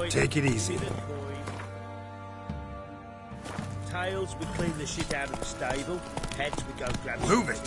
Take it easy. Tails, we clean the shit out of the stable. Heads, we go grab... Move it!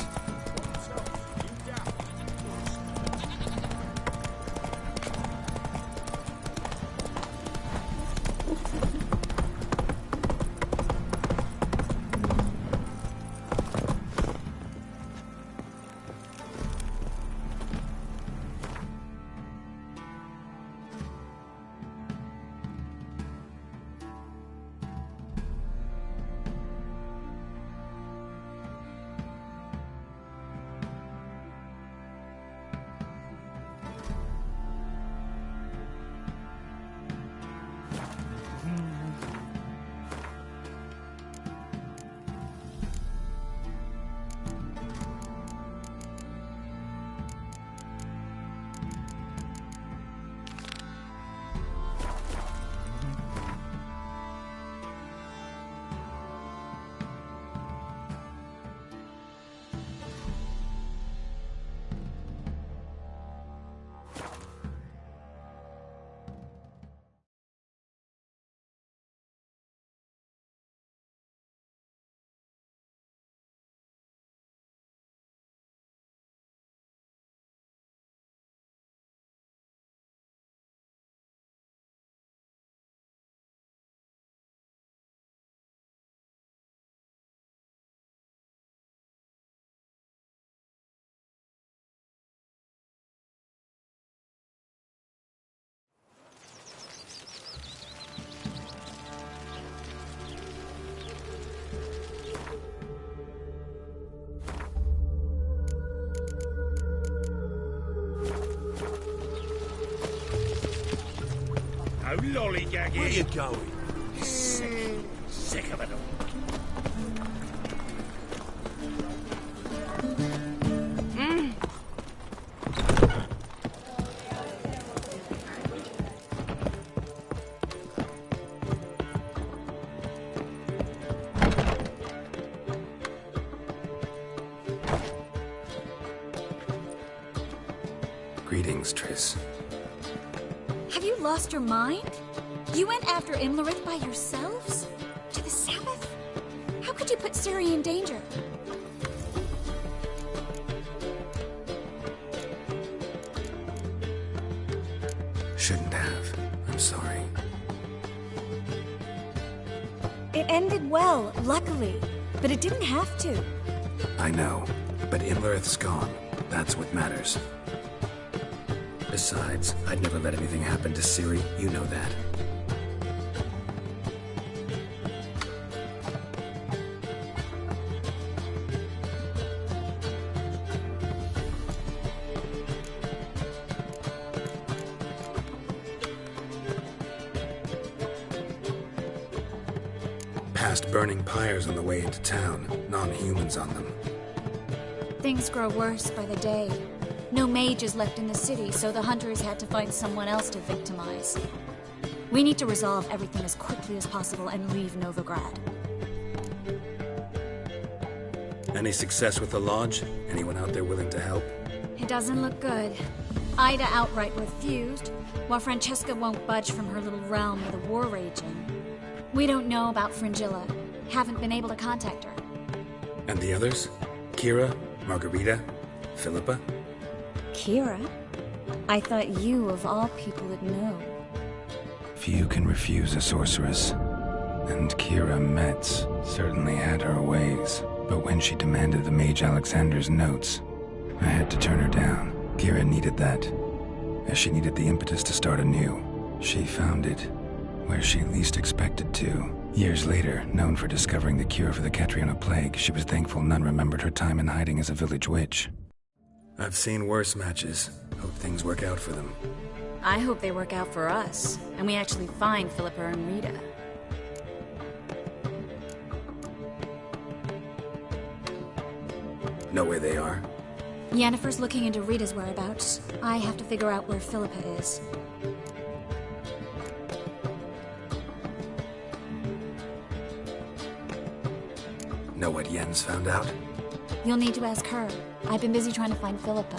No lollygagging. Where you going? Sick of it all. Greetings, Triss. Have you lost your mind? You went after Imlerith by yourselves? To the Sabbath? How could you put Ciri in danger? Shouldn't have. I'm sorry. It ended well, luckily. But it didn't have to. I know, but Imlerith's gone. That's what matters. Besides, I'd never let anything happen to Ciri. You know that. Past burning pyres on the way into town. Non-humans on them. Things grow worse by the day. No mages left in the city, so the hunters had to find someone else to victimize. We need to resolve everything as quickly as possible and leave Novigrad. Any success with the lodge? Anyone out there willing to help? It doesn't look good. Ida outright refused, while Francesca won't budge from her little realm with a war raging. We don't know about Fringilla. Haven't been able to contact her. And the others? Kira? Margarita? Philippa? Kira? I thought you, of all people, would know. Few can refuse a sorceress. And Kira Metz certainly had her ways. But when she demanded the Mage Alexander's notes, I had to turn her down. Kira needed that, as she needed the impetus to start anew. She found it where she least expected to. Years later, known for discovering the cure for the Catriona plague, she was thankful none remembered her time in hiding as a village witch. I've seen worse matches. Hope things work out for them. I hope they work out for us, and we actually find Philippa and Rita. Know where they are? Yennefer's looking into Rita's whereabouts. I have to figure out where Philippa is. Know what Yen's found out? You'll need to ask her. I've been busy trying to find Philippa.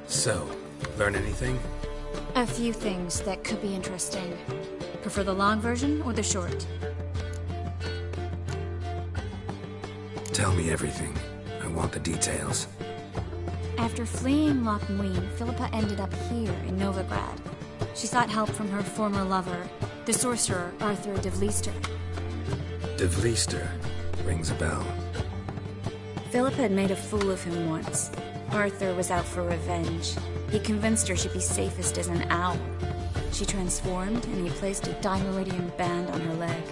So, learn anything? A few things that could be interesting. Prefer the long version or the short? Tell me everything. I want the details. After fleeing Loch Muin, Philippa ended up here in Novigrad. She sought help from her former lover, the sorcerer Arthur de Vlister. De Vlister rings a bell. Philippa had made a fool of him once. Arthur was out for revenge. He convinced her she'd be safest as an owl. She transformed, and he placed a dimeridium band on her leg.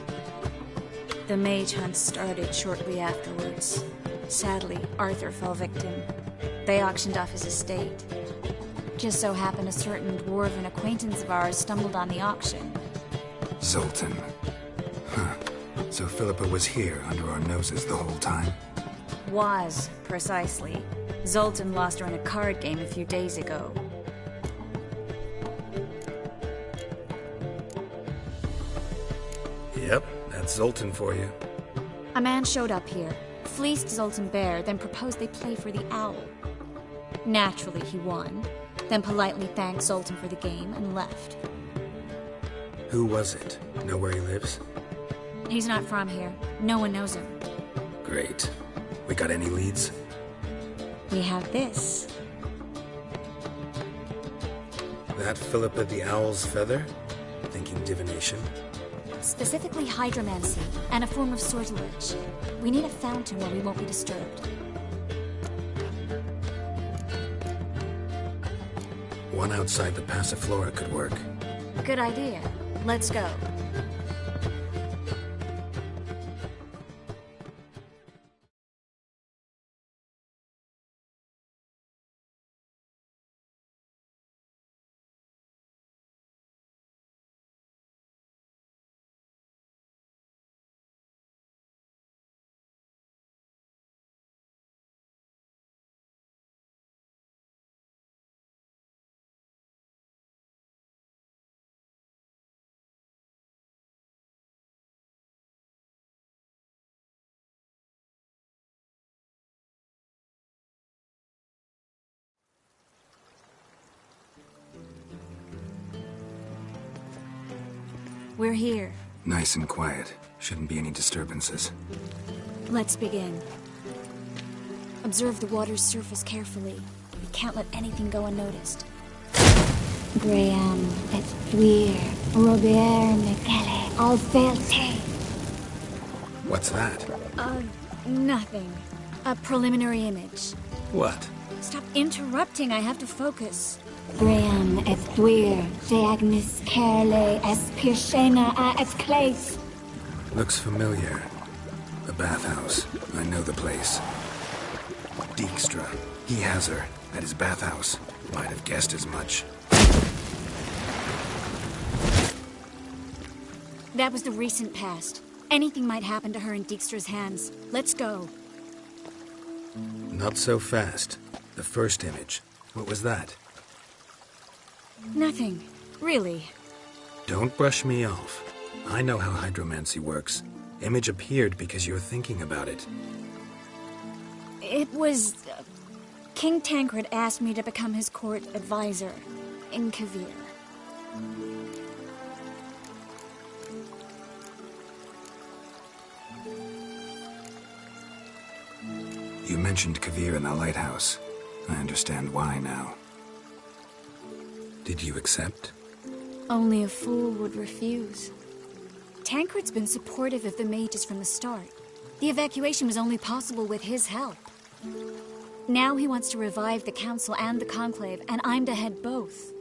The mage hunt started shortly afterwards. Sadly, Arthur fell victim. They auctioned off his estate. Just so happened a certain dwarven acquaintance of ours stumbled on the auction. Zoltan. Huh. So Philippa was here under our noses the whole time? Was, precisely. Zoltan lost her in a card game a few days ago. Yep, that's Zoltan for you. A man showed up here, fleeced Zoltan bare, then proposed they play for the owl. Naturally, he won, then politely thanked Zoltan for the game and left. Who was it? Know where he lives? He's not from here. No one knows him. Great. We got any leads? We have this. That Philippa the Owl's feather? Thinking divination? Specifically hydromancy, and a form of sortilege. We need a fountain where we won't be disturbed. One outside the Passiflora could work. Good idea. Let's go. We're here. Nice and quiet. Shouldn't be any disturbances. Let's begin. Observe the water's surface carefully. We can't let anything go unnoticed. Graham, it's Thweer, Robert, Michele, Alfelte. What's that? Nothing. A preliminary image. What? Stop interrupting, I have to focus. Graham, it's Thweer, Agnes Kerle, es Pirshena, es Clace. Looks familiar. The bathhouse. I know the place. Dijkstra. He has her. At his bathhouse. Might have guessed as much. That was the recent past. Anything might happen to her in Dijkstra's hands. Let's go. Not so fast. The first image. What was that? Nothing. Really. Don't brush me off. I know how hydromancy works. Image appeared because you're thinking about it. It was... King Tancred asked me to become his court advisor in Kavir. You mentioned Kavir in the lighthouse. I understand why now. Did you accept? Only a fool would refuse. Tancred's been supportive of the mages from the start. The evacuation was only possible with his help. Now he wants to revive the Council and the Conclave, and I'm to head both.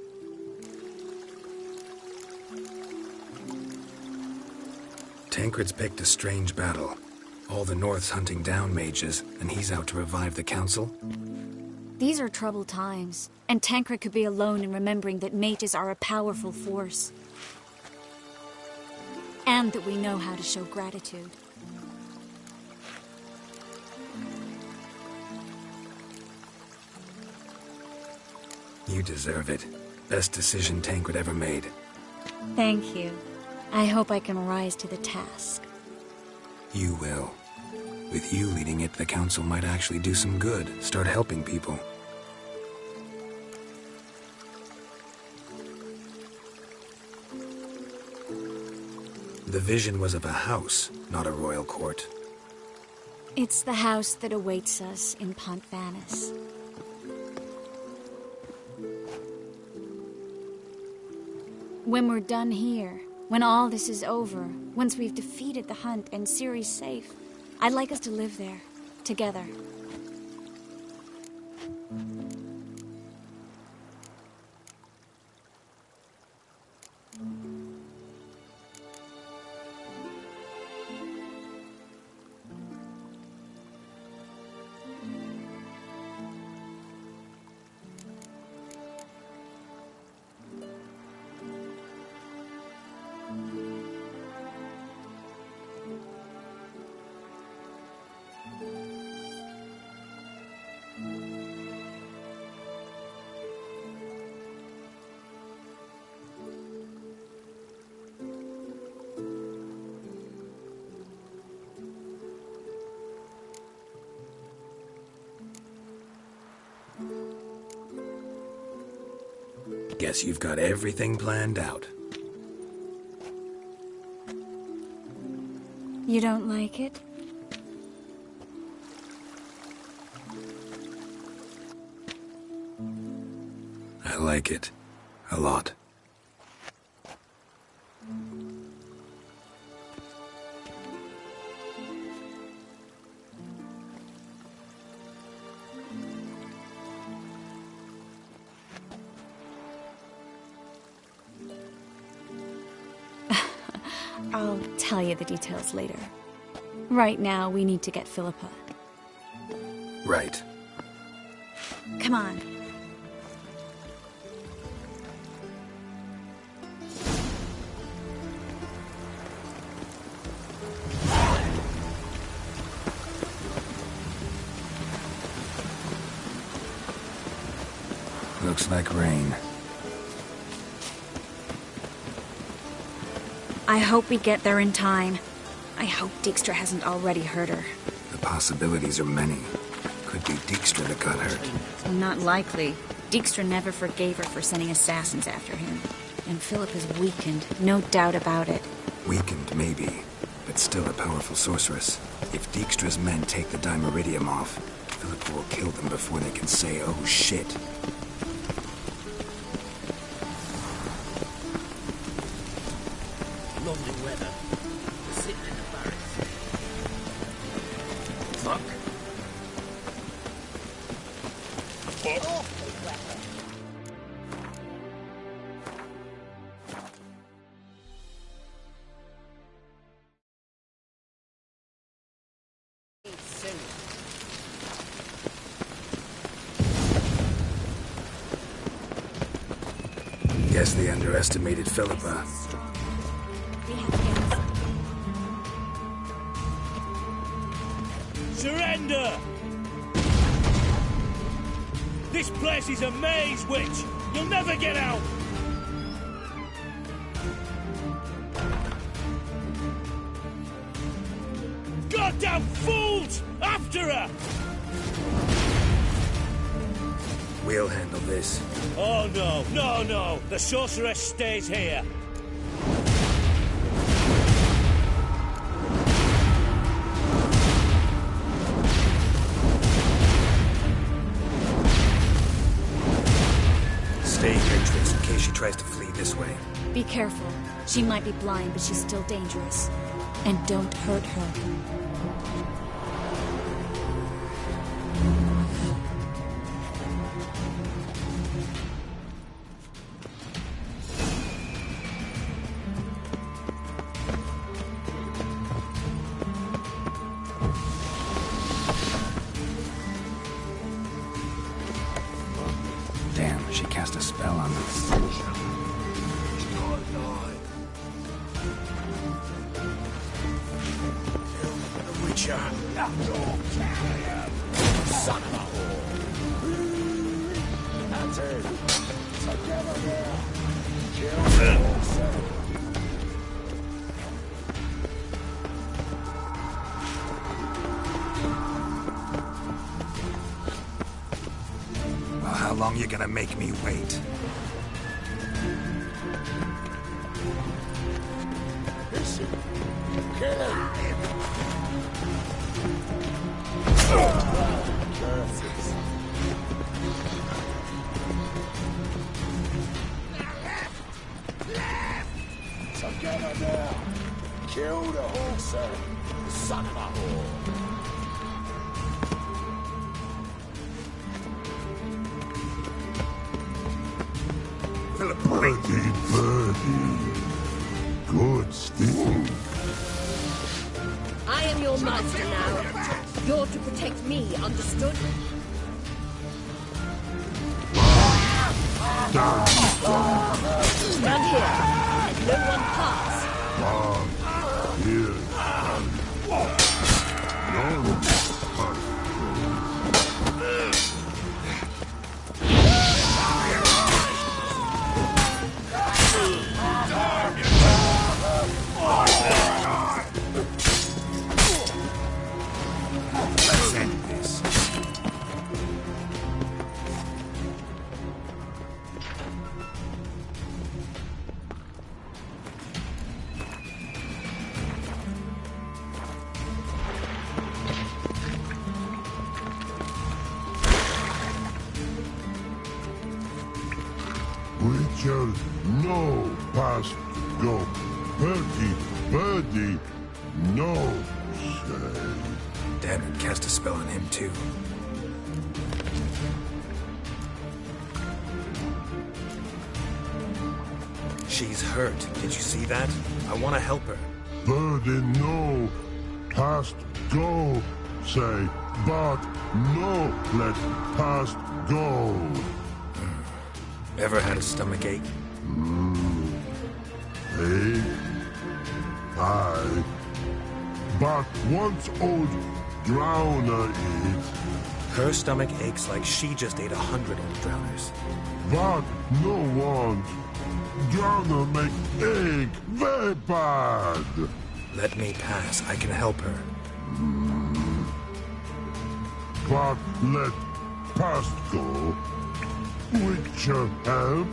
Tancred's picked a strange battle. All the North's hunting down mages, and he's out to revive the Council? These are troubled times, and Tancred could be alone in remembering that mages are a powerful force. And that we know how to show gratitude. You deserve it. Best decision Tancred ever made. Thank you. I hope I can rise to the task. You will. With you leading it, the Council might actually do some good, start helping people. The vision was of a house, not a royal court. It's the house that awaits us in Pont Vanis. When we're done here, when all this is over, once we've defeated the hunt and Ciri's safe, I'd like us to live there, together. Guess you've got everything planned out. You don't like it? I like it. A lot. I'll tell you the details later. Right now, we need to get Philippa. Right. Come on. Looks like rain. I hope we get there in time. I hope Dijkstra hasn't already hurt her. The possibilities are many. Could be Dijkstra that got hurt. Not likely. Dijkstra never forgave her for sending assassins after him. And Philip is weakened, no doubt about it. Weakened, maybe, but still a powerful sorceress. If Dijkstra's men take the Dimeridium off, Philip will kill them before they can say, oh shit. Lovely weather. We're sitting in the barracks. Fuck. Guess they underestimated Philippa. We have to get inside. Surrender! This place is a maze, witch! You'll never get out! Goddamn fools! After her! We'll handle this. Oh no, no, no! The sorceress stays here! Stay here, Triss, in case she tries to flee this way. Be careful. She might be blind, but she's still dangerous. And don't hurt her. Damn, she cast a spell on them. Witcher! Son of a whore! That's it! Together now! Kill them! Well, how long you gonna make me wait? mercy. Kill him! Curses. Together now! Kill the horse, the son of a whore! Birdie, birdie. Good sting. I am your master now. You're to protect me, understood? Stand here. Let no one pass. Here. None. Let's end this. Witcher, no past go. Birdie, birdie, no say. Dad would cast a spell on him, too. She's hurt. Did you see that? I want to help her. Birdie, no past go say. But no let past go. Ever had a stomach ache? Hey, aye. But once old drowner eat, Her stomach aches like she just ate 100 old drowners. but no want. Drowner make egg very bad. Let me pass. I can help her. But let past go. Witcher help.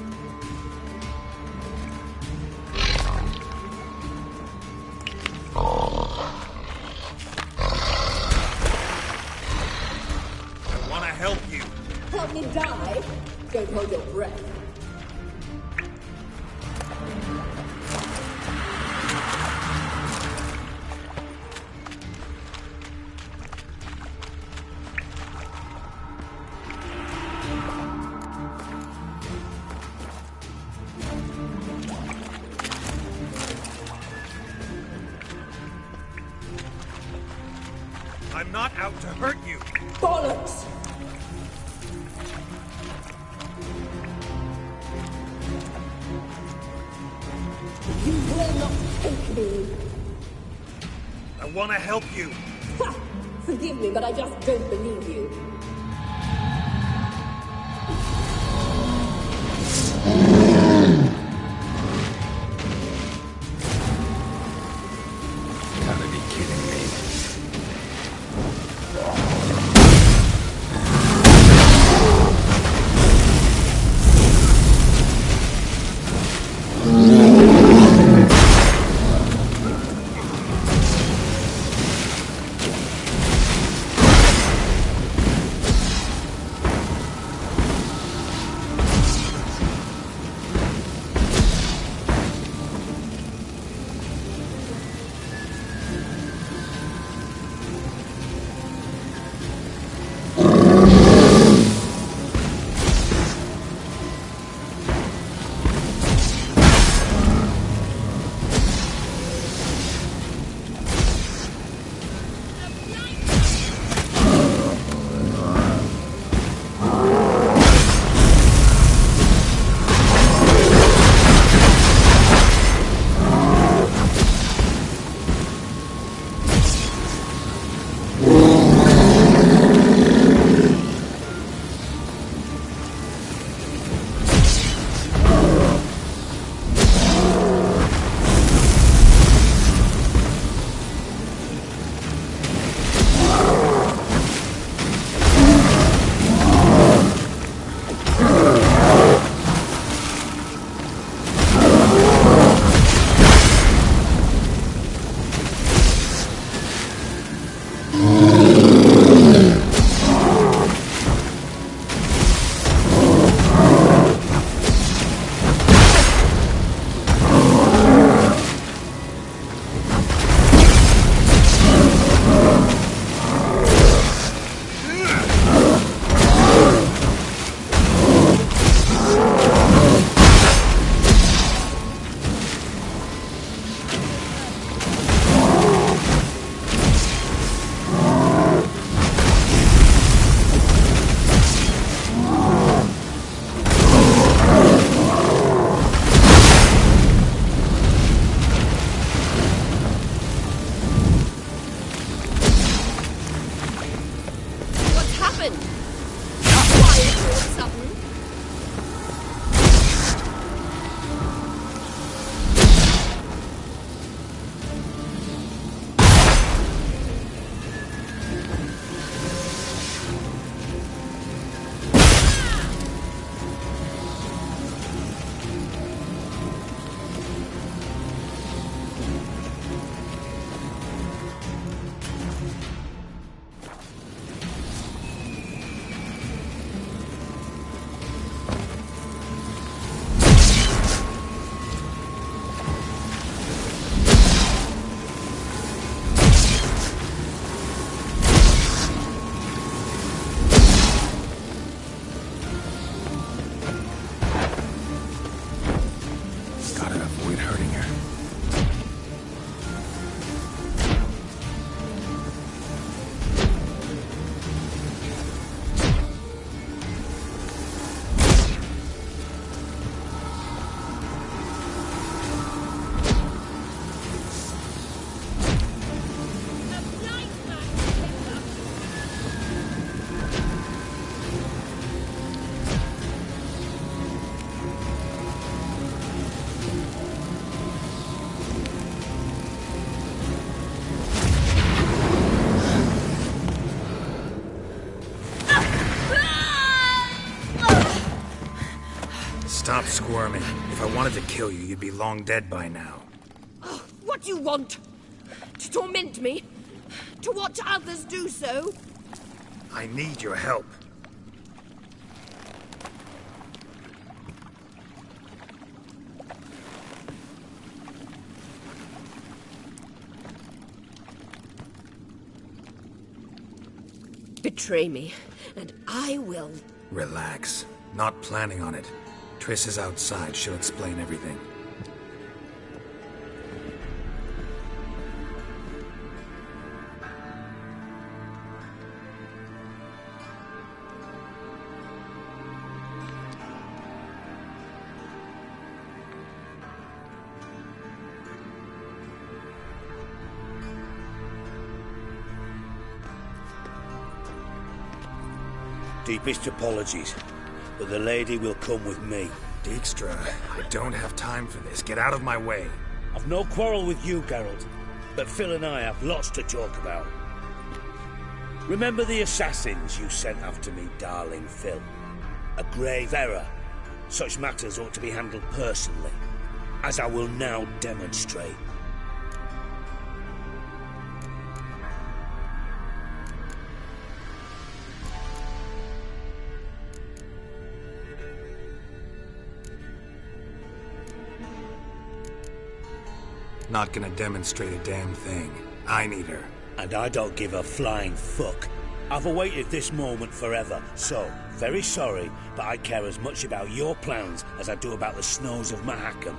I want to help you. Help me die? Don't hold your breath. I'm not out to hurt you. Bollocks! You will not take me. I want to help you. Ha! Forgive me, but I just don't believe you. Gotta be kidding me. Stop squirming. If I wanted to kill you, you'd be long dead by now. Oh, what do you want? To torment me? To watch others do so? I need your help. Betray me, and I will. Relax. Not planning on it. Triss is outside. She'll explain everything. Deepest apologies, but the lady will come with me. Dijkstra, I don't have time for this. Get out of my way. I've no quarrel with you, Geralt, but Phil and I have lots to talk about. Remember the assassins you sent after me, darling Phil? A grave error. Such matters ought to be handled personally, as I will now demonstrate. Not gonna demonstrate a damn thing. I need her. And I don't give a flying fuck. I've awaited this moment forever, so, very sorry, but I care as much about your plans as I do about the snows of Mahakam.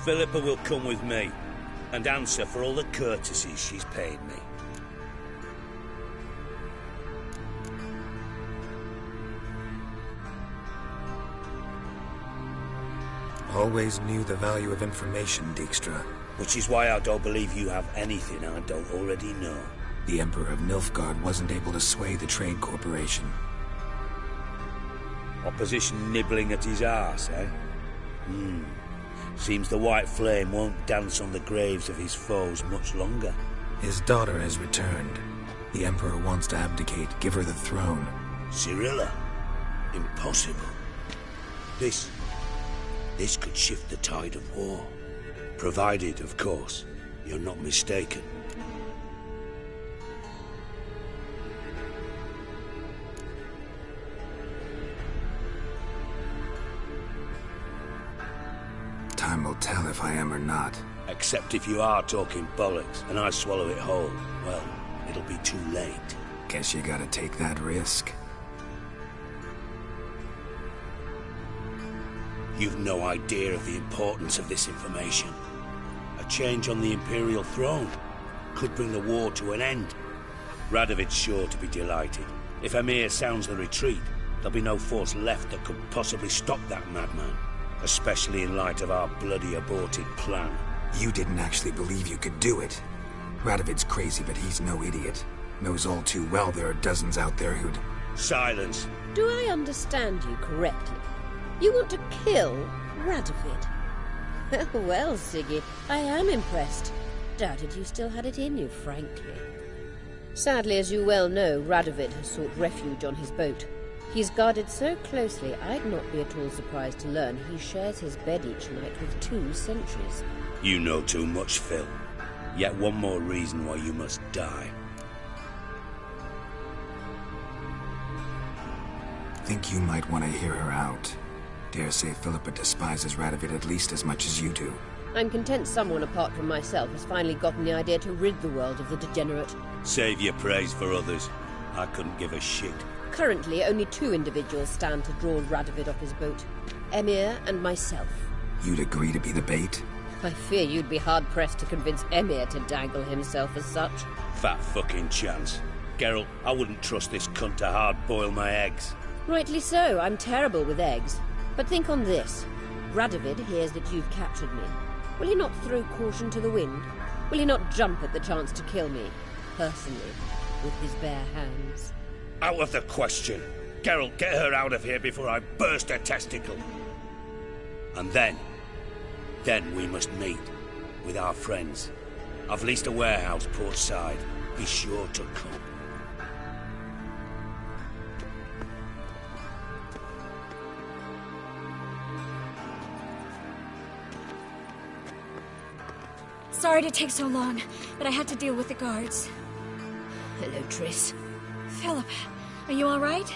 Philippa will come with me, and answer for all the courtesies she's paid me. Always knew the value of information, Dijkstra. Which is why I don't believe you have anything I don't already know. The Emperor of Nilfgaard wasn't able to sway the Trade Corporation. Opposition nibbling at his arse, eh? Seems the White Flame won't dance on the graves of his foes much longer. His daughter has returned. The Emperor wants to abdicate, give her the throne. Cyrilla? Impossible. This could shift the tide of war. Provided, of course, you're not mistaken. Time will tell if I am or not. Except if you are talking bollocks, and I swallow it whole. Well, it'll be too late. Guess you gotta take that risk. You've no idea of the importance of this information. A change on the Imperial throne could bring the war to an end. Radovid's sure to be delighted. If Emir sounds the retreat, there'll be no force left that could possibly stop that madman. Especially in light of our bloody aborted plan. You didn't actually believe you could do it. Radovid's crazy, but he's no idiot. Knows all too well there are dozens out there who'd... Silence. Do I understand you correctly? You want to kill Radovid? Well, Siggy, I am impressed. Doubted you still had it in you, frankly. Sadly, as you well know, Radovid has sought refuge on his boat. He's guarded so closely, I'd not be at all surprised to learn he shares his bed each night with 2 sentries. You know too much, Phil. Yet one more reason why you must die. Think you might want to hear her out. Dare say Philippa despises Radovid at least as much as you do. I'm content someone apart from myself has finally gotten the idea to rid the world of the degenerate. Save your praise for others. I couldn't give a shit. Currently, only 2 individuals stand to draw Radovid off his boat. Emir and myself. You'd agree to be the bait? I fear you'd be hard-pressed to convince Emir to dangle himself as such. Fat fucking chance. Geralt, I wouldn't trust this cunt to hard-boil my eggs. Rightly so. I'm terrible with eggs. But think on this. Radovid hears that you've captured me. Will he not throw caution to the wind? Will he not jump at the chance to kill me, personally, with his bare hands? Out of the question. Geralt, get her out of here before I burst her testicle. And then we must meet with our friends. I've leased a warehouse portside. Be sure to come. Sorry to take so long, but I had to deal with the guards. Hello, Triss. Philip, are you alright?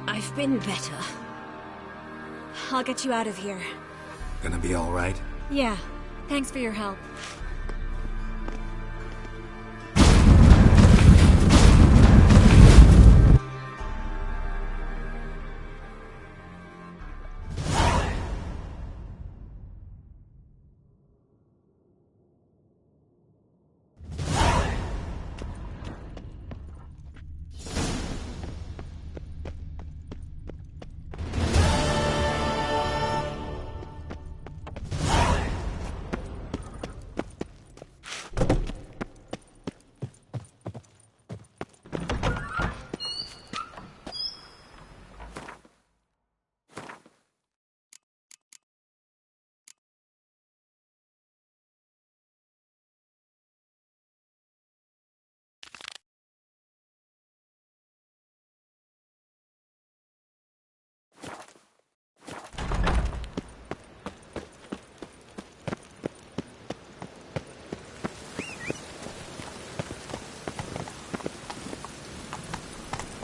I've been better. I'll get you out of here. Gonna be alright? Yeah, thanks for your help.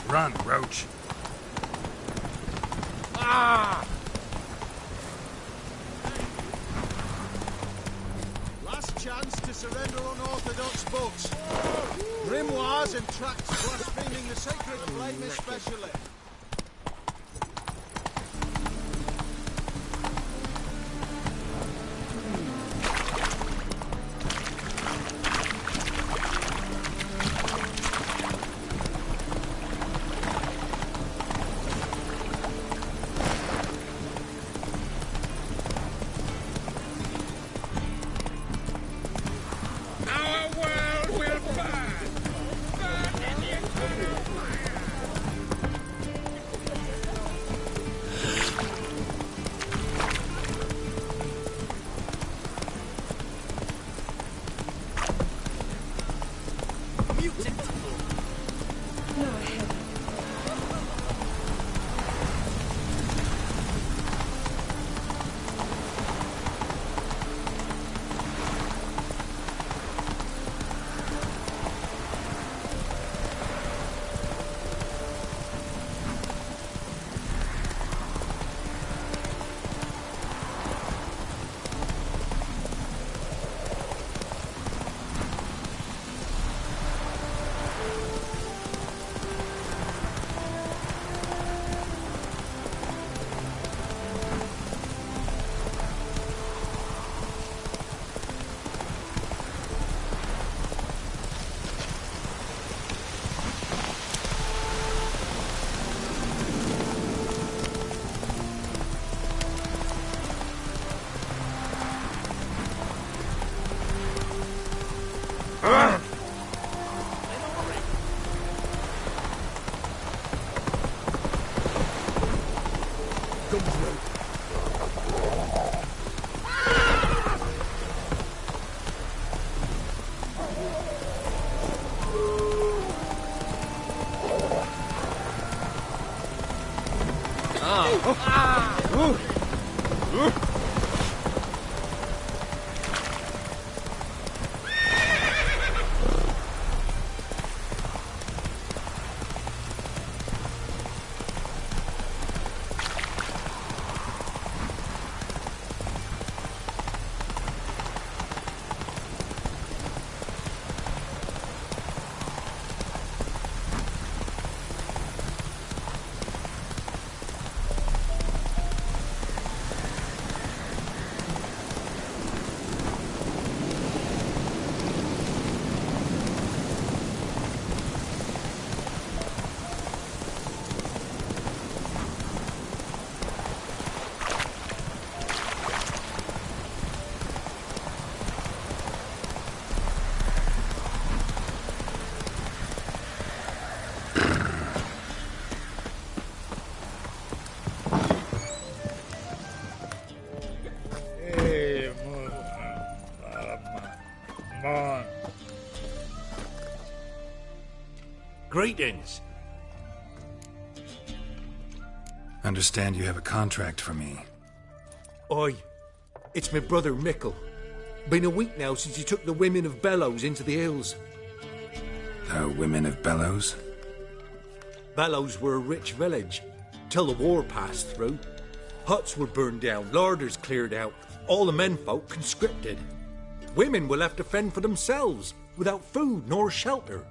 Run, Roach. Ah! Last chance to surrender unorthodox books. Grimoires and tracts blaspheming the sacred flame especially. Greetings. Understand you have a contract for me. Oi, it's my brother Mickle. Been a week now since he took the women of Bellows into the hills. The women of Bellows? Bellows were a rich village, till the war passed through. Huts were burned down, larders cleared out, all the menfolk conscripted. Women were left to fend for themselves, without food nor shelter.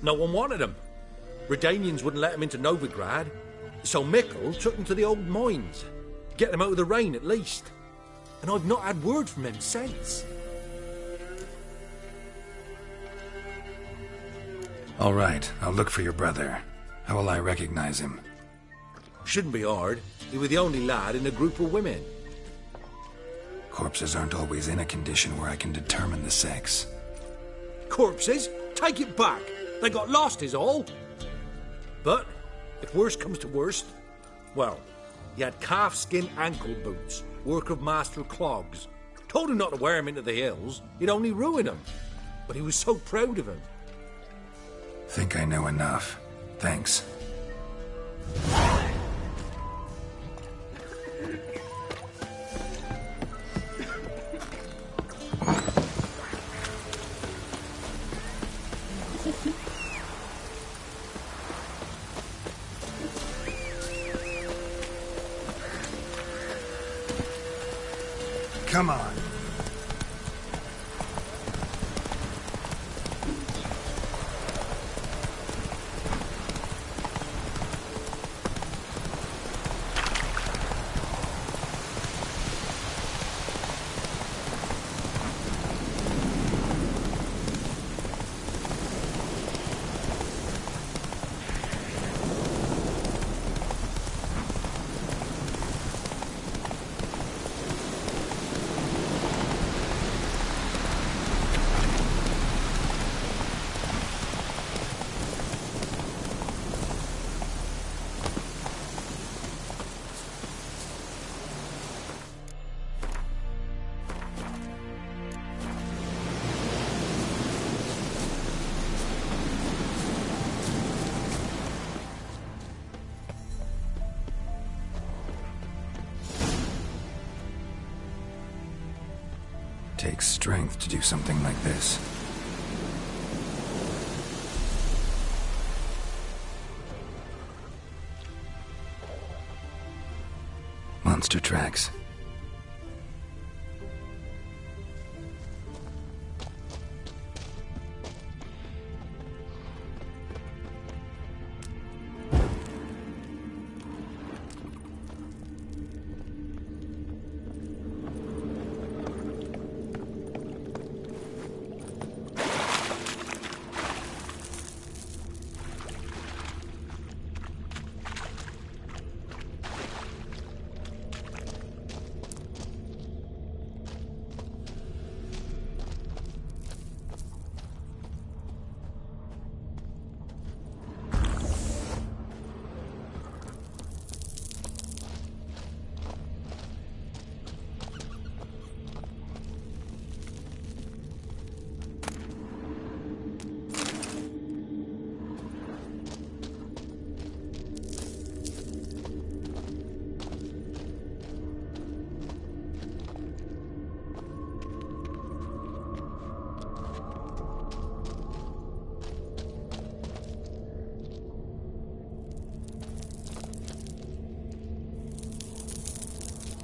No one wanted them. Redanians wouldn't let them into Novigrad, so Mikkel took them to the old mines. Get them out of the rain at least. And I've not had word from him since. All right, I'll look for your brother. How will I recognize him? Shouldn't be hard. He was the only lad in a group of women. Corpses aren't always in a condition where I can determine the sex. Corpses? Take it back. They got lost is all. But, if worst comes to worst, well, he had calf-skin ankle boots, work of Master Clogs. Told him not to wear him into the hills, he'd only ruin him. But he was so proud of him. Think I know enough. Thanks. Come on. Takes strength to do something like this. Monster tracks.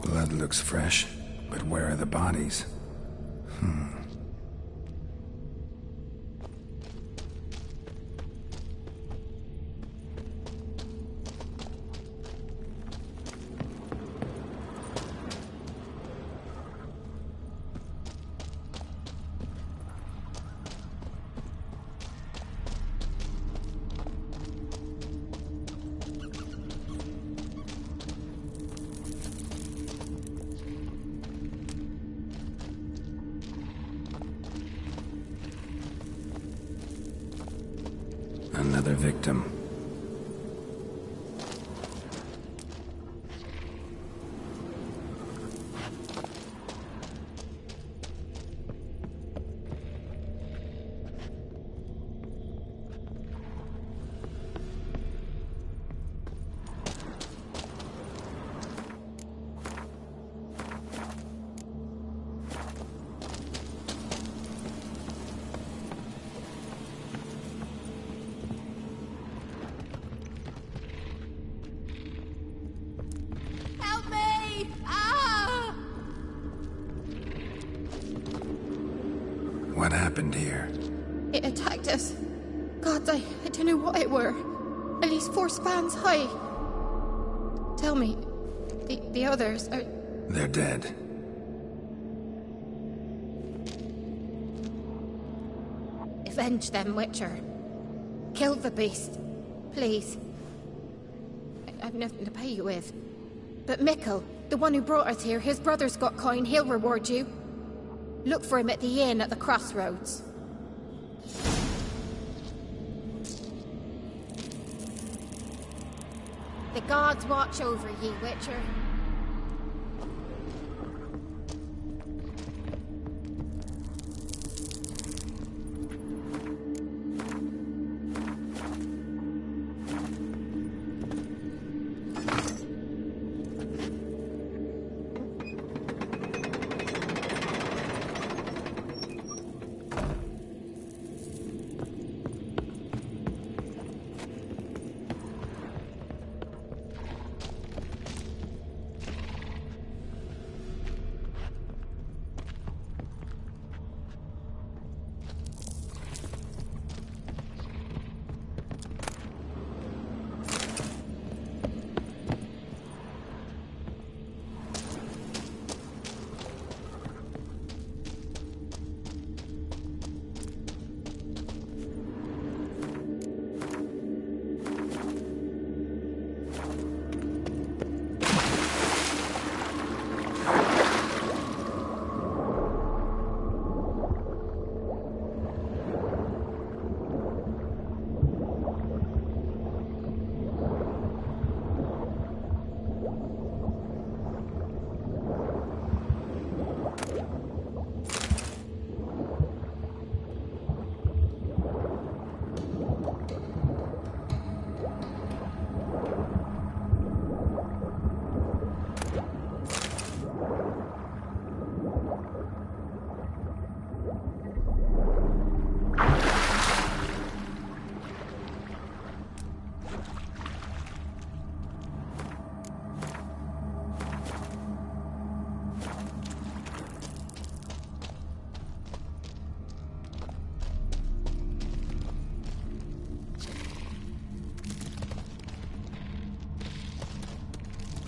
Blood looks fresh, but where are the bodies? Another victim. What happened here? It attacked us. God, I don't know what it were. At least 4 spans high. Tell me, the others are... They're dead. Avenge them, Witcher. Kill the beast. Please. I've nothing to pay you with. But Mikkel, the one who brought us here, his brother's got coin. He'll reward you. Look for him at the inn at the crossroads. The gods watch over ye, Witcher.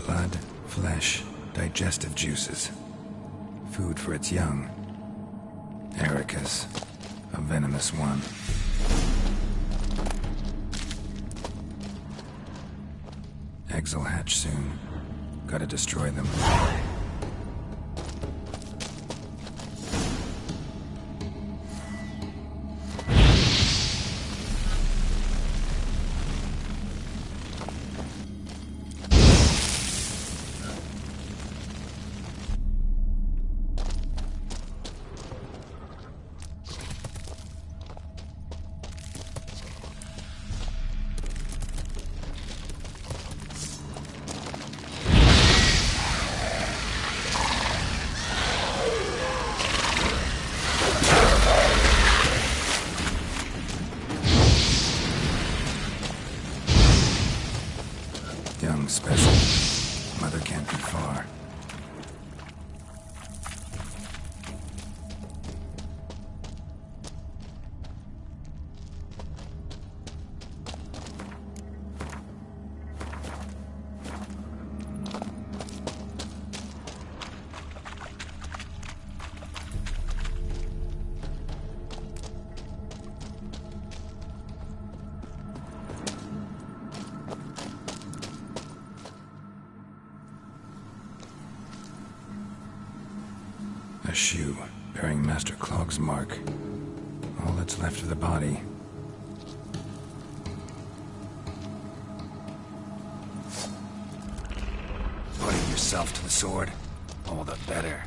Blood, flesh, digestive juices. Food for its young. Ericus, a venomous one. Eggs will hatch soon. Gotta destroy them. Young special. Mother can't be far. A shoe bearing Master Clog's mark. All that's left of the body. Putting yourself to the sword, all the better.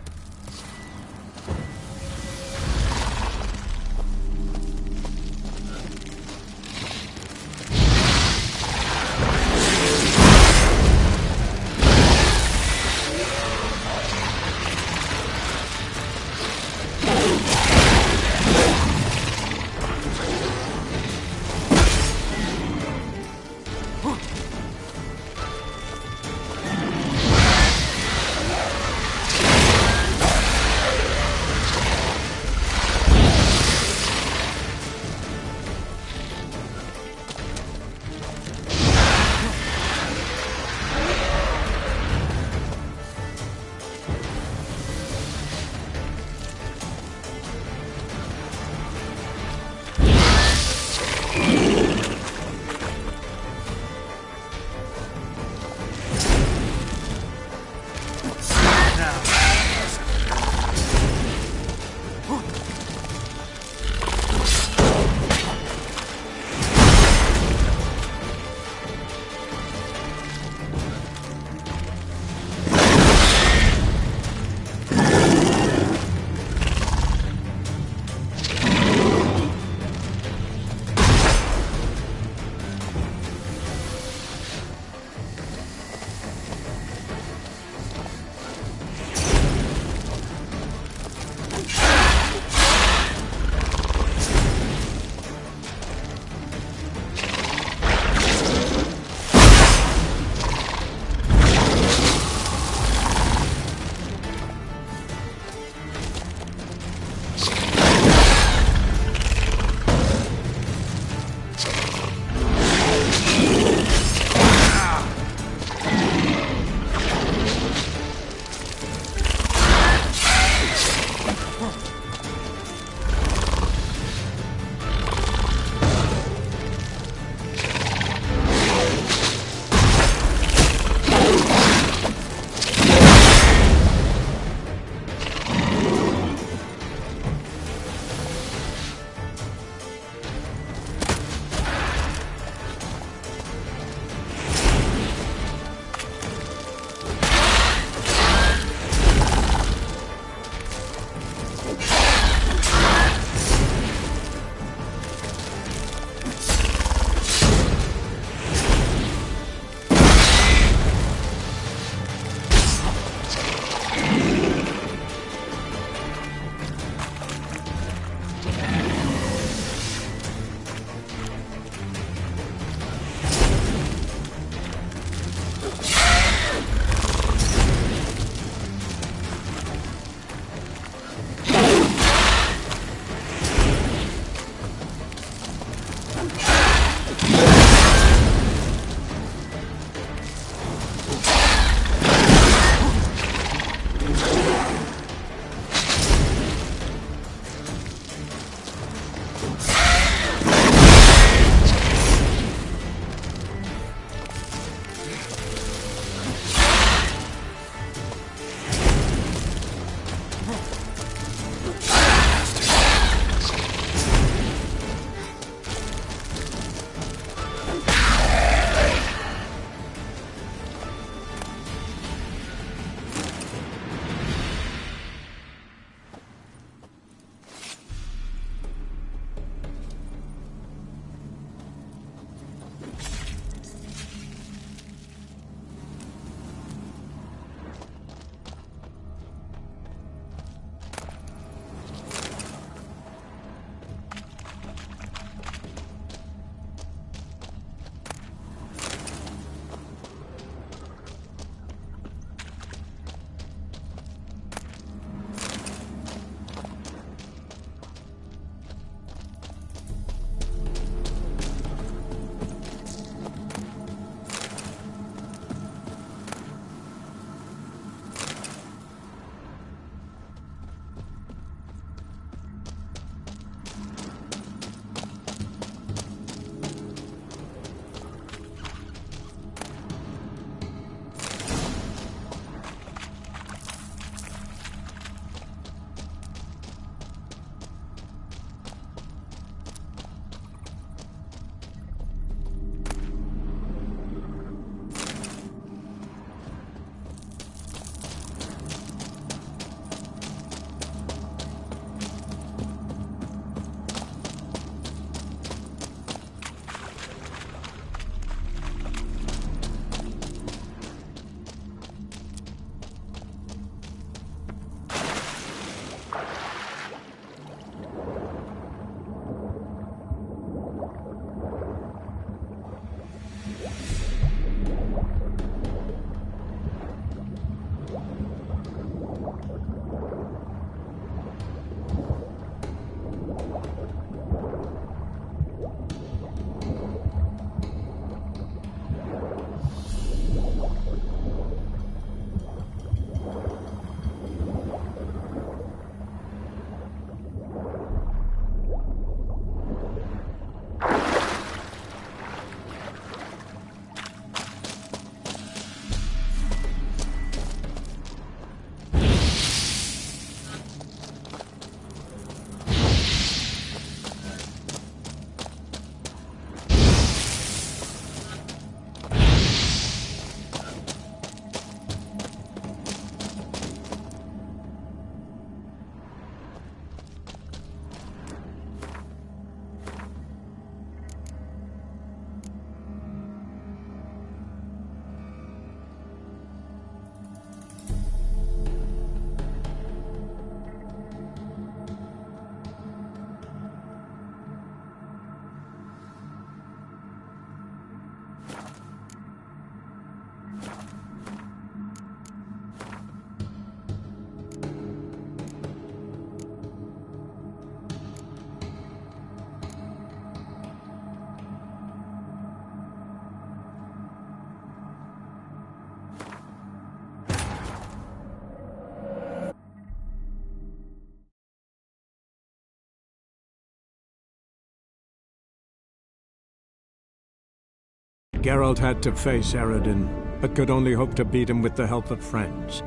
Geralt had to face Eredin, but could only hope to beat him with the help of friends.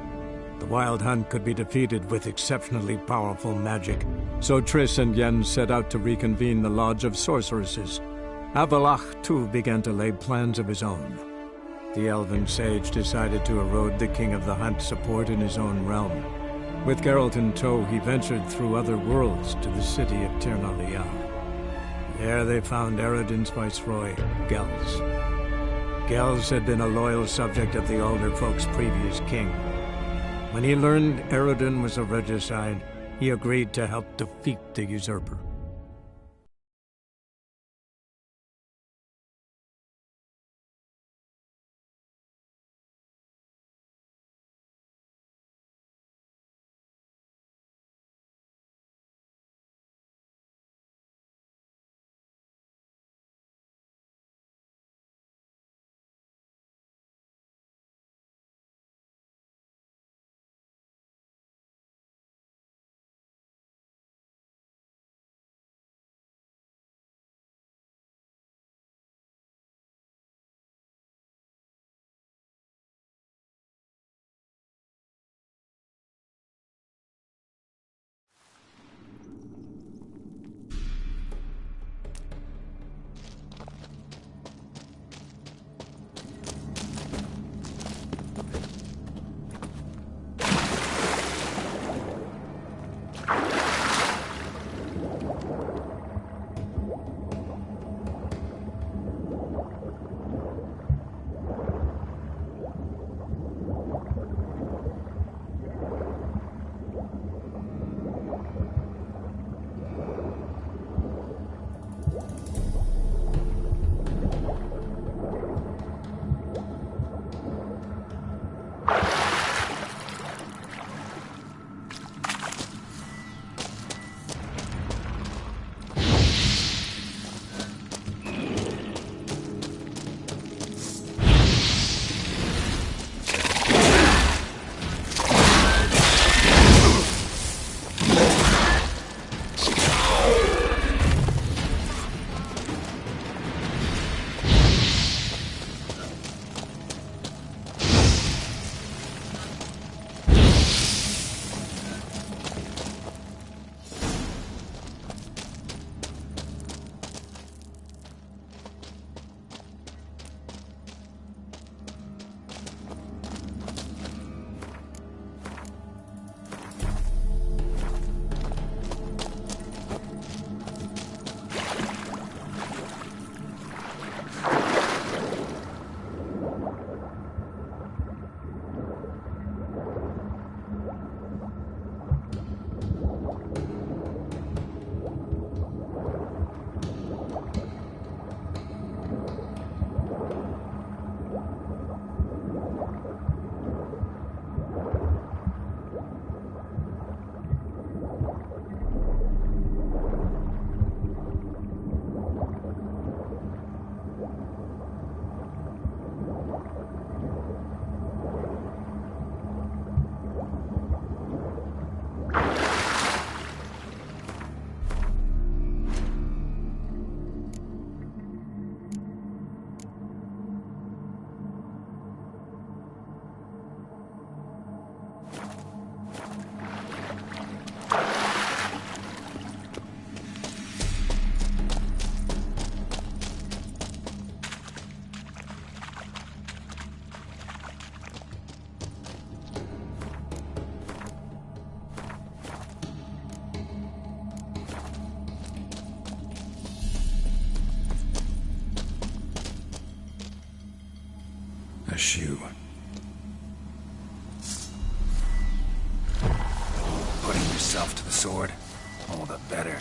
The Wild Hunt could be defeated with exceptionally powerful magic, so Triss and Yen set out to reconvene the Lodge of Sorceresses. Avalach, too, began to lay plans of his own. The elven sage decided to erode the King of the Hunt's support in his own realm. With Geralt in tow, he ventured through other worlds to the city of Tirnalia. There they found Eredin's viceroy, Gels. Gels had been a loyal subject of the Alder Folk's previous king. When he learned Eredin was a regicide, he agreed to help defeat the usurper. shoe. Putting yourself to the sword, all the better.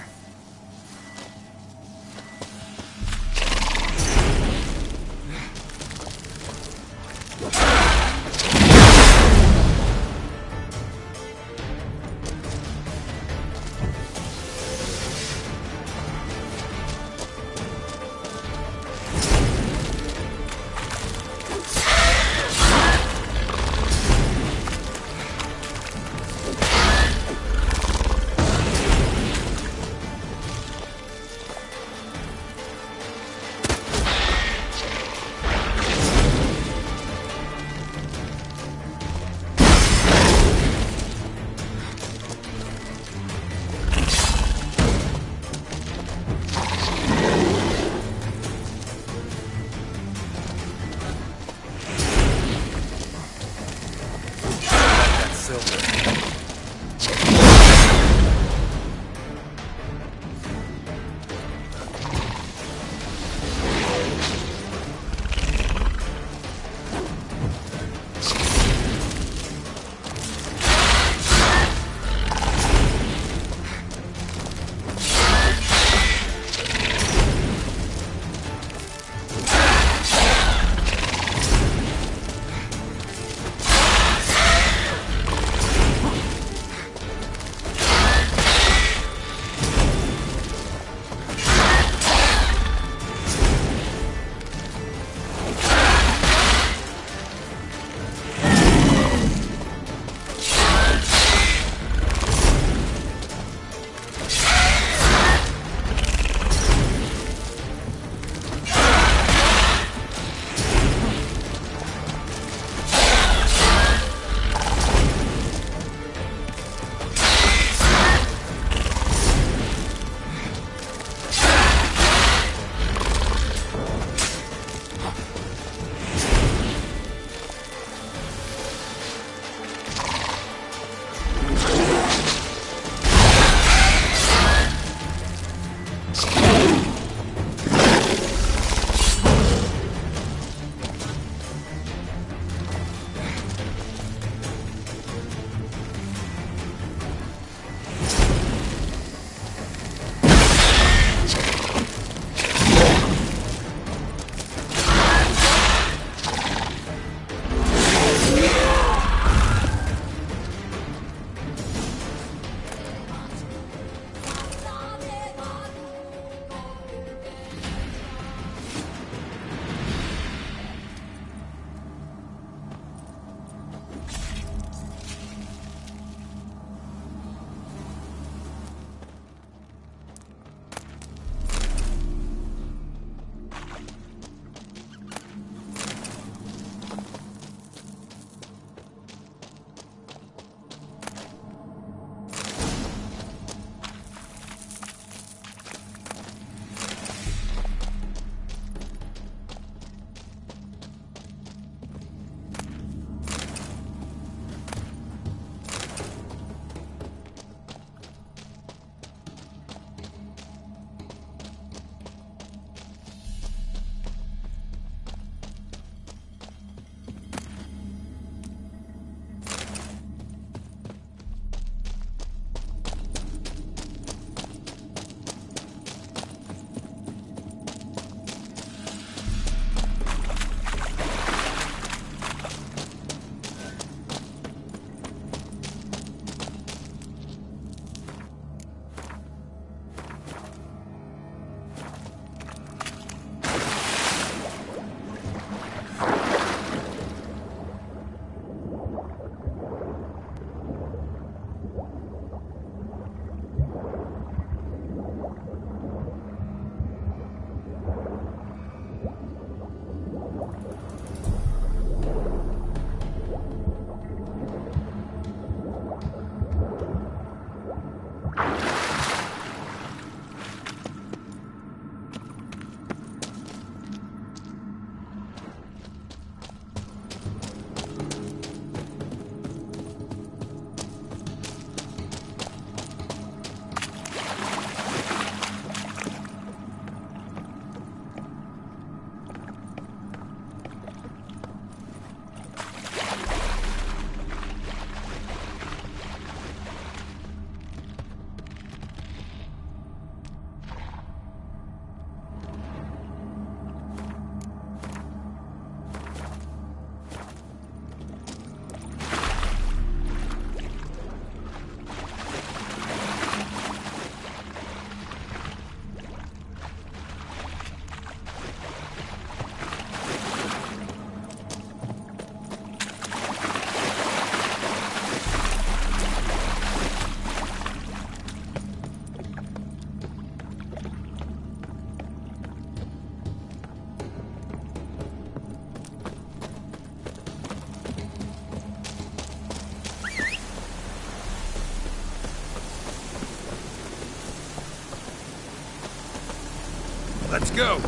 Let's go!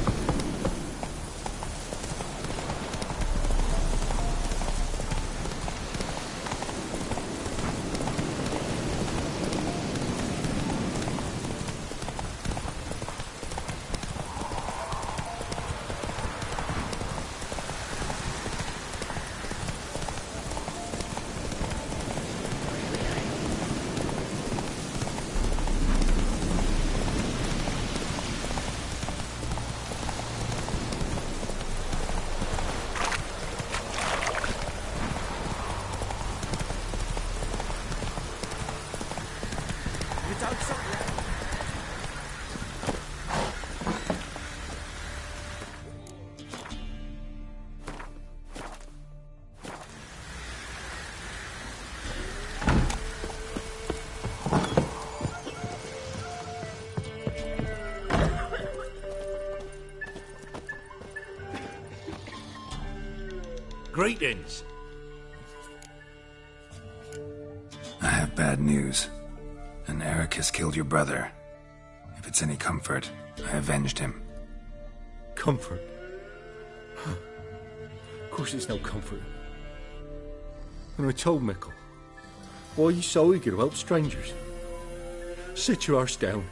Greetings. I have bad news. An Eric has killed your brother. If it's any comfort, I avenged him. Comfort? Of course it's no comfort. When I told Mickle, why are you so eager to help strangers? Sit your arse down,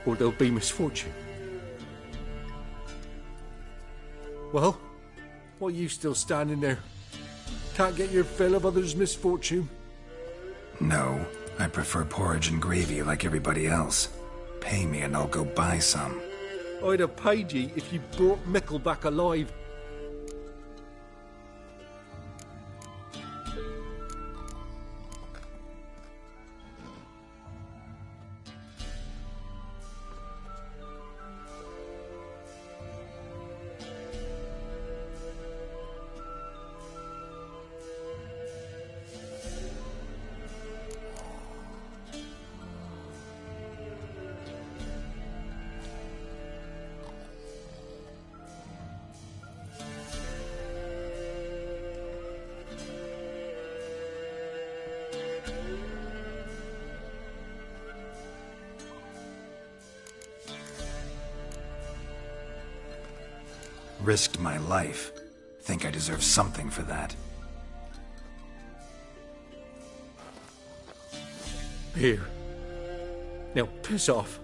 or there'll be misfortune. Well, why are you still standing there? Can't get your fill of others' misfortune? No, I prefer porridge and gravy like everybody else. Pay me and I'll go buy some. I'd have paid ye if you brought Mickle back alive. Risked my life. Think I deserve something for that. Here. Now piss off.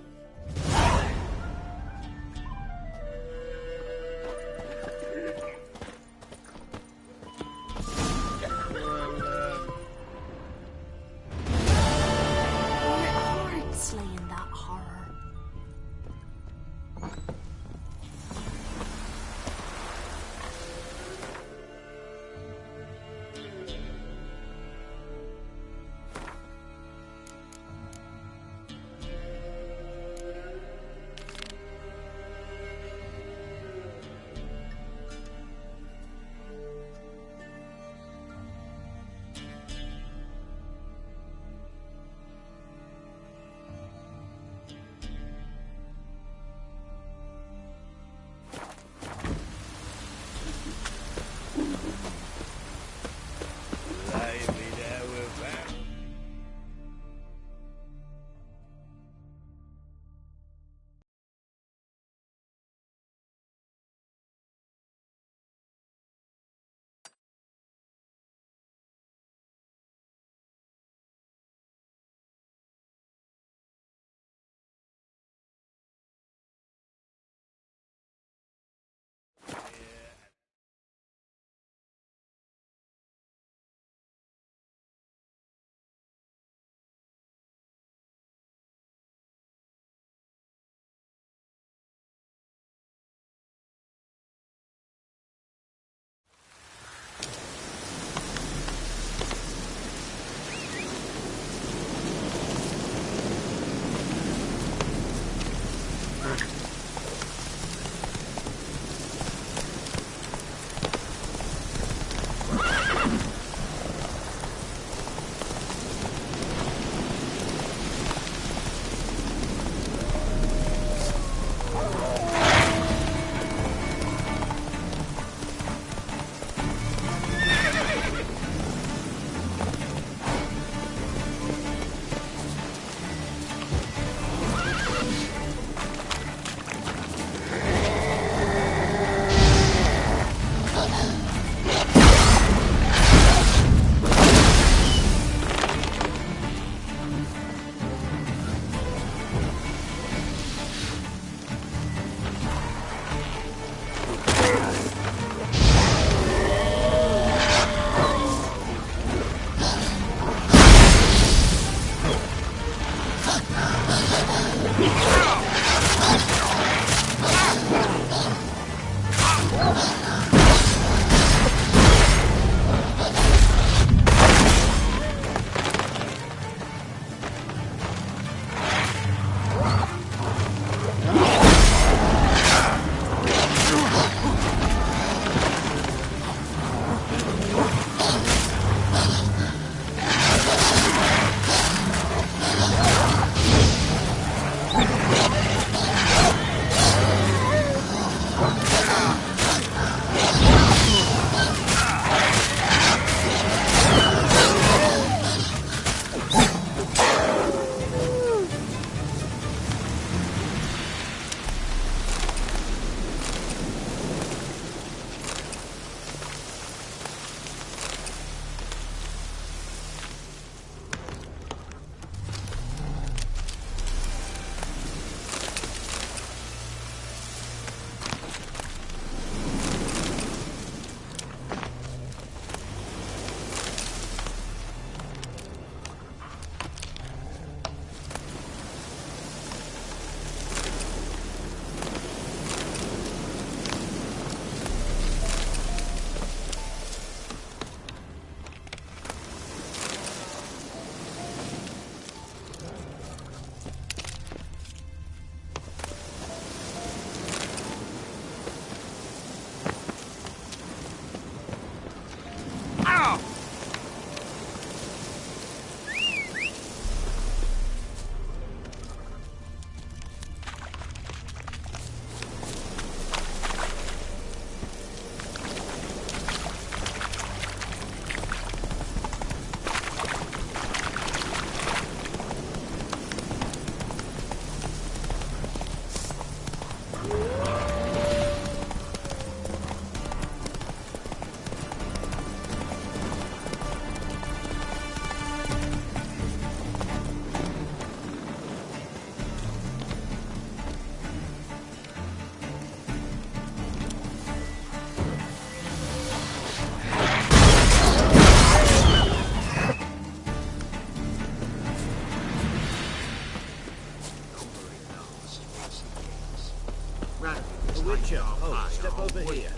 Witcher, step over here.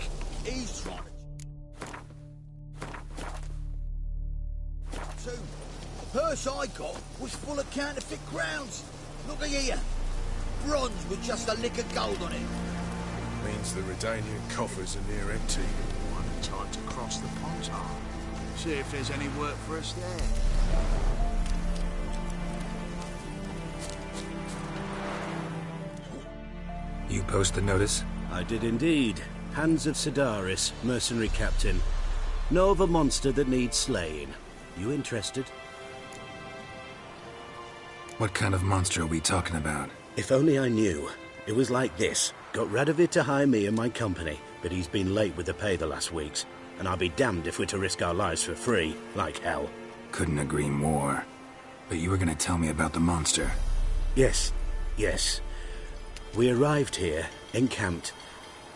He's trying to... The purse I got was full of counterfeit crowns. Look here. Bronze with just a lick of gold on it. Means the Redanian coffers are near empty. One time to cross the Pontar. See if there's any work for us there. You post the notice? I did indeed. Hands of Sidaris, mercenary captain. Know of a monster that needs slaying. You interested? What kind of monster are we talking about? If only I knew. It was like this. Got Radovid to hire me and my company, but he's been late with the pay the last weeks. And I'll be damned if we're to risk our lives for free, like hell. Couldn't agree more. But you were gonna tell me about the monster. Yes. We arrived here, encamped.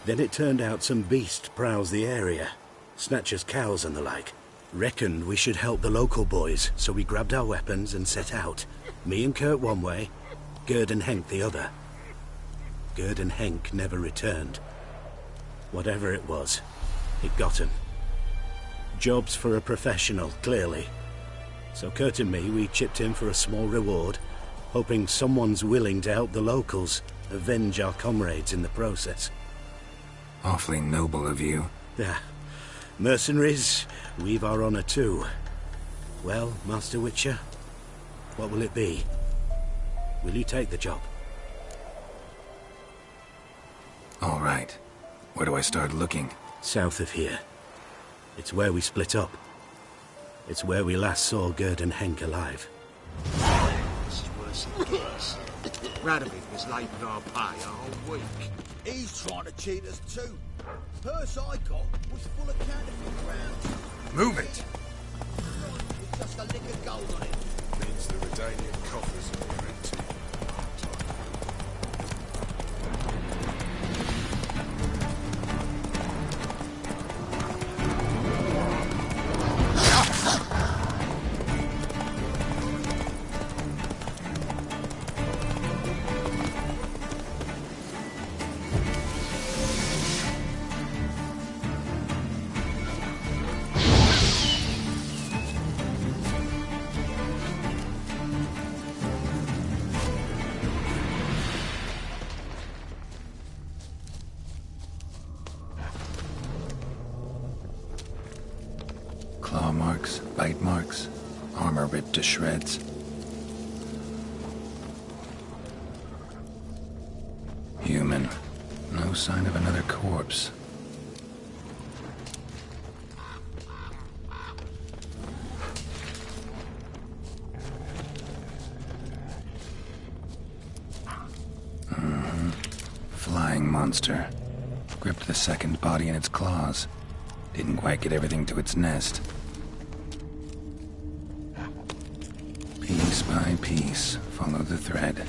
Then it turned out some beast prowls the area. Snatchers cows and the like. Reckoned we should help the local boys, so we grabbed our weapons and set out. Me and Kurt one way, Gerd and Henk the other. Gerd and Henk never returned. Whatever it was, it got him. Jobs for a professional, clearly. So Kurt and me, we chipped in for a small reward, hoping someone's willing to help the locals avenge our comrades in the process. Awfully noble of you. Yeah. Mercenaries, we've our honor too. Well, Master Witcher, what will it be? Will you take the job? All right. Where do I start looking? South of here. It's where we split up. It's where we last saw Gerd and Henk alive. This is worse than it gets. Radovid was late with our pay a whole week. He's trying to cheat us too. Purse I got was full of counterfeit crowns. Move it! With just a lick of gold on it. Means the Redanian coffers are near empty. Claw marks, bite marks, armor ripped to shreds. Human. No sign of another corpse. Flying monster. Gripped the second body in its claws. Didn't quite get everything to its nest. Piece by piece, follow the thread.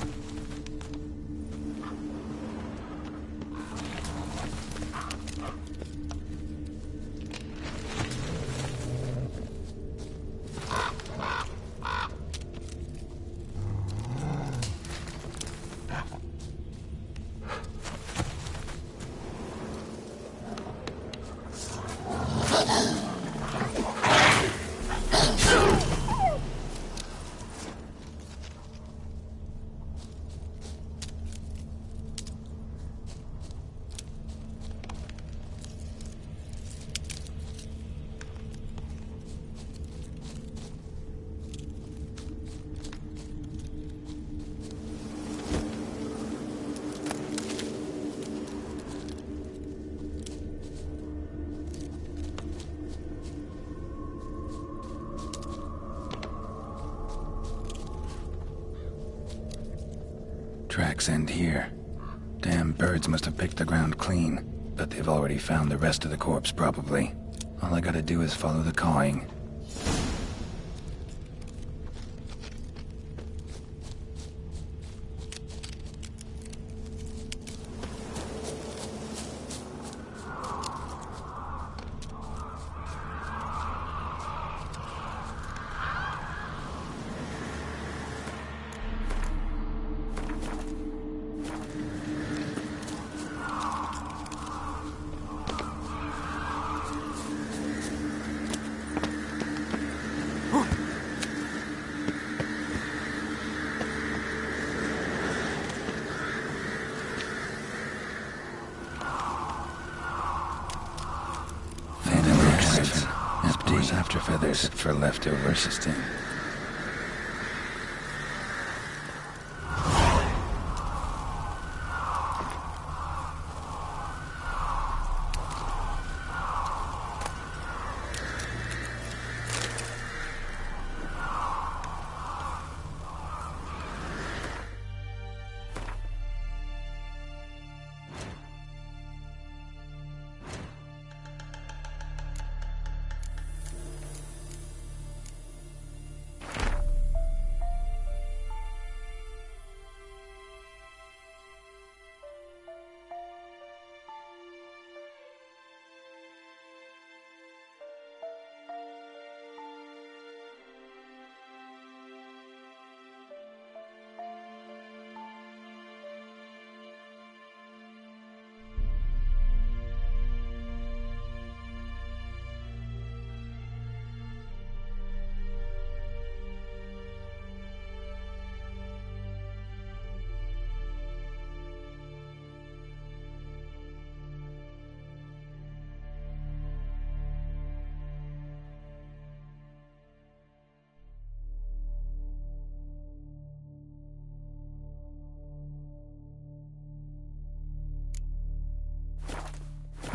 Tracks end here. Damn birds must have picked the ground clean, but they've already found the rest of the corpse, probably. All I gotta do is follow the cawing. purse for leftover sustain.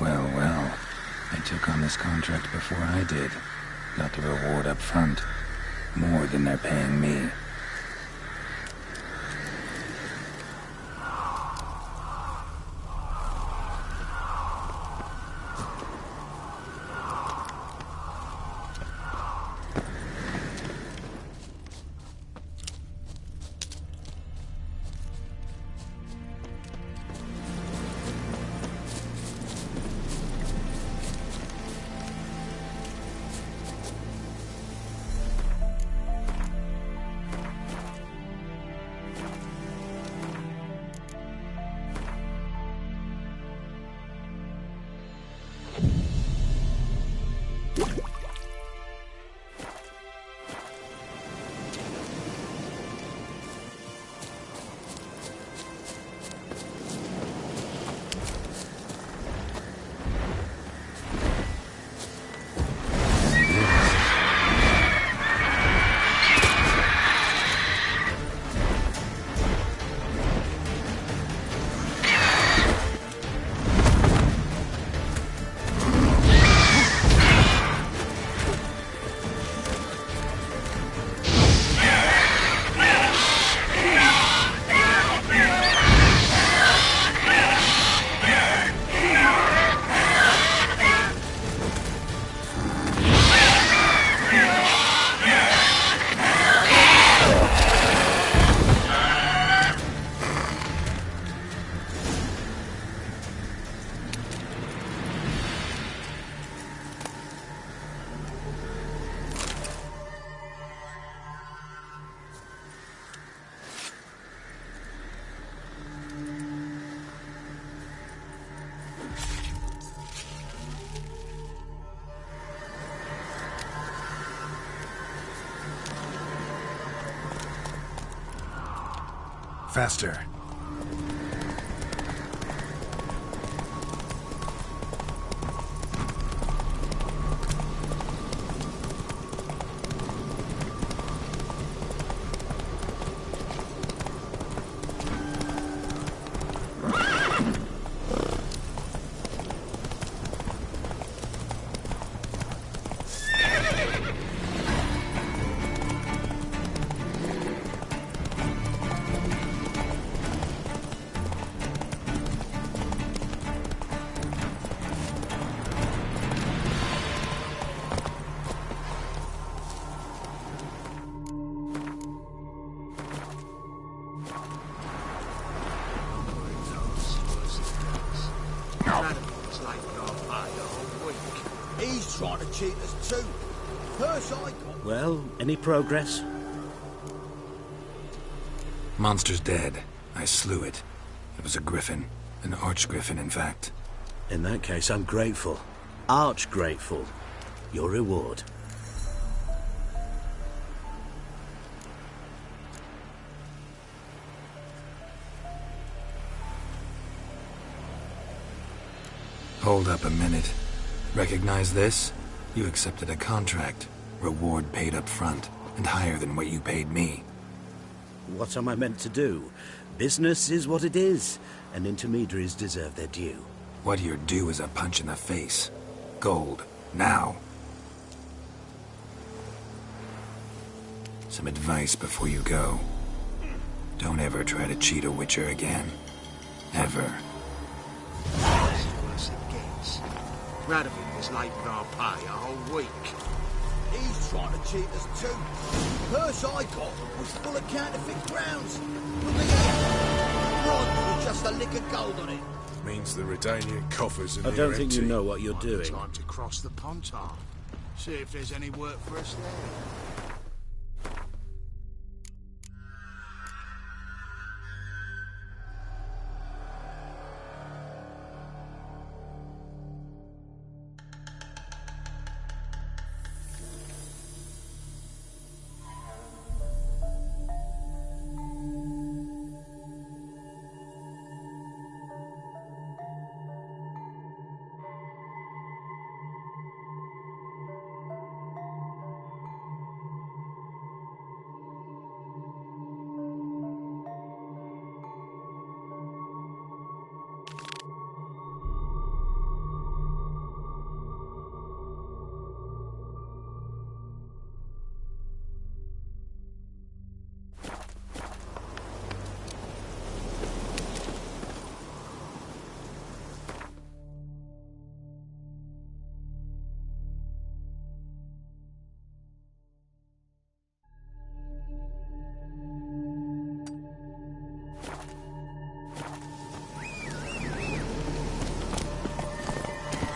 Well. I took on this contract before I did. Got the reward up front. More than they're paying me. Faster. He's trying to cheat us too. Purse I got. Well, any progress? Monster's dead. I slew it. It was a griffin. An archgriffin, in fact. In that case, I'm grateful. Arch grateful. Your reward. Hold up a minute. Recognize this? You accepted a contract. Reward paid up front, and higher than what you paid me. What am I meant to do? Business is what it is, and intermediaries deserve their due. What you're due is a punch in the face. Gold. Now. Some advice before you go. Don't ever try to cheat a Witcher again. Ever. That's worse it gets. Radovid was late with our pay a whole week. He's trying to cheat us too. Purse I got was full of counterfeit crowns. Look at here. Bronze with just a lick of gold on it. Means the Redanian coffers are I don't near think you empty. know what you're doing. Time to cross the Pontar. See if there's any work for us there.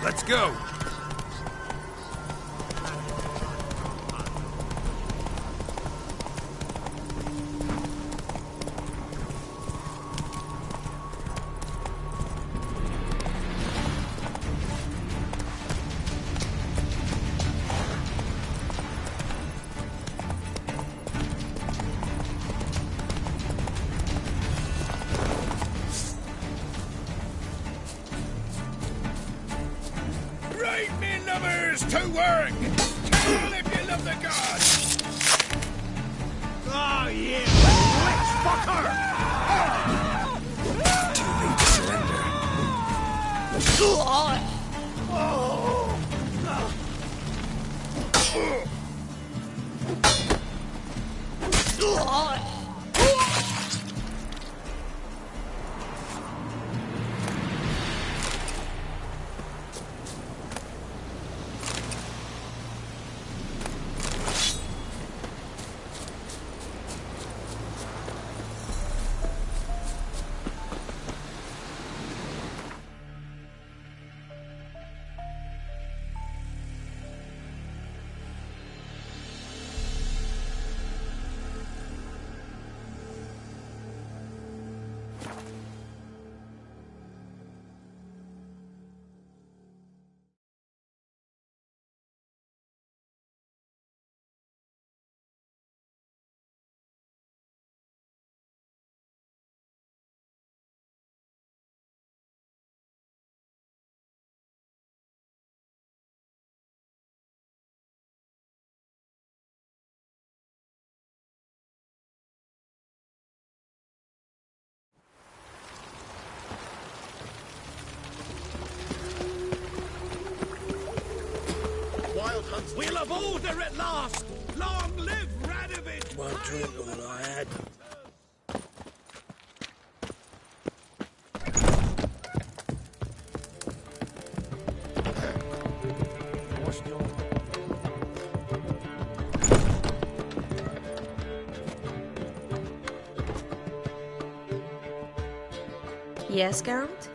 Let's go! Right, me lovers, to work! Tell if you love the gods! Oh, yeah! Let's fucker! Too late to surrender. We'll have order at last! Long live Radovid! One drink all I had. Yes, Geralt?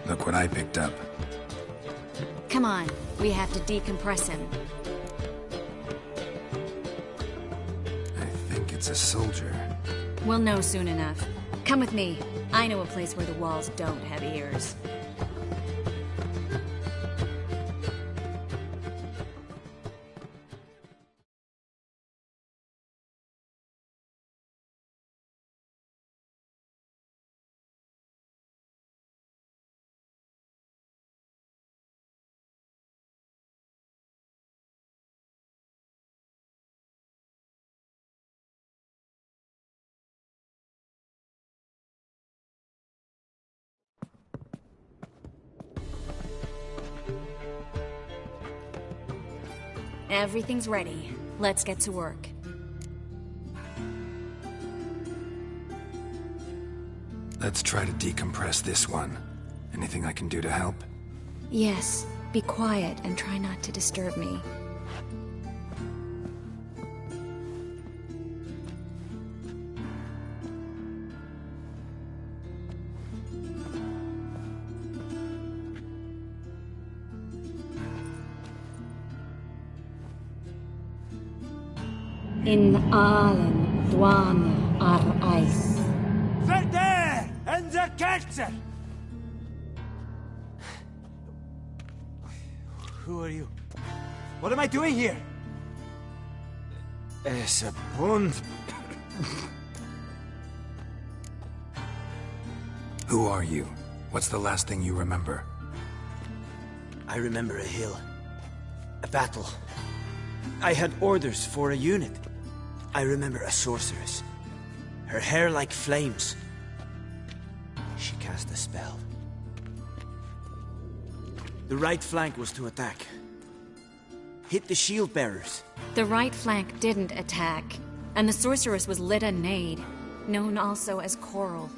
Look what I picked up. Come on, we have to decompress him. I think it's a soldier. We'll know soon enough. Come with me. I know a place where the walls don't have ears. Everything's ready. Let's get to work. Let's try to decompress this one. Anything I can do to help? Yes. Be quiet and try not to disturb me. In allen dwane ar eis. Verde and the Ketzer! Who are you? What am I doing here? Es a pond. Who are you? What's the last thing you remember? I remember a hill. A battle. I had orders for a unit. I remember a sorceress. Her hair like flames. She cast a spell. The right flank was to attack. Hit the shield bearers. The right flank didn't attack, and the sorceress was Lyda Nade, known also as Coral.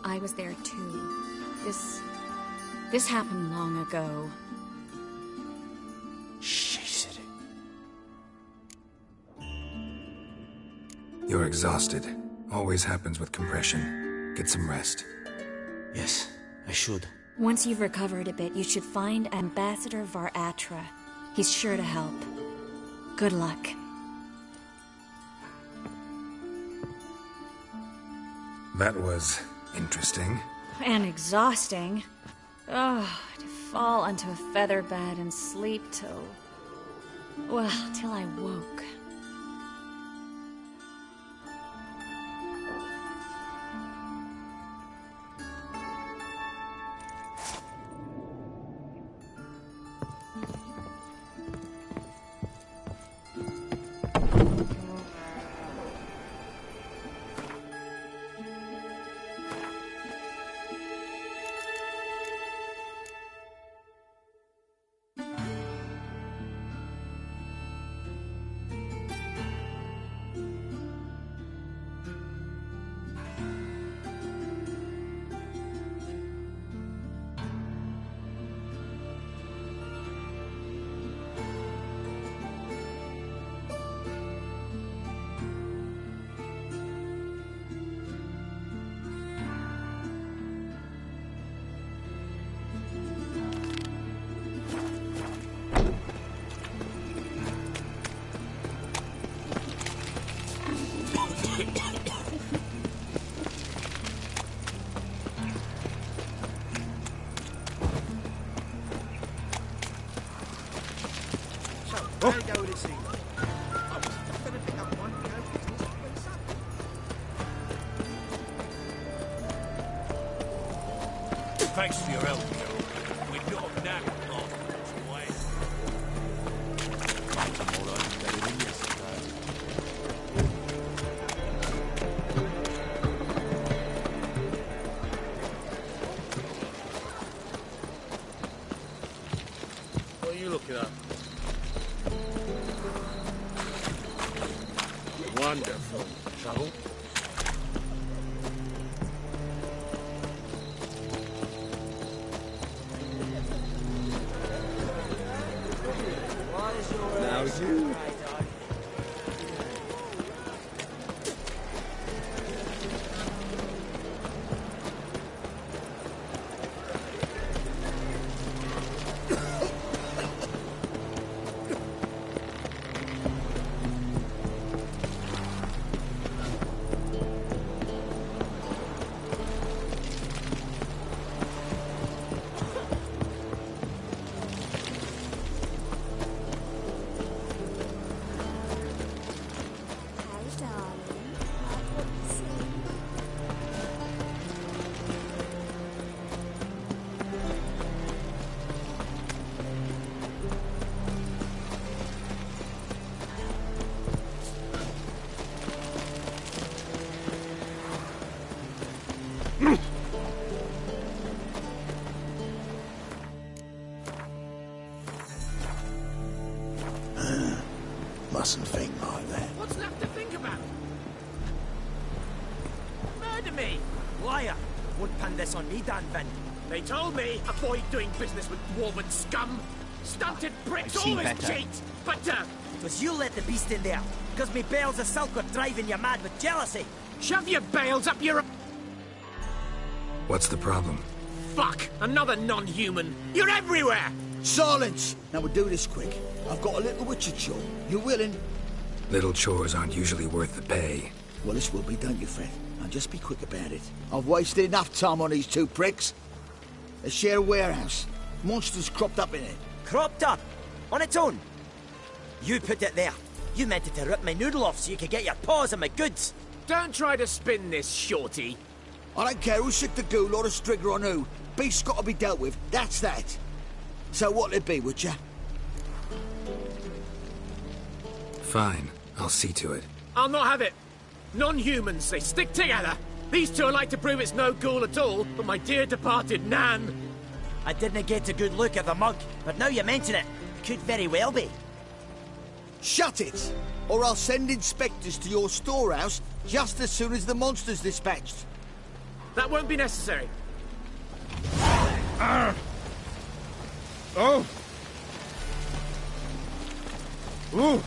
I was there too. This happened long ago. You're exhausted. Always happens with compression. Get some rest. Yes, I should. Once you've recovered a bit, you should find Ambassador Varatra. He's sure to help. Good luck. That was interesting. And exhausting. Oh, to fall onto a feather bed and sleep till... well, till I woke. There you go with this thing. I'm going to pick up one and go to the Thanks for your help, Joe. We're not that long away. I'm all right, better than yesterday. What are you looking at? Wonderful. Trouble? Now you. mustn't think like that. What's left to think about? Murder me! Liar! Won't pin this on me, Dan Vin. They told me, avoid doing business with dwarven scum. Stunted pricks always cheat, but Was you let the beast in there? Because me bales of silk were driving you mad with jealousy. Shove your bales up your... What's the problem? Fuck! Another non-human! You're everywhere! Silence! Now we'll do this quick. I've got a little witcher chore. You willing? Little chores aren't usually worth the pay. Well, this will be, don't you, Fred? Now just be quick about it. I've wasted enough time on these two pricks. They share a warehouse. Monsters cropped up in it. Cropped up? On its own? You put it there. You meant it to rip my noodle off so you could get your paws on my goods. Don't try to spin this, shorty. I don't care who sick the ghoul or the strigger on who. Beast's got to be dealt with. That's that. So what'll it be, Witcher? Fine. I'll see to it. I'll not have it. Non-humans, they stick together. These two would like to prove it's no ghoul at all, but my dear departed Nan... I didn't get a good look at the mug, but now you mention it, it could very well be. Shut it! Or I'll send inspectors to your storehouse just as soon as the monster's dispatched. That won't be necessary. Oh! Ooh!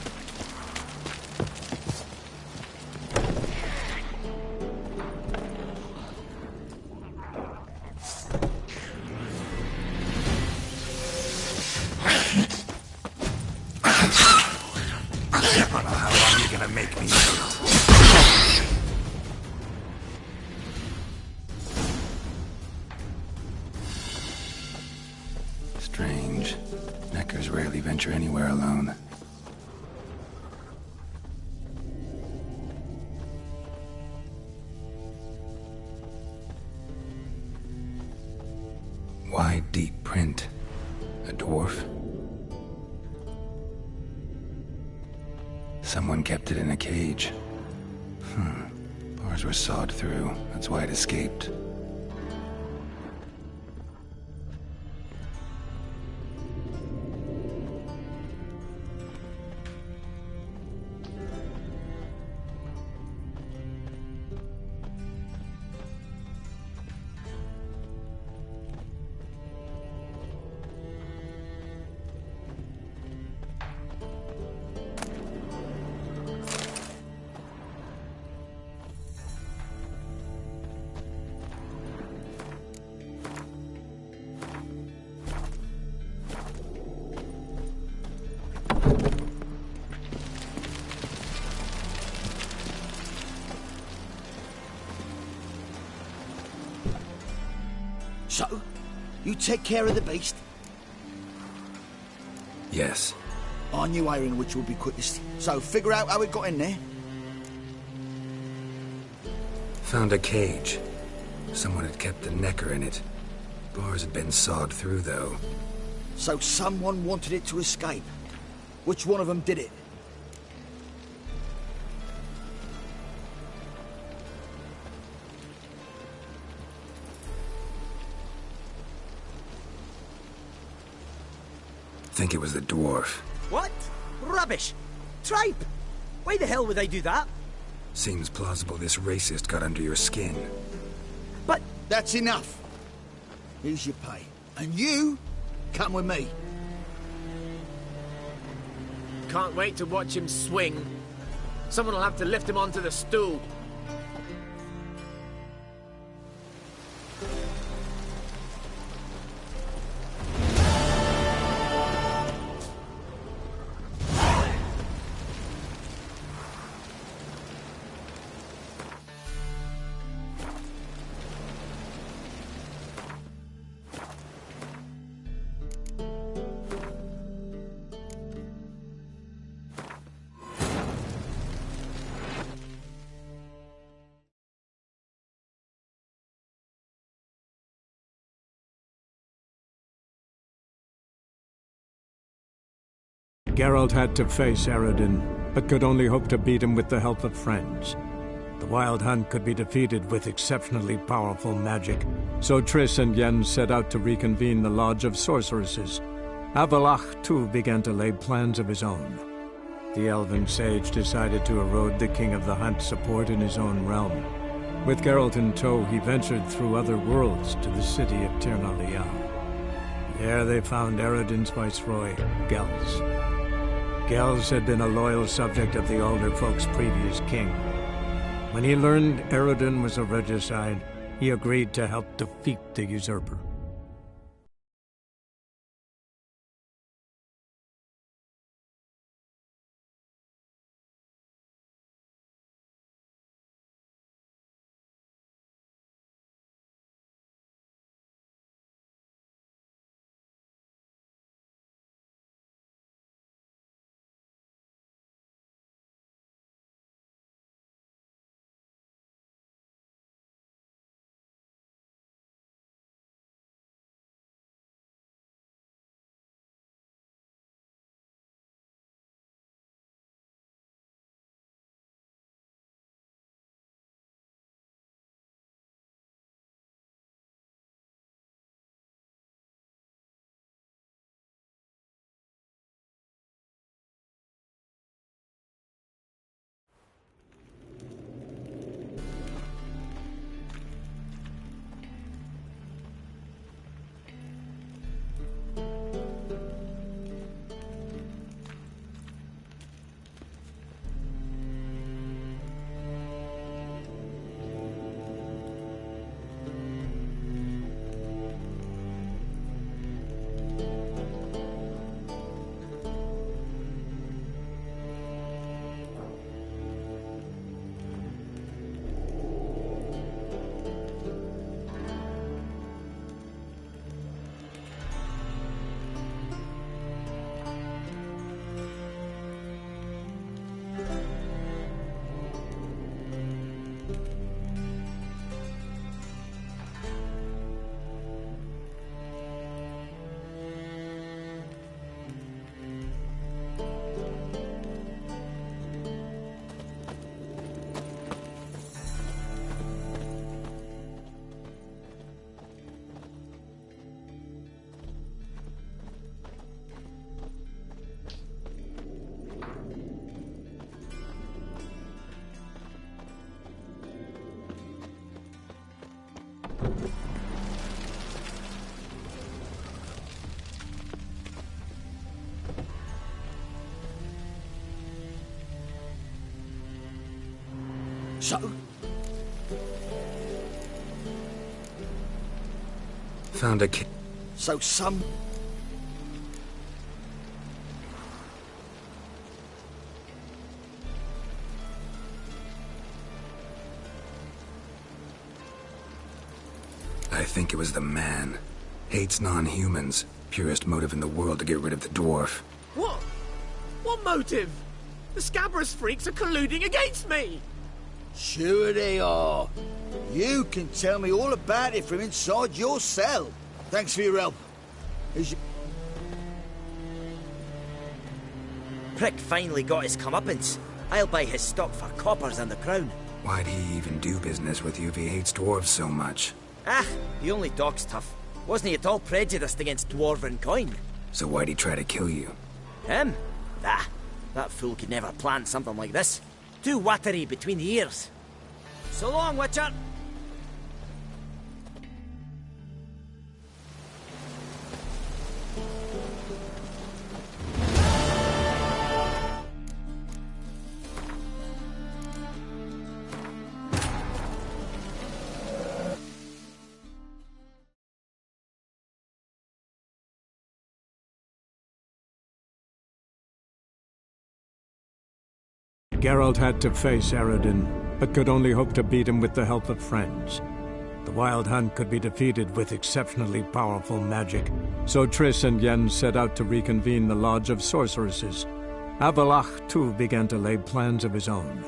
I don't know how long you're gonna make me wait. Strange. Neckers rarely venture anywhere alone. Wide, deep print. A dwarf? Someone kept it in a cage. Bars were sawed through. That's why it escaped. So, you take care of the beast? Yes. I knew iron which would be quickest. So, figure out how it got in there. Found a cage. Someone had kept the necker in it. Bars had been sawed through, though. So someone wanted it to escape. Which one of them did it? Think it was the dwarf. What? Rubbish! Tripe! Why the hell would I do that? Seems plausible this racist got under your skin. But that's enough. Here's your pay. And you, come with me. Can't wait to watch him swing. Someone will have to lift him onto the stool. Geralt had to face Eredin, but could only hope to beat him with the help of friends. The Wild Hunt could be defeated with exceptionally powerful magic, so Triss and Yen set out to reconvene the Lodge of Sorceresses. Avalach, too, began to lay plans of his own. The elven sage decided to erode the King of the Hunt's support in his own realm. With Geralt in tow, he ventured through other worlds to the city of Tir na Lial. There they found Eredin's viceroy, Gels. Gels had been a loyal subject of the Alder Folk's previous king. When he learned Eredin was a regicide, he agreed to help defeat the usurper. So? Found a kid. So some... I think it was the man. Hates non-humans. Purest motive in the world to get rid of the dwarf. What? What motive? The Scabrous freaks are colluding against me! Sure they are. You can tell me all about it from inside your cell. Thanks for your help. Prick finally got his comeuppance. I'll buy his stock for coppers and the crown. Why'd he even do business with you if he hates dwarves so much? Ah, he only talks tough. Wasn't he at all prejudiced against dwarven coin? So why'd he try to kill you? Him? Ah, that fool could never plan something like this. Too watery between the ears. So long, Witcher! Geralt had to face Eredin, but could only hope to beat him with the help of friends. The Wild Hunt could be defeated with exceptionally powerful magic, so Triss and Yen set out to reconvene the Lodge of Sorceresses. Avallac'h, too, began to lay plans of his own.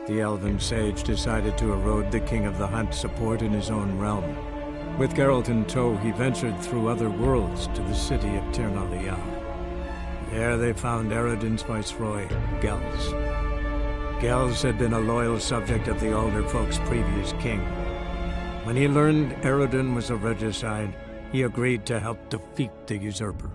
The elven sage decided to erode the King of the Hunt's support in his own realm. With Geralt in tow, he ventured through other worlds to the city of Tir na Lial. There they found Eredin's viceroy, Gels. Gels had been a loyal subject of the Alder Folk's previous king. When he learned Eredin was a regicide, he agreed to help defeat the usurper.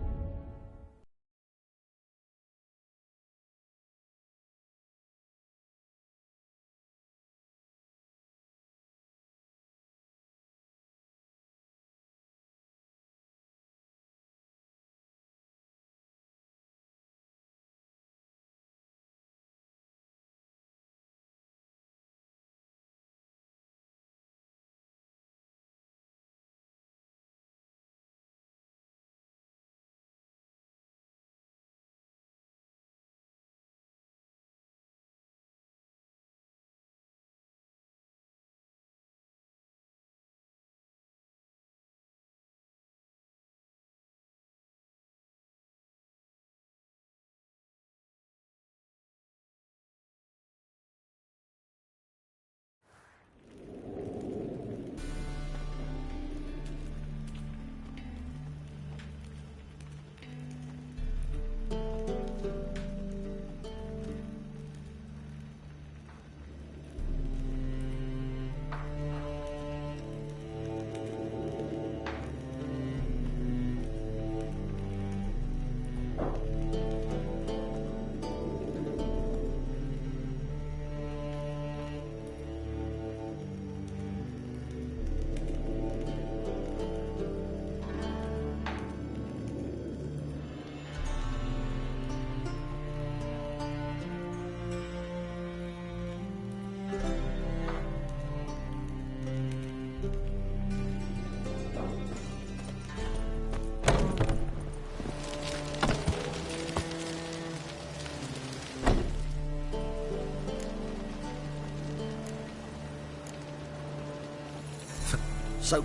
So...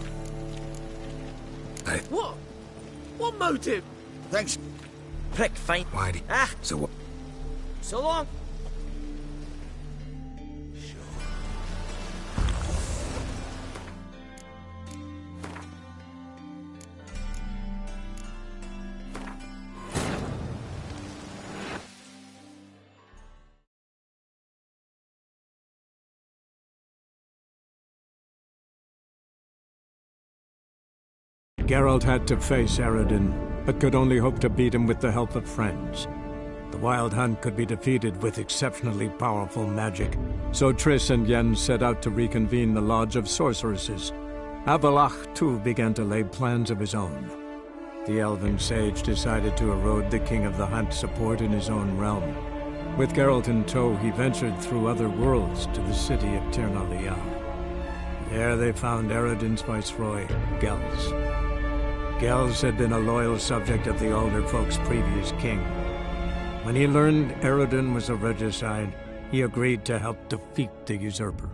What? What motive? Thanks. Prick, fine. Whitey. Ah! So what? So long. Geralt had to face Eredin, but could only hope to beat him with the help of friends. The Wild Hunt could be defeated with exceptionally powerful magic, so Triss and Yen set out to reconvene the Lodge of Sorceresses. Avalach, too, began to lay plans of his own. The elven sage decided to erode the King of the Hunt's support in his own realm. With Geralt in tow, he ventured through other worlds to the city of Tir na Lial. There they found Eredin's viceroy, Gels. Gels had been a loyal subject of the Alder Folk's previous king. When he learned Eredin was a regicide, he agreed to help defeat the usurper.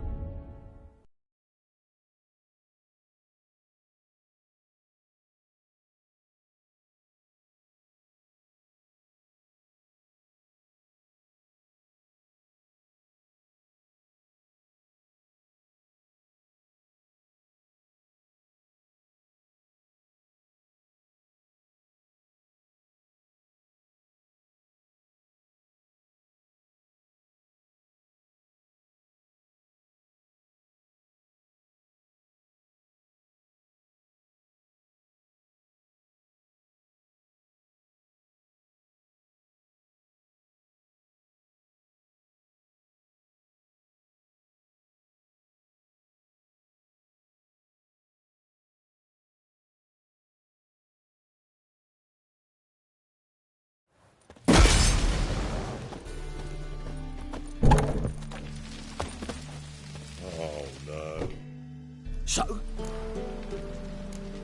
So?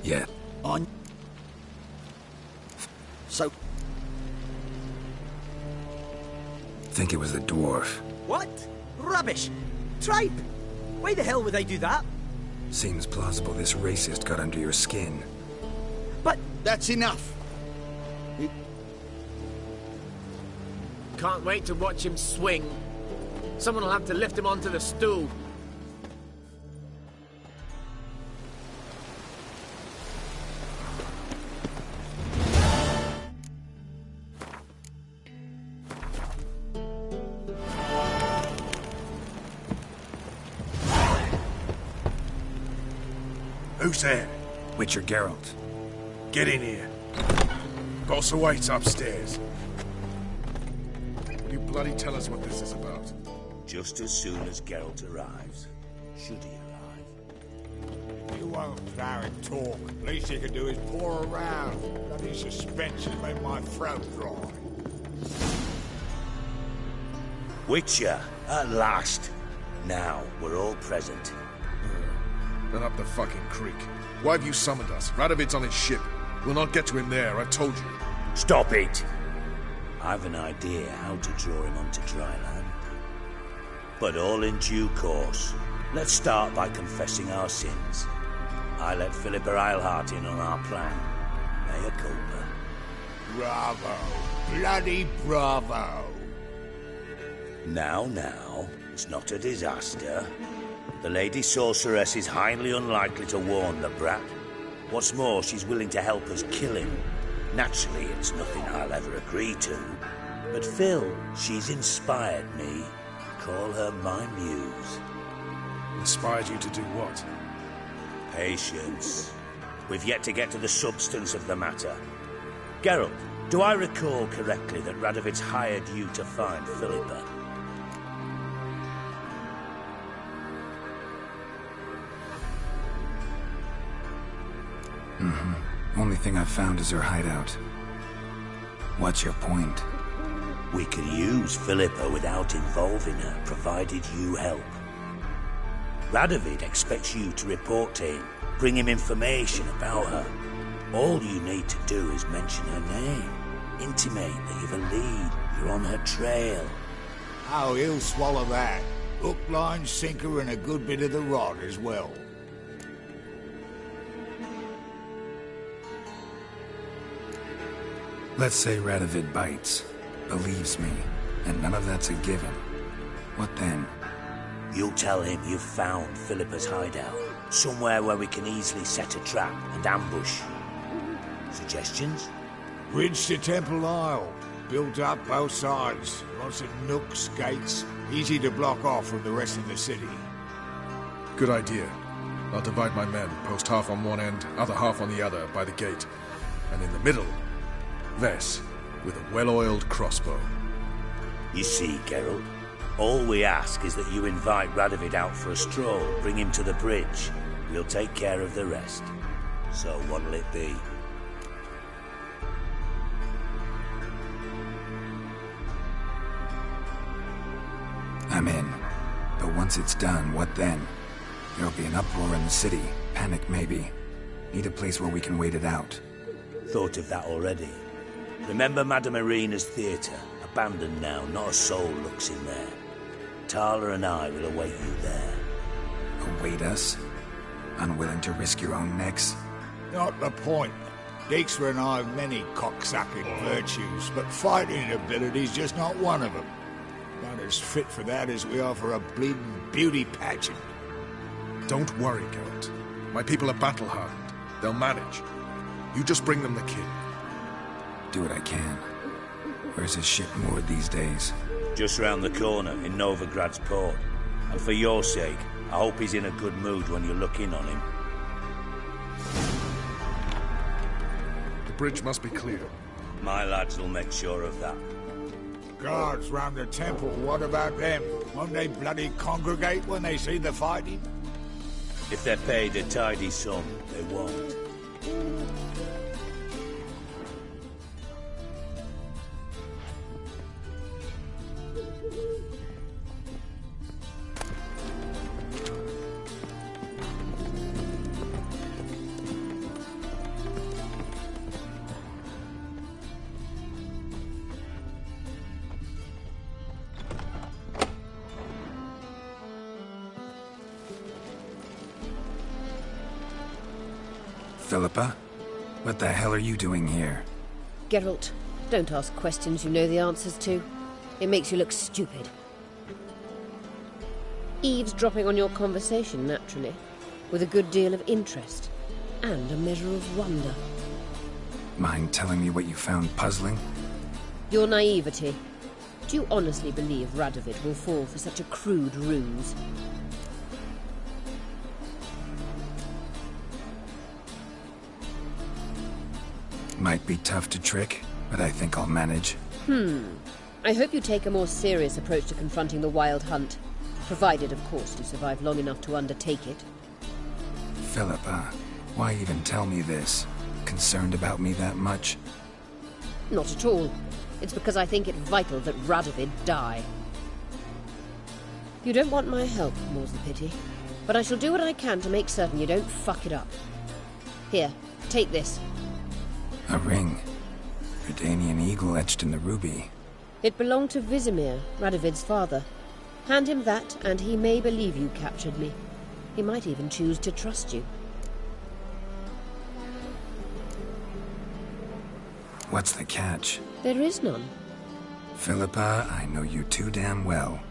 Yeah. On. So? Think it was the dwarf. What? Rubbish! Tripe! Why the hell would I do that? Seems plausible this racist got under your skin. But... That's enough! Can't wait to watch him swing. Someone will have to lift him onto the stool. Who's there? Witcher Geralt. Get in here. Boss awaits upstairs. Will you bloody tell us what this is about? Just as soon as Geralt arrives. Should he arrive? You won't plow and talk. Least you can do is pour around. Bloody suspense has made my throat dry. Witcher, at last. Now, we're all present. Then up the fucking creek. Why have you summoned us? Radovid's on his ship. We'll not get to him there, I told you. Stop it! I've an idea how to draw him onto dry land. But all in due course. Let's start by confessing our sins. I let Philippa Eilhart in on our plan. Mea culpa. Bravo. Bloody bravo. Now, it's not a disaster. The Lady Sorceress is highly unlikely to warn the brat. What's more, she's willing to help us kill him. Naturally, it's nothing I'll ever agree to. But Phil, she's inspired me. Call her my muse. Inspired you to do what? Patience. We've yet to get to the substance of the matter. Geralt, do I recall correctly that Radovid's hired you to find Philippa? Only thing I've found is her hideout. What's your point? We can use Philippa without involving her, provided you help. Radovid expects you to report to him, bring him information about her. All you need to do is mention her name. Intimate that you've a lead, you're on her trail. Oh, he'll swallow that. Hook, line, sinker, and a good bit of the rod as well. Let's say Radovid bites, believes me, and none of that's a given. What then? You'll tell him you've found Philippa's hideout. Somewhere where we can easily set a trap and ambush. Suggestions? Bridge to Temple Isle. Built up both sides. Lots of nooks, gates. Easy to block off from the rest of the city. Good idea. I'll divide my men, post half on one end, other half on the other, by the gate. And in the middle, Vess, with a well-oiled crossbow. You see, Geralt, all we ask is that you invite Radovid out for a stroll, bring him to the bridge. We'll take care of the rest. So what'll it be? I'm in. But once it's done, what then? There'll be an uproar in the city. Panic, maybe. Need a place where we can wait it out. Thought of that already. Remember Madame Irina's theatre? Abandoned now, not a soul looks in there. Tala and I will await you there. Await us? Unwilling to risk your own necks? Not the point. Dijkstra and I have many cocksucking virtues, but fighting ability's just not one of them. Not as fit for that as we are for a bleeding beauty pageant. Don't worry, Geralt. My people are battle-hardened. They'll manage. You just bring them the kid. Do what I can. Where's his ship moored these days? Just round the corner, in Novigrad's port. And for your sake, I hope he's in a good mood when you look in on him. The bridge must be clear. My lads will make sure of that. Guards round the temple, what about them? Won't they bloody congregate when they see the fighting? If they're paid a tidy sum, they won't. Philippa? What the hell are you doing here? Geralt, don't ask questions you know the answers to. It makes you look stupid. Eavesdropping on your conversation, naturally, with a good deal of interest, and a measure of wonder. Mind telling me what you found puzzling? Your naivety. Do you honestly believe Radovid will fall for such a crude ruse? Might be tough to trick, but I think I'll manage. I hope you take a more serious approach to confronting the Wild Hunt. Provided, of course, you survive long enough to undertake it. Philippa, why even tell me this? Concerned about me that much? Not at all. It's because I think it vital that Radovid die. You don't want my help, more's the pity. But I shall do what I can to make certain you don't fuck it up. Here, take this. A ring. Redanian eagle etched in the ruby. It belonged to Vizimir, Radovid's father. Hand him that, and he may believe you captured me. He might even choose to trust you. What's the catch? There is none. Philippa, I know you too damn well.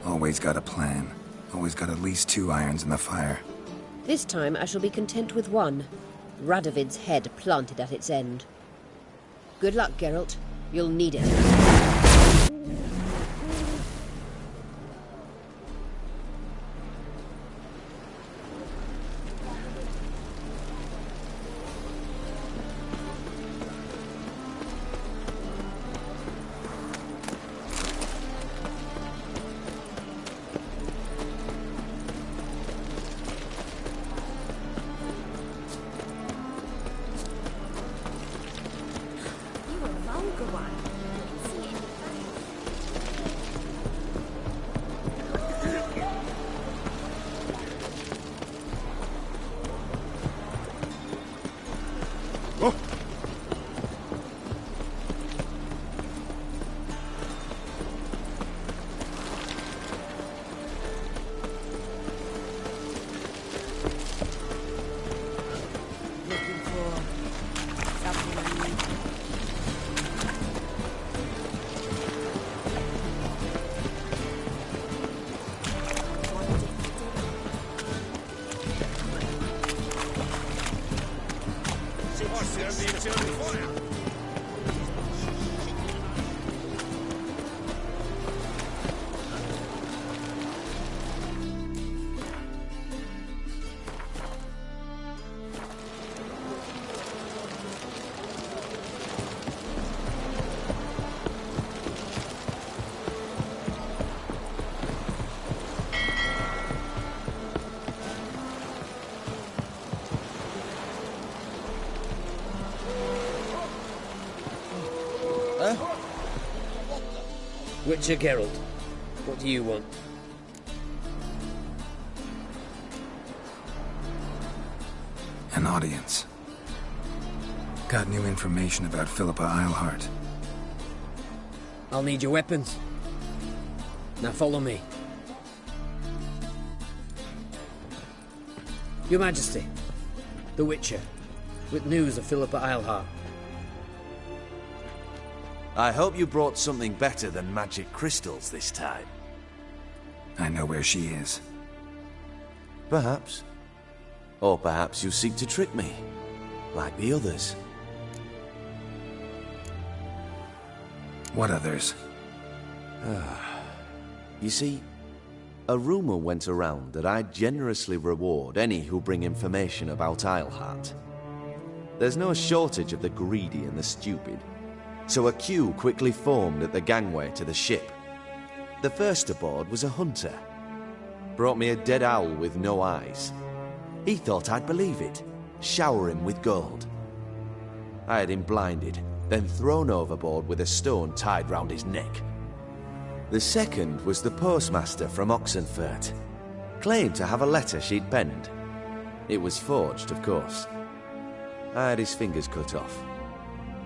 Always got a plan. Always got at least 2 irons in the fire. This time I shall be content with one. Radovid's head planted at its end. Good luck, Geralt. You'll need it. sir? Witcher Geralt, what do you want? An audience. Got new information about Philippa Eilhart. I'll need your weapons. Now follow me. Your Majesty, the Witcher, with news of Philippa Eilhart. I hope you brought something better than magic crystals this time. I know where she is. Perhaps. Or perhaps you seek to trick me, like the others. What others? You see, a rumor went around that I generously reward any who bring information about Eilhart. There's no shortage of the greedy and the stupid, so a queue quickly formed at the gangway to the ship. The first aboard was a hunter. Brought me a dead owl with no eyes. He thought I'd believe it, shower him with gold. I had him blinded, then thrown overboard with a stone tied round his neck. The second was the postmaster from Oxenfurt. Claimed to have a letter she'd penned. It was forged, of course. I had his fingers cut off.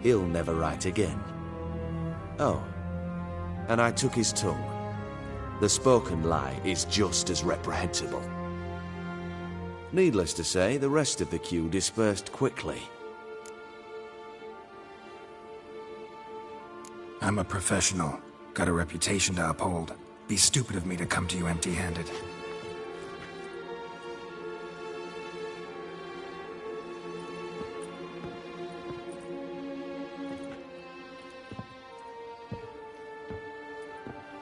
He'll never write again. Oh, and I took his tongue. The spoken lie is just as reprehensible. Needless to say, the rest of the queue dispersed quickly. I'm a professional. Got a reputation to uphold. Be stupid of me to come to you empty-handed.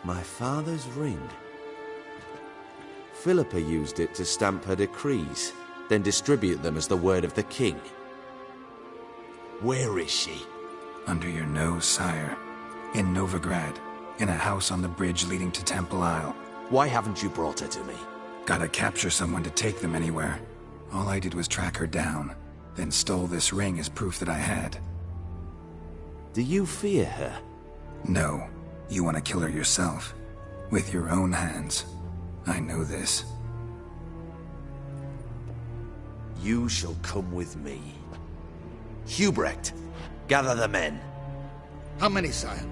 My father's ring. Philippa used it to stamp her decrees, then distribute them as the word of the king. Where is she? Under your nose, sire. In Novigrad. In a house on the bridge leading to Temple Isle. Why haven't you brought her to me? Gotta capture someone to take them anywhere. All I did was track her down, then stole this ring as proof that I had. Do you fear her? No. You want to kill her yourself. With your own hands. I know this. You shall come with me. Hubrecht, gather the men. How many, sire?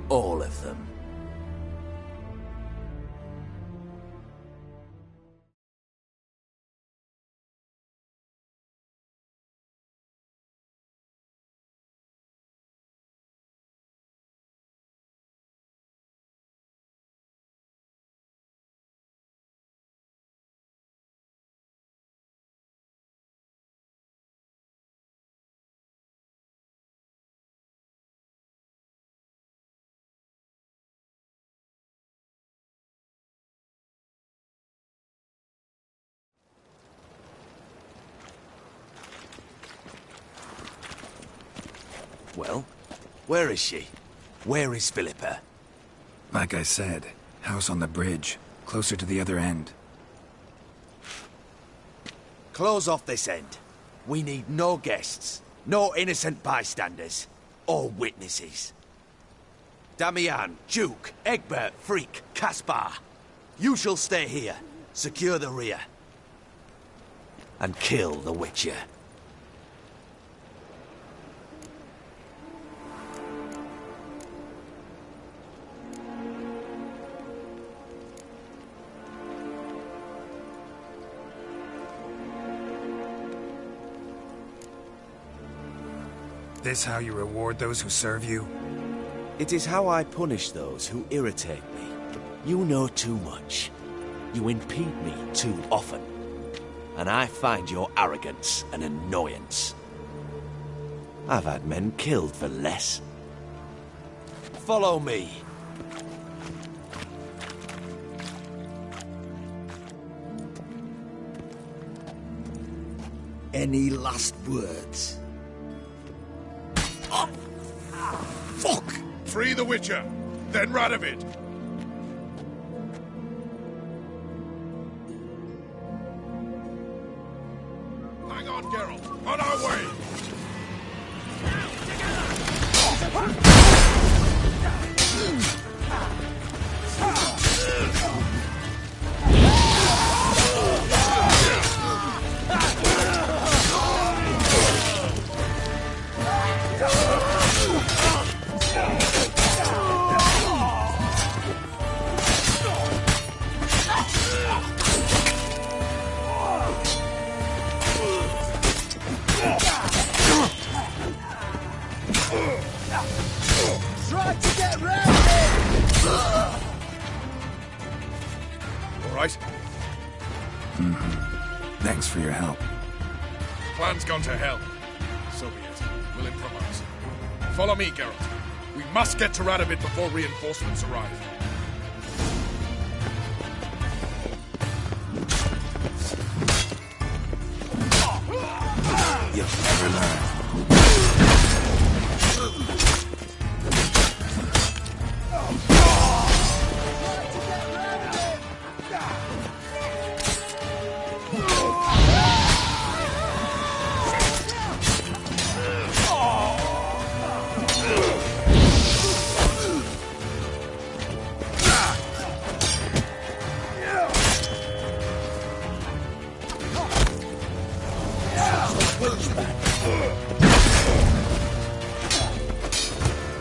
All of them. Well, where is she? Where is Philippa? Like I said, house on the bridge, closer to the other end. Close off this end. We need no guests, no innocent bystanders, or witnesses. Damian, Duke, Egbert, Freak, Caspar. You shall stay here, secure the rear, and kill the Witcher. This how you reward those who serve you? It is how I punish those who irritate me. You know too much. You impede me too often. And I find your arrogance an annoyance. I've had men killed for less. Follow me. Any last words? Fuck! Free the Witcher, then Radovid. Hang on, Geralt. On our way! Try to get round it! All right? Thanks for your help. Plan's gone to hell. So be it. We'll improvise. Follow me, Geralt. We must get to Radovid before reinforcements arrive. You'll never learn.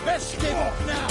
Let's give up now!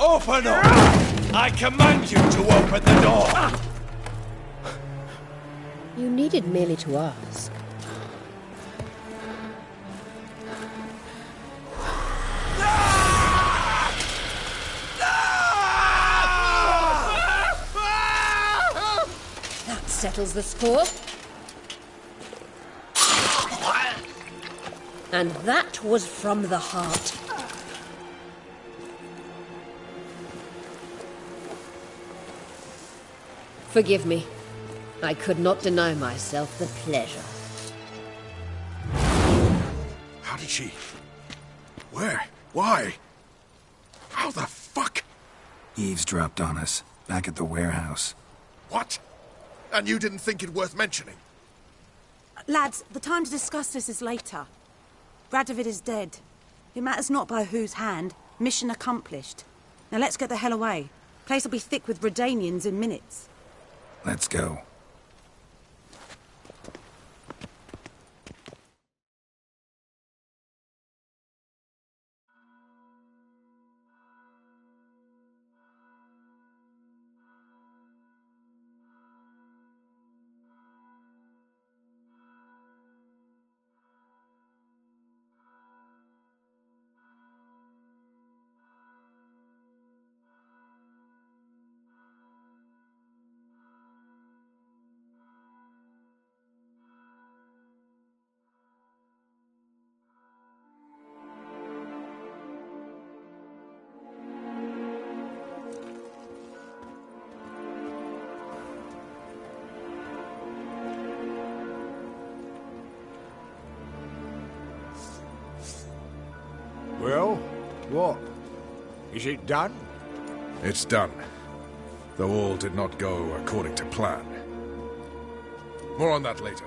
Open up! I command you to open the door! You needed merely to ask. That settles the score. And that was from the heart. Forgive me. I could not deny myself the pleasure. How did she... Where? Why? How the fuck? Eavesdropped on us, back at the warehouse. What? And you didn't think it worth mentioning? Lads, the time to discuss this is later. Radovid is dead. It matters not by whose hand. Mission accomplished. Now let's get the hell away. Place will be thick with Redanians in minutes. Let's go. Well, what? Is it done? It's done. Though all did not go according to plan. More on that later.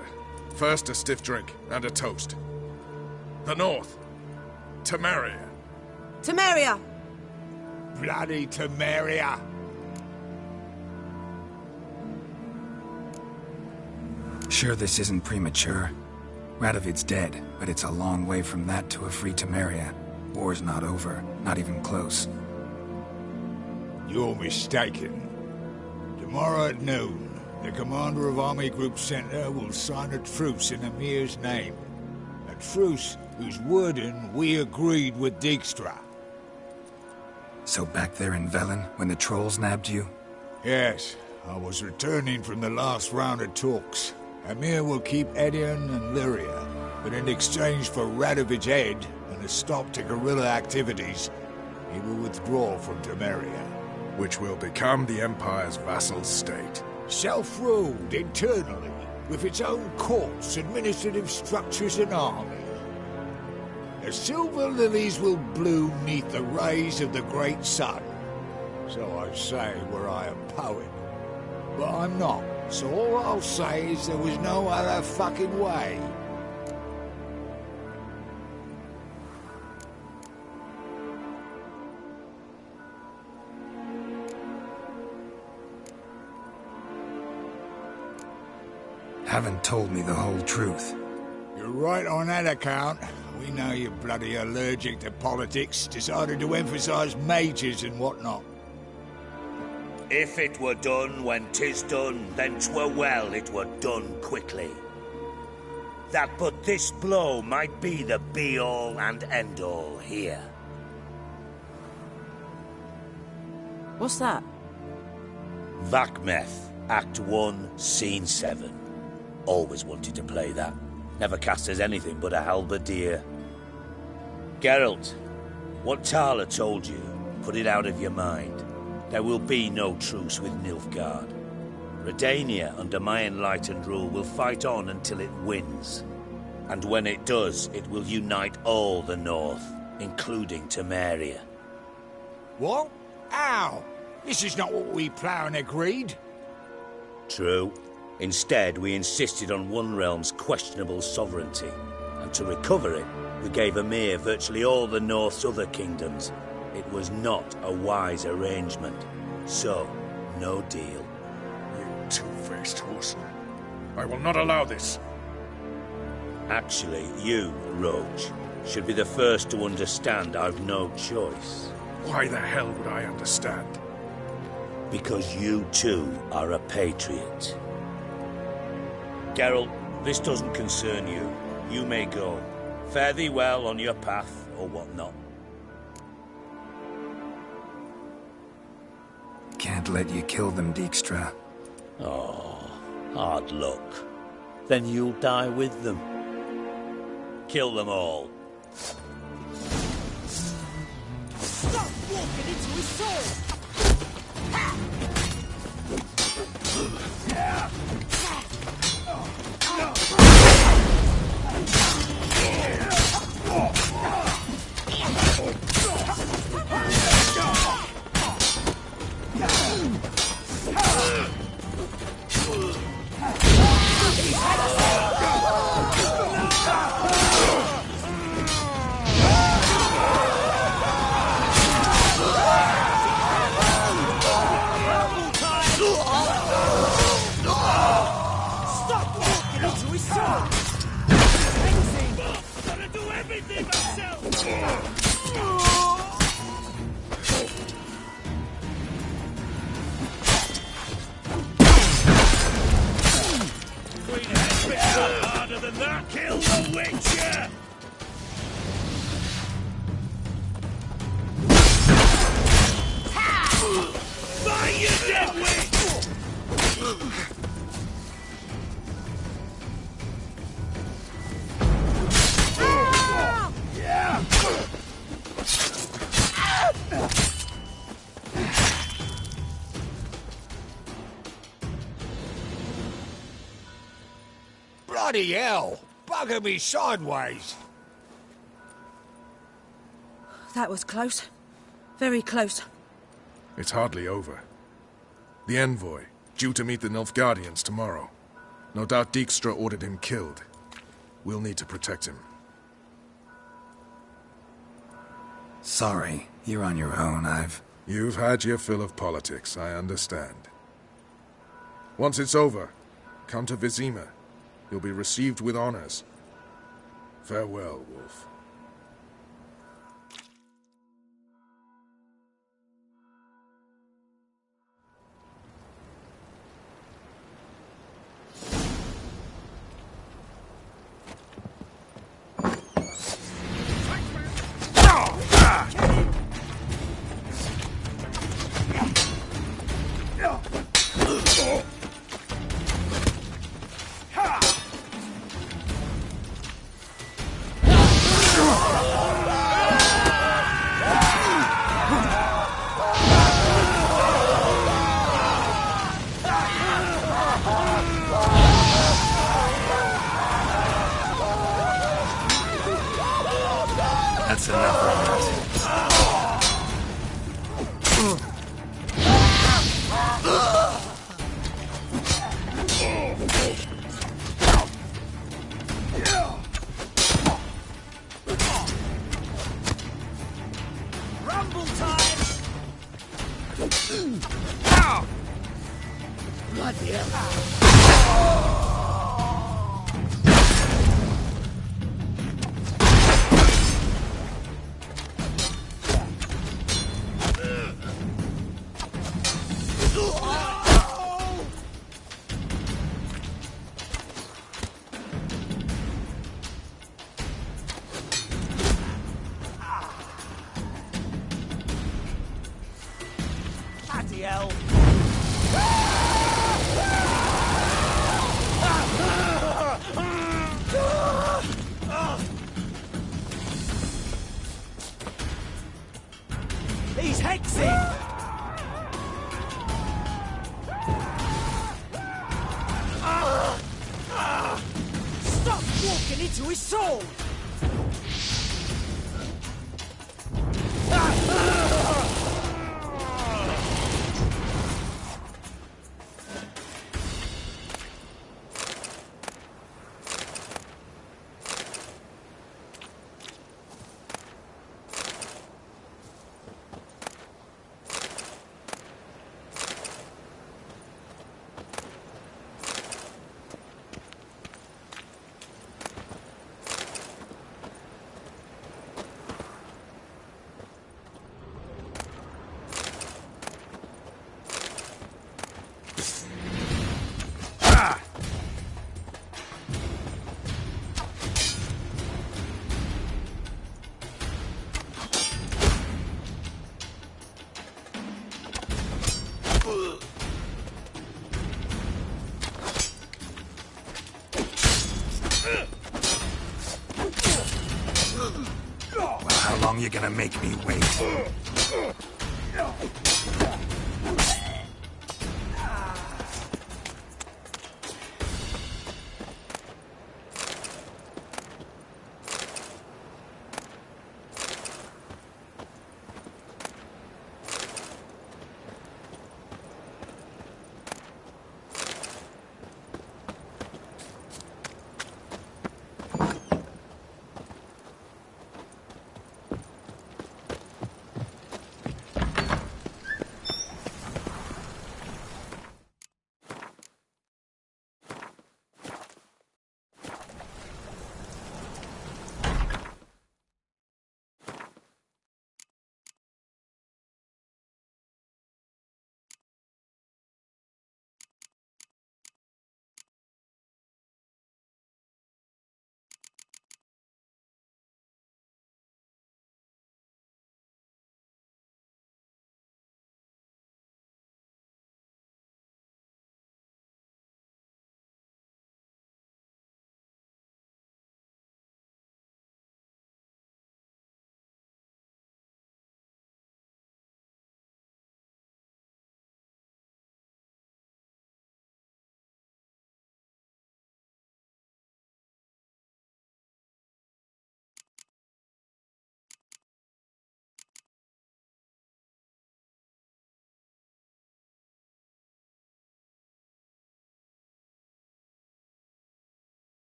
First, a stiff drink and a toast. The North. Temeria. Temeria! Bloody Temeria! Sure this isn't premature? Radovid's dead, but it's a long way from that to a free Temeria. War's not over, not even close. You're mistaken. Tomorrow at noon, the commander of Army Group Center will sign a truce in Emir's name. A truce whose wording we agreed with Dijkstra. So back there in Velen, when the trolls nabbed you? Yes, I was returning from the last round of talks. Emir will keep Edion and Lyria, but in exchange for Radovid's head and a stop to guerrilla activities, he will withdraw from Temeria. Which will become the Empire's vassal state. Self-ruled internally, with its own courts, administrative structures and army. The silver lilies will bloom neath the rays of the great sun. So I say were I a poet. But I'm not, so all I'll say is there was no other fucking way. Haven't told me the whole truth. You're right on that account. We know you're bloody allergic to politics, decided to emphasize majors and whatnot. If it were done when 'tis done, then 'twere well it were done quickly. That but this blow might be the be-all and end-all here. What's that? Vakmeth, Act 1, Scene 7. Always wanted to play that. Never cast as anything but a halberdier. Geralt, what Tala told you, put it out of your mind. There will be no truce with Nilfgaard. Redania, under my enlightened rule, will fight on until it wins. And when it does, it will unite all the North, including Temeria. What? How? This is not what we planned and agreed. True. Instead, we insisted on one realm's questionable sovereignty. And to recover it, we gave Emir virtually all the North's other kingdoms. It was not a wise arrangement. So, no deal. You two-faced horseman. I will not allow this. Actually, you, Roach, should be the first to understand I've no choice. Why the hell would I understand? Because you too are a patriot. Geralt, this doesn't concern you. You may go. Fare thee well on your path, or whatnot. Can't let you kill them, Dijkstra. Oh, hard luck. Then you'll die with them. Kill them all. Stop walking into his sword! Bloody hell! Bugger me sideways! That was close. Very close. It's hardly over. The envoy, due to meet the Nilfgaardians tomorrow. No doubt Dijkstra ordered him killed. We'll need to protect him. Sorry, you're on your own. You've had your fill of politics, I understand. Once it's over, come to Vizima. You'll be received with honors. Farewell, Wolf. That's enough of that. Rumble time! Bloody hell! Bloody hell! He's hexing! Stop walking into his sword! How long you gonna make me wait?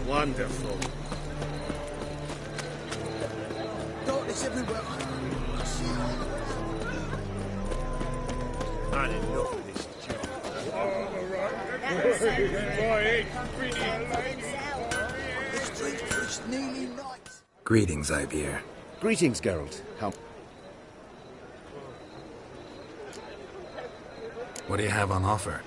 Wonderful. Darkness everywhere. I see it all around. I had enough of this job. The street was nearly night. Greetings, Ivier. Greetings, Geralt. How... What do you have on offer?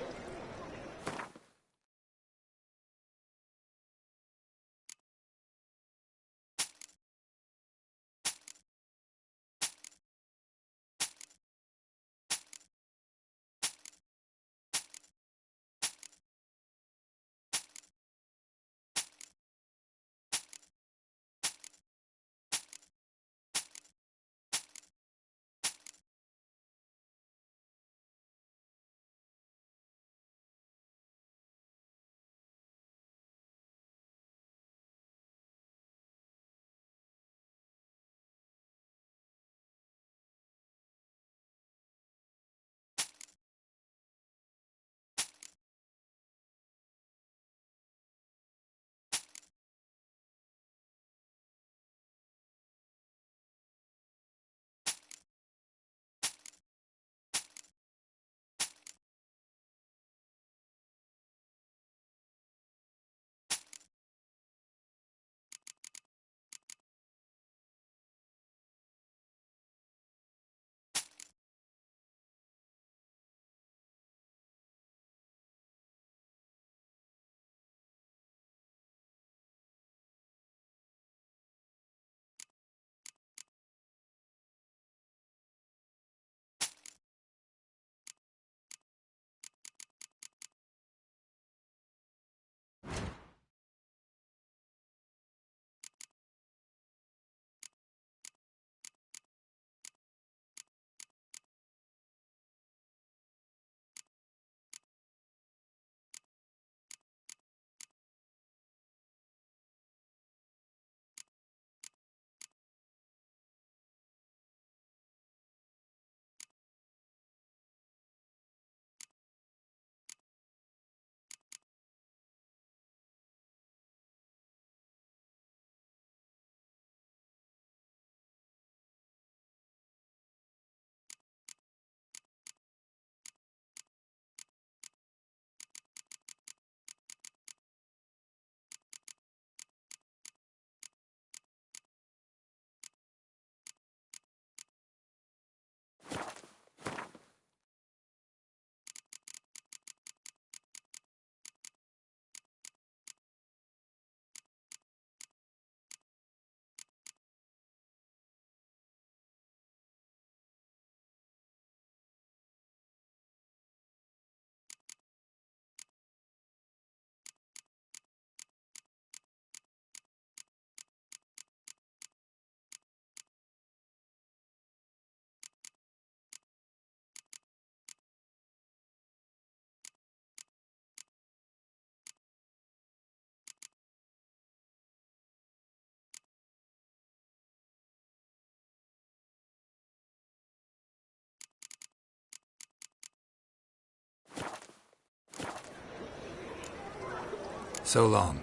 So long.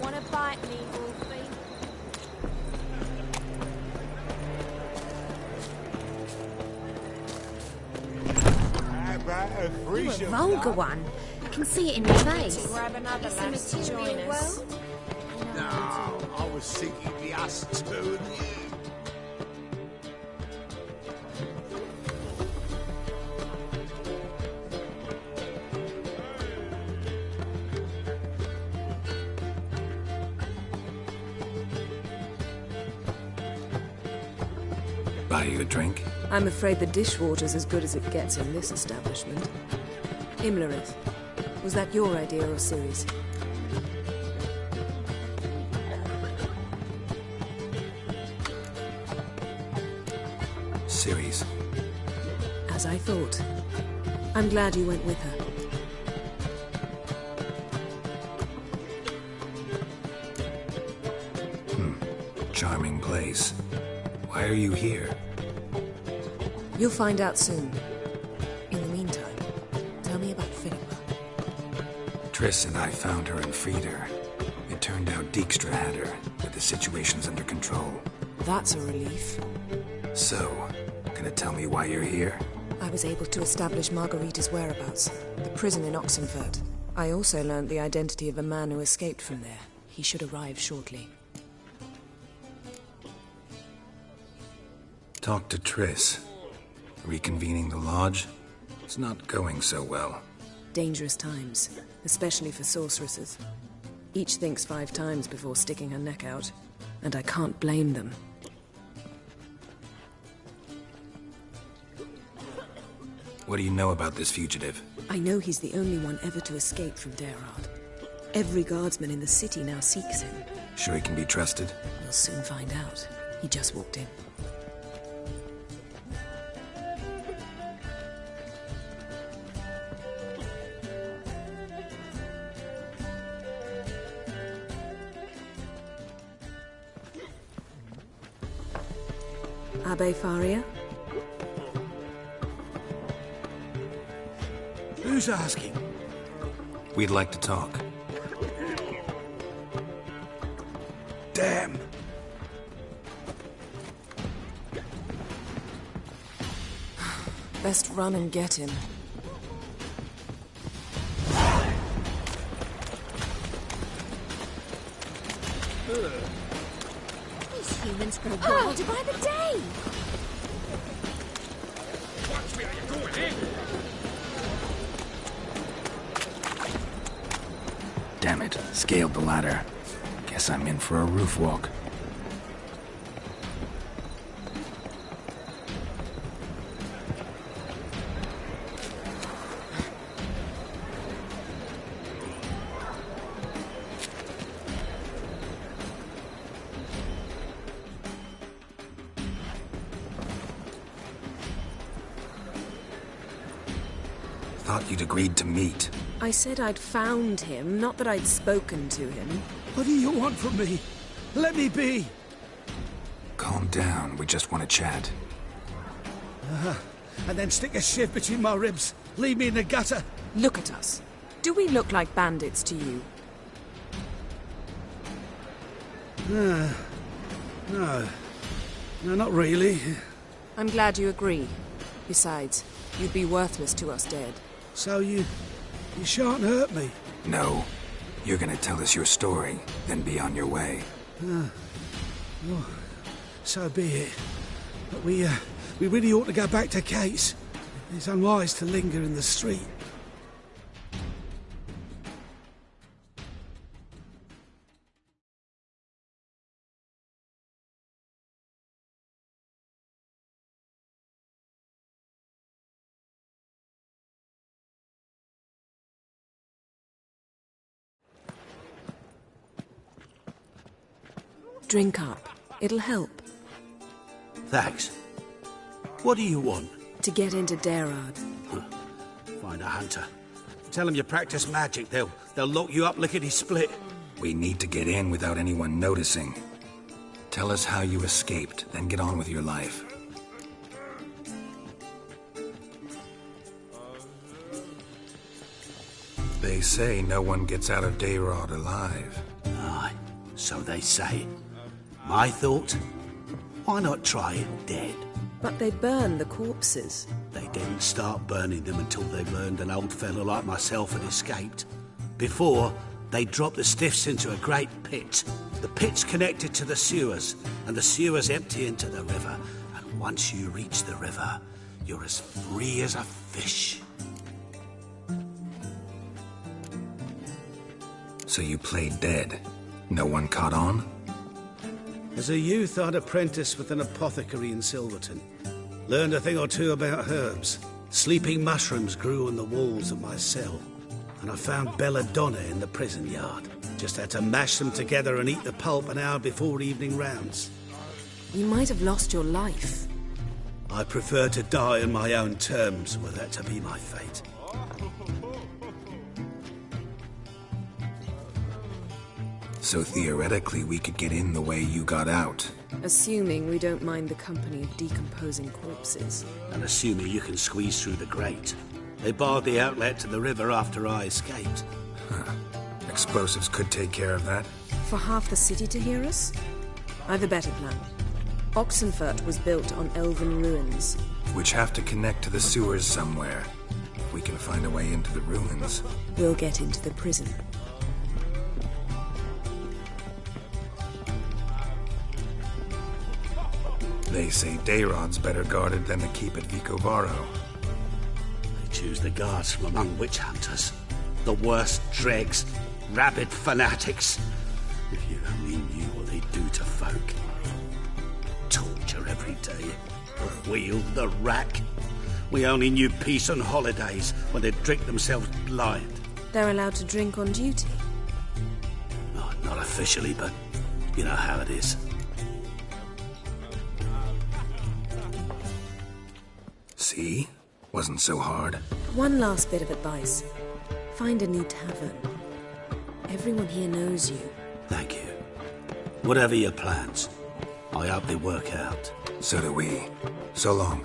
Wanna bite me, Wolfie? You're a vulgar one. I can see it in your face. Grab another lass to join us. No, I was thinking the us two and you. Buy you a drink? I'm afraid the dishwater's as good as it gets in this establishment. Imlerith, was that your idea or Ciri's? Ciri's. As I thought. I'm glad you went with her. charming place. Why are you here? You'll find out soon. In the meantime, tell me about Philippa. Triss and I found her and freed her. It turned out Dijkstra had her, but the situation's under control. That's a relief. So, gonna tell me why you're here? I was able to establish Margarita's whereabouts, the prison in Oxenfurt. I also learned the identity of a man who escaped from there. He should arrive shortly. Talk to Triss. Reconvening the lodge? It's not going so well. Dangerous times, especially for sorceresses. Each thinks 5 times before sticking her neck out, and I can't blame them. What do you know about this fugitive? I know he's the only one ever to escape from Derard. Every guardsman in the city now seeks him. Sure he can be trusted? We'll soon find out. He just walked in. Abbe Faria? Who's asking? We'd like to talk. Damn. Best run and get him. These humans grow wilder by the day. Watch where you're going, eh? Damn it, scaled the ladder. Guess I'm in for a roof walk. Thought you'd agreed to meet. I said I'd found him, not that I'd spoken to him. What do you want from me? Let me be. Calm down, we just want to chat. And then stick a shiv between my ribs. Leave me in the gutter. Look at us. Do we look like bandits to you? No. No, not really. I'm glad you agree. Besides, you'd be worthless to us dead. So you shan't hurt me? No. You're gonna tell us your story, then be on your way. Well, so be it. But we really ought to go back to Kate's. It's unwise to linger in the street. Drink up. It'll help. Thanks. What do you want? To get into Derard. Find a hunter. Tell them you practice magic. They'll lock you up lickety-split. We need to get in without anyone noticing. Tell us how you escaped, then get on with your life. They say no one gets out of Derard alive. Aye, so they say. My thought? Why not try it dead? But they burn the corpses. They didn't start burning them until they learned an old fellow like myself had escaped. Before, they dropped the stiffs into a great pit. The pit's connected to the sewers, and the sewers empty into the river. And once you reach the river, you're as free as a fish. So you played dead. No one caught on? As a youth, I'd apprenticed with an apothecary in Silverton. Learned a thing or two about herbs. Sleeping mushrooms grew on the walls of my cell. And I found belladonna in the prison yard. Just had to mash them together and eat the pulp an hour before evening rounds. You might have lost your life. I prefer to die on my own terms, were that to be my fate. So theoretically, we could get in the way you got out. Assuming we don't mind the company of decomposing corpses. And assuming you can squeeze through the grate. They barred the outlet to the river after I escaped. Huh. Explosives could take care of that. For half the city to hear us? I've a better plan. Oxenfurt was built on elven ruins. Which have to connect to the sewers somewhere. If we can find a way into the ruins. We'll get into the prison. They say Dayrod's better guarded than the keep at Vicovaro. They choose the guards from among witch hunters. The worst dregs, rabid fanatics. If you only knew what they do to folk. Torture every day. The wheel, the rack. We only knew peace on holidays when they'd drink themselves blind. They're allowed to drink on duty? Oh, not officially, but you know how it is. See? Wasn't so hard. One last bit of advice. Find a new tavern. Everyone here knows you. Thank you. Whatever your plans, I hope they work out. So do we. So long.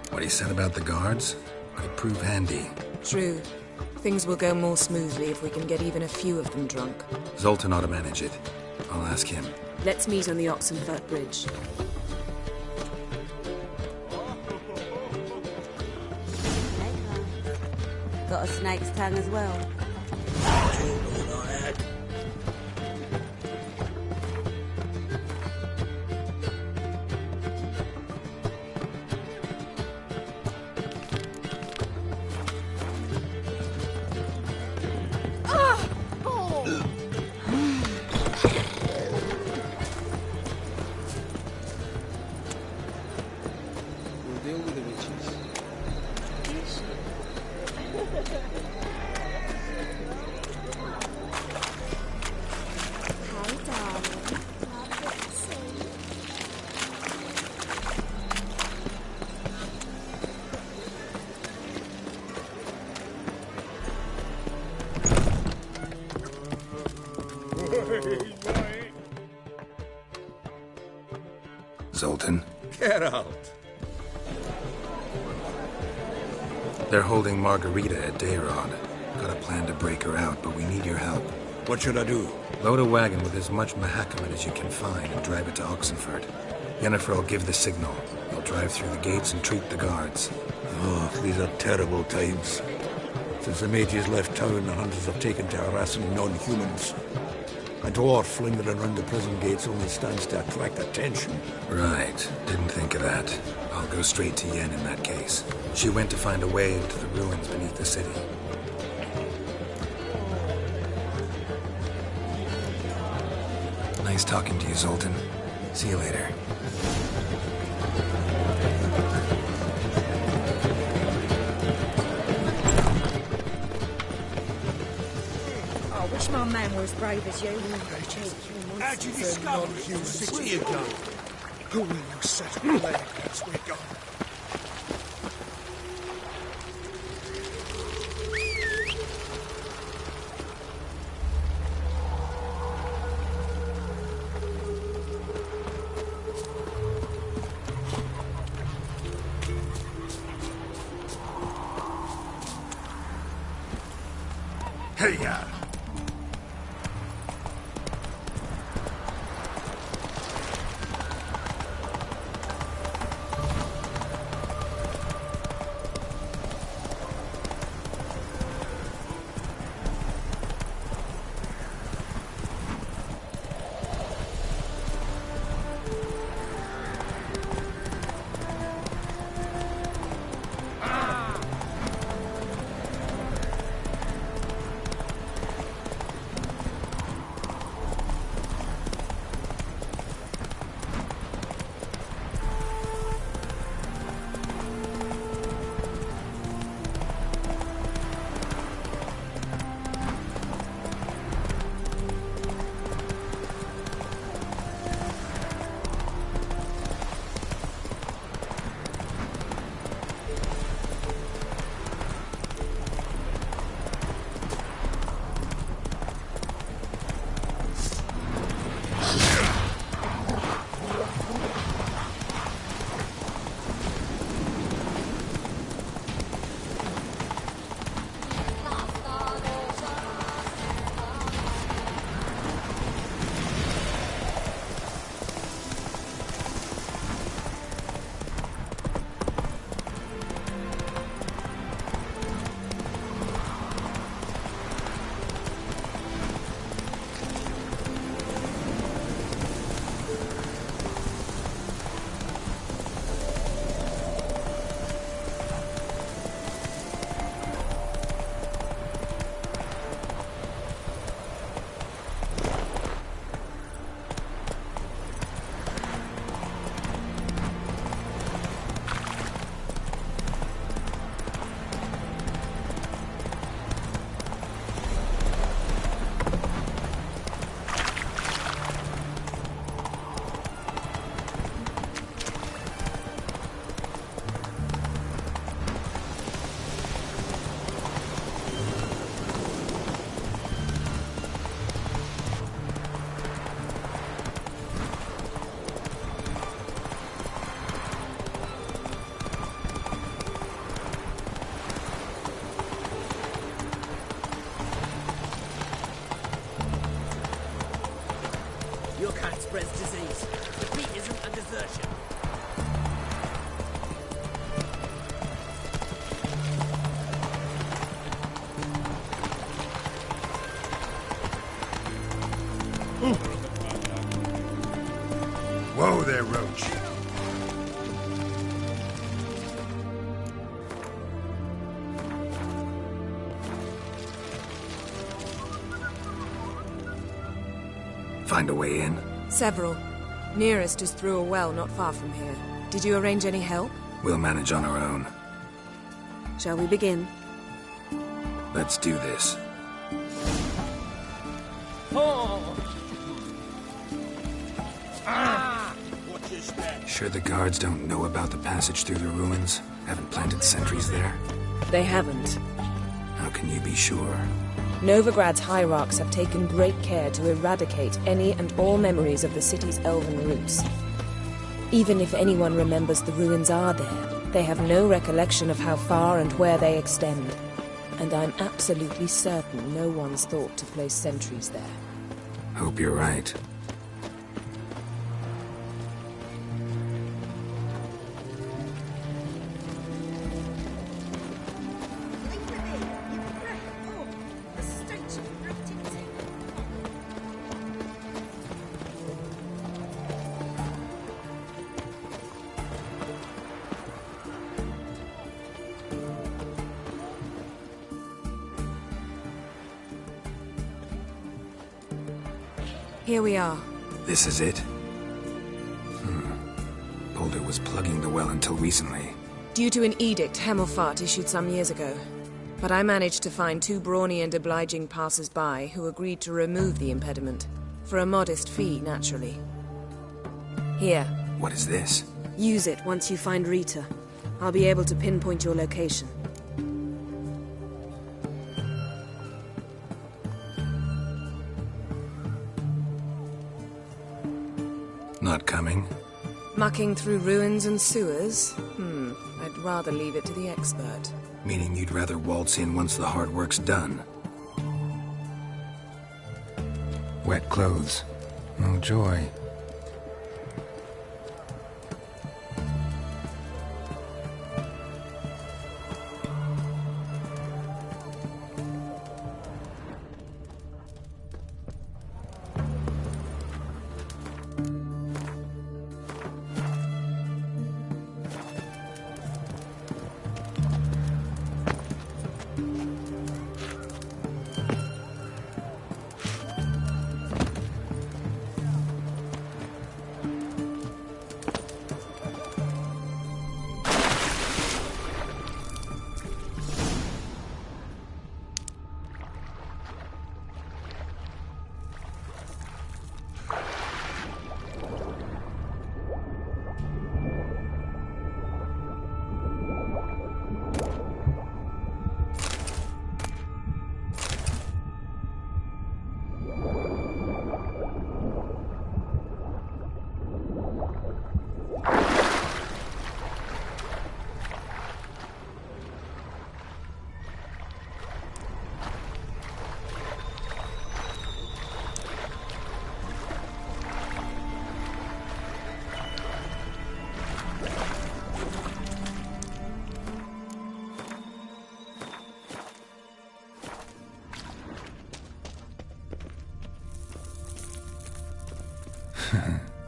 What he said about the guards could prove handy. True. Things will go more smoothly if we can get even a few of them drunk. Zoltan ought to manage it. I'll ask him. Let's meet on the Oxenfurt Bridge. Got a snake's tongue as well. Zoltan? Get out! They're holding Margarita at Dayrod. Got a plan to break her out, but we need your help. What should I do? Load a wagon with as much Mahakaman as you can find and drive it to Oxenfurt. Yennefer will give the signal. They'll drive through the gates and treat the guards. Oh, these are terrible times. Since the mages left town, the hunters have taken to harassing non-humans. A dwarf lingering around the prison gates only stands to attract attention. Right. Didn't think of that. I'll go straight to Yen in that case. She went to find a way into the ruins beneath the city. Nice talking to you, Zoltan. See you later. I wish my man were as brave as you. How'd you discover it? Where you go? Who will you set a leg as we go? Hey-ya! spreads disease. Defeat isn't a desertion. Whoa there, Roach. Find a way in? Several. Nearest is through a well not far from here. Did you arrange any help? We'll manage on our own. Shall we begin? Let's do this. Sure the guards don't know about the passage through the ruins? Haven't planted sentries there? They haven't. How can you be sure? Novigrad's hierarchs have taken great care to eradicate any and all memories of the city's elven roots. Even if anyone remembers the ruins are there, they have no recollection of how far and where they extend. And I'm absolutely certain no one's thought to place sentries there. Hope you're right. Here we are. This is it? Boulder was plugging the well until recently. Due to an edict Hemmelfart issued some years ago. But I managed to find 2 brawny and obliging passers-by who agreed to remove the impediment. For a modest fee, naturally. Here. What is this? Use it once you find Rita. I'll be able to pinpoint your location. Not coming? Mucking through ruins and sewers? I'd rather leave it to the expert. Meaning you'd rather waltz in once the hard work's done? Wet clothes. Oh, joy.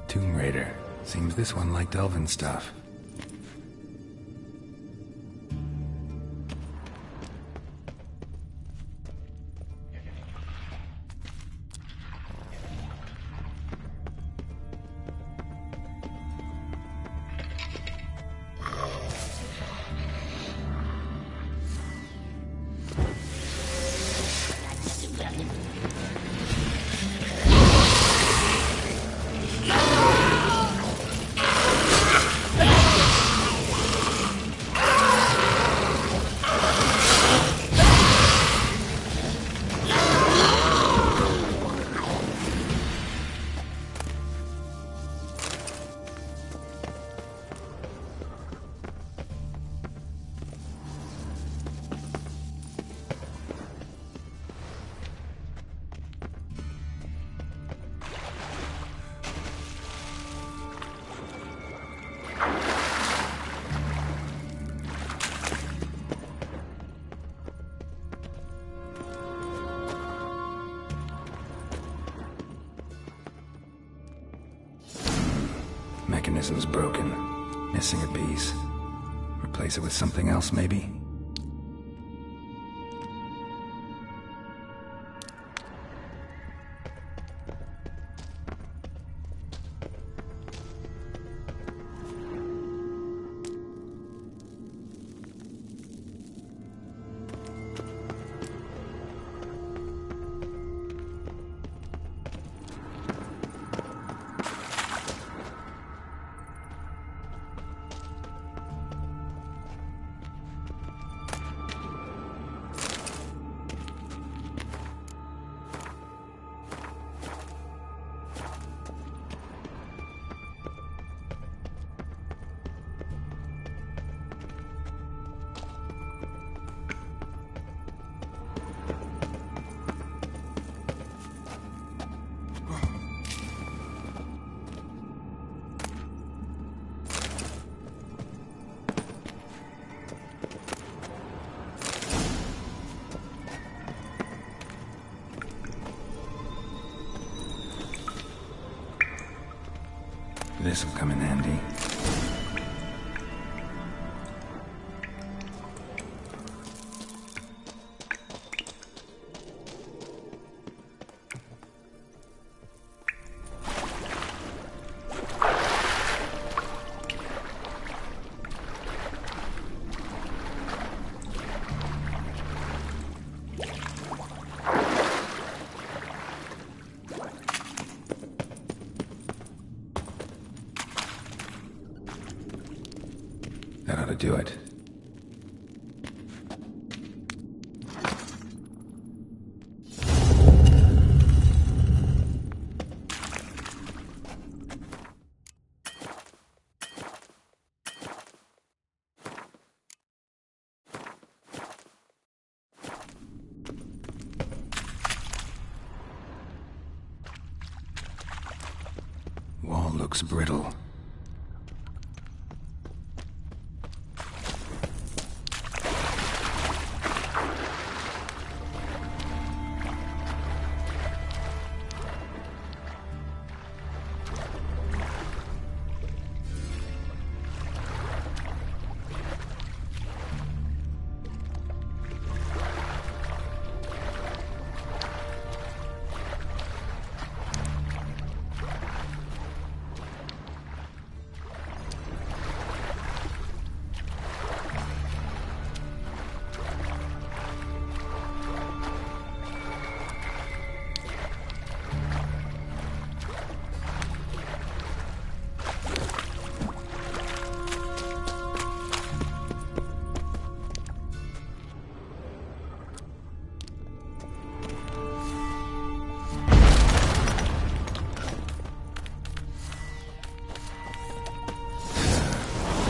Tomb Raider. Seems this one liked elven stuff. mechanism's broken. Missing a piece. Replace it with something else, maybe? This'll come in handy. That ought to do it. Wall looks brittle.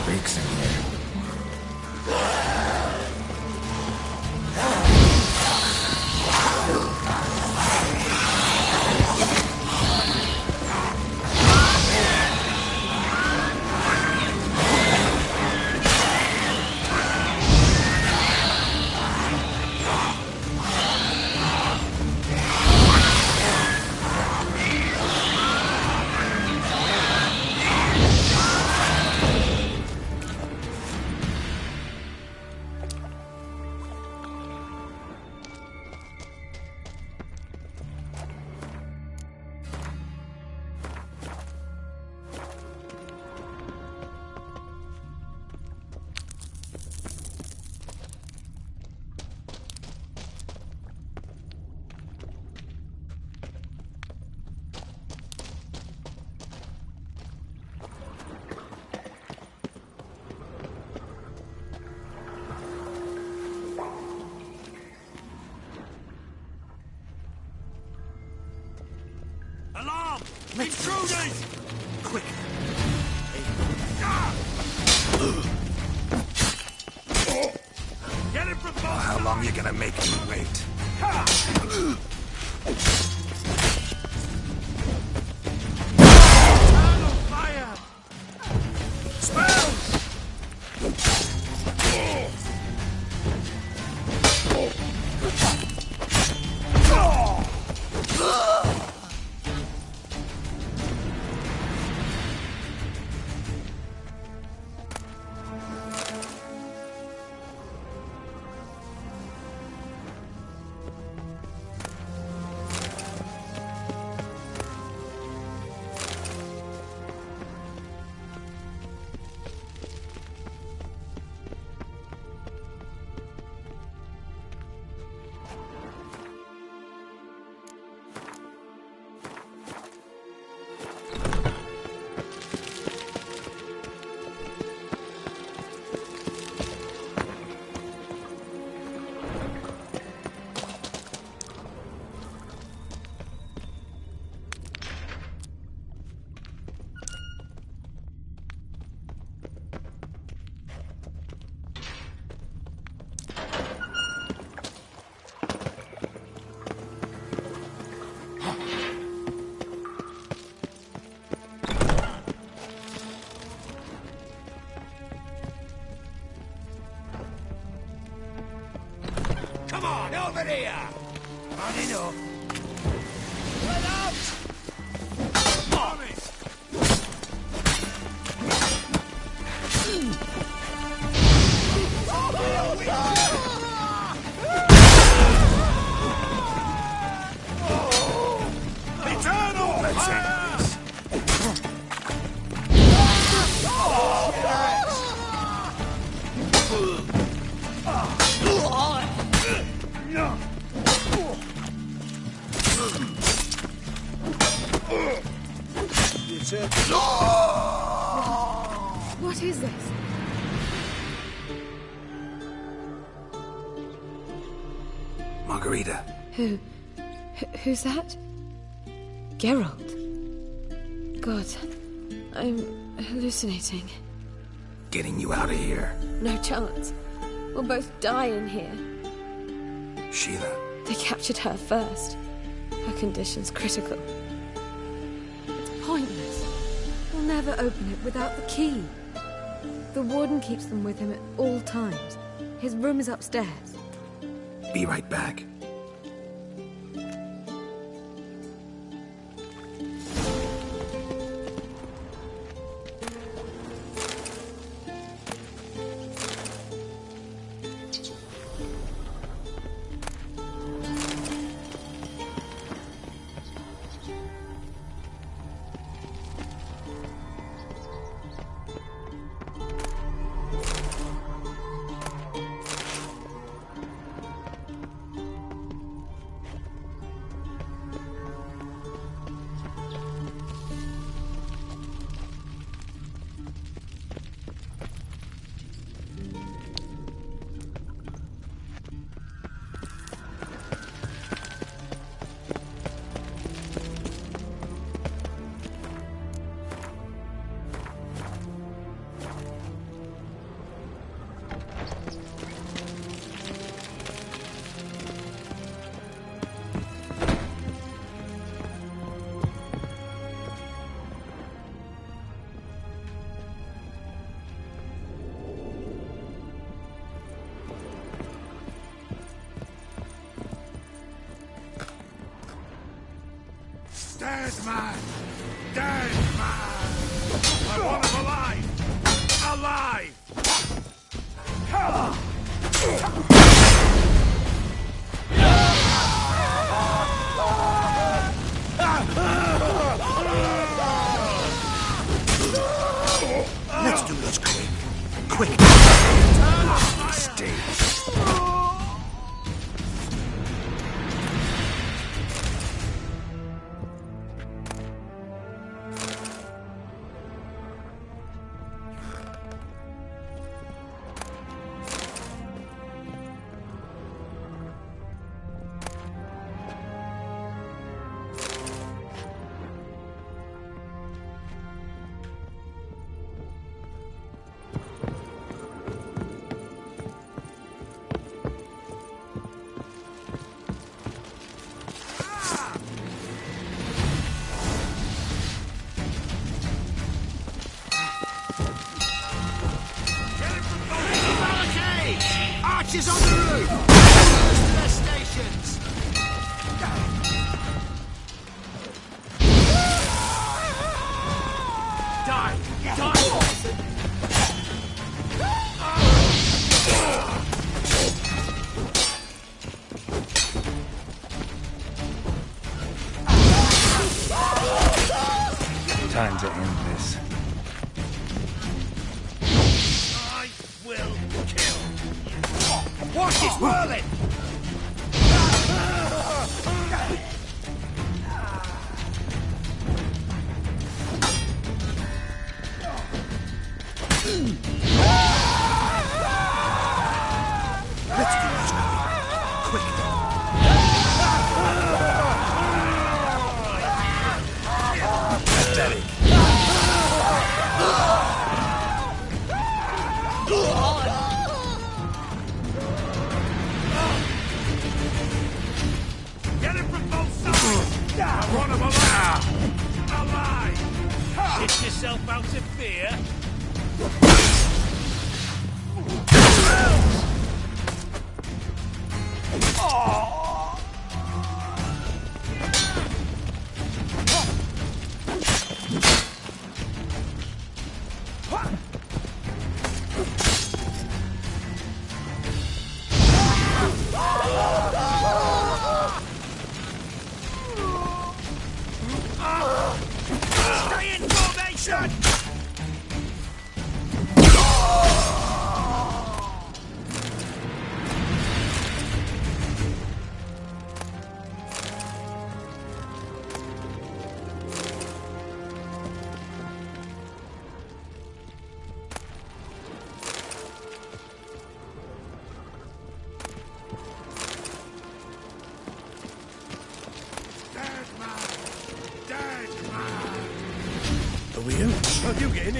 Breaks in here. Alarm! Intruders! Quick! Get him from both How long are you gonna make me wait? Fire! Spells! Come on, over here! Running up. Well out! On it! Eternal! Let's end this. What is this? Margarita. Who's that? Geralt. God, I'm hallucinating. Getting you out of here. No chance. We'll both die in here. Sheila. They captured her first. Her condition's critical. It's pointless. We'll never open it without the key. The warden keeps them with him at all times. His room is upstairs. Be right back. Dead man! Dead man! I want him alive! Alive! Let's do this quick. Quick! Stay. Archers on the roof! To their stations! Die! Die, Watson! Time to end this. I will kill! Watch this whirling! Let's do this quick. Pathetic. Get him from both sides! I want him alive! Alive! Shit yourself out of fear?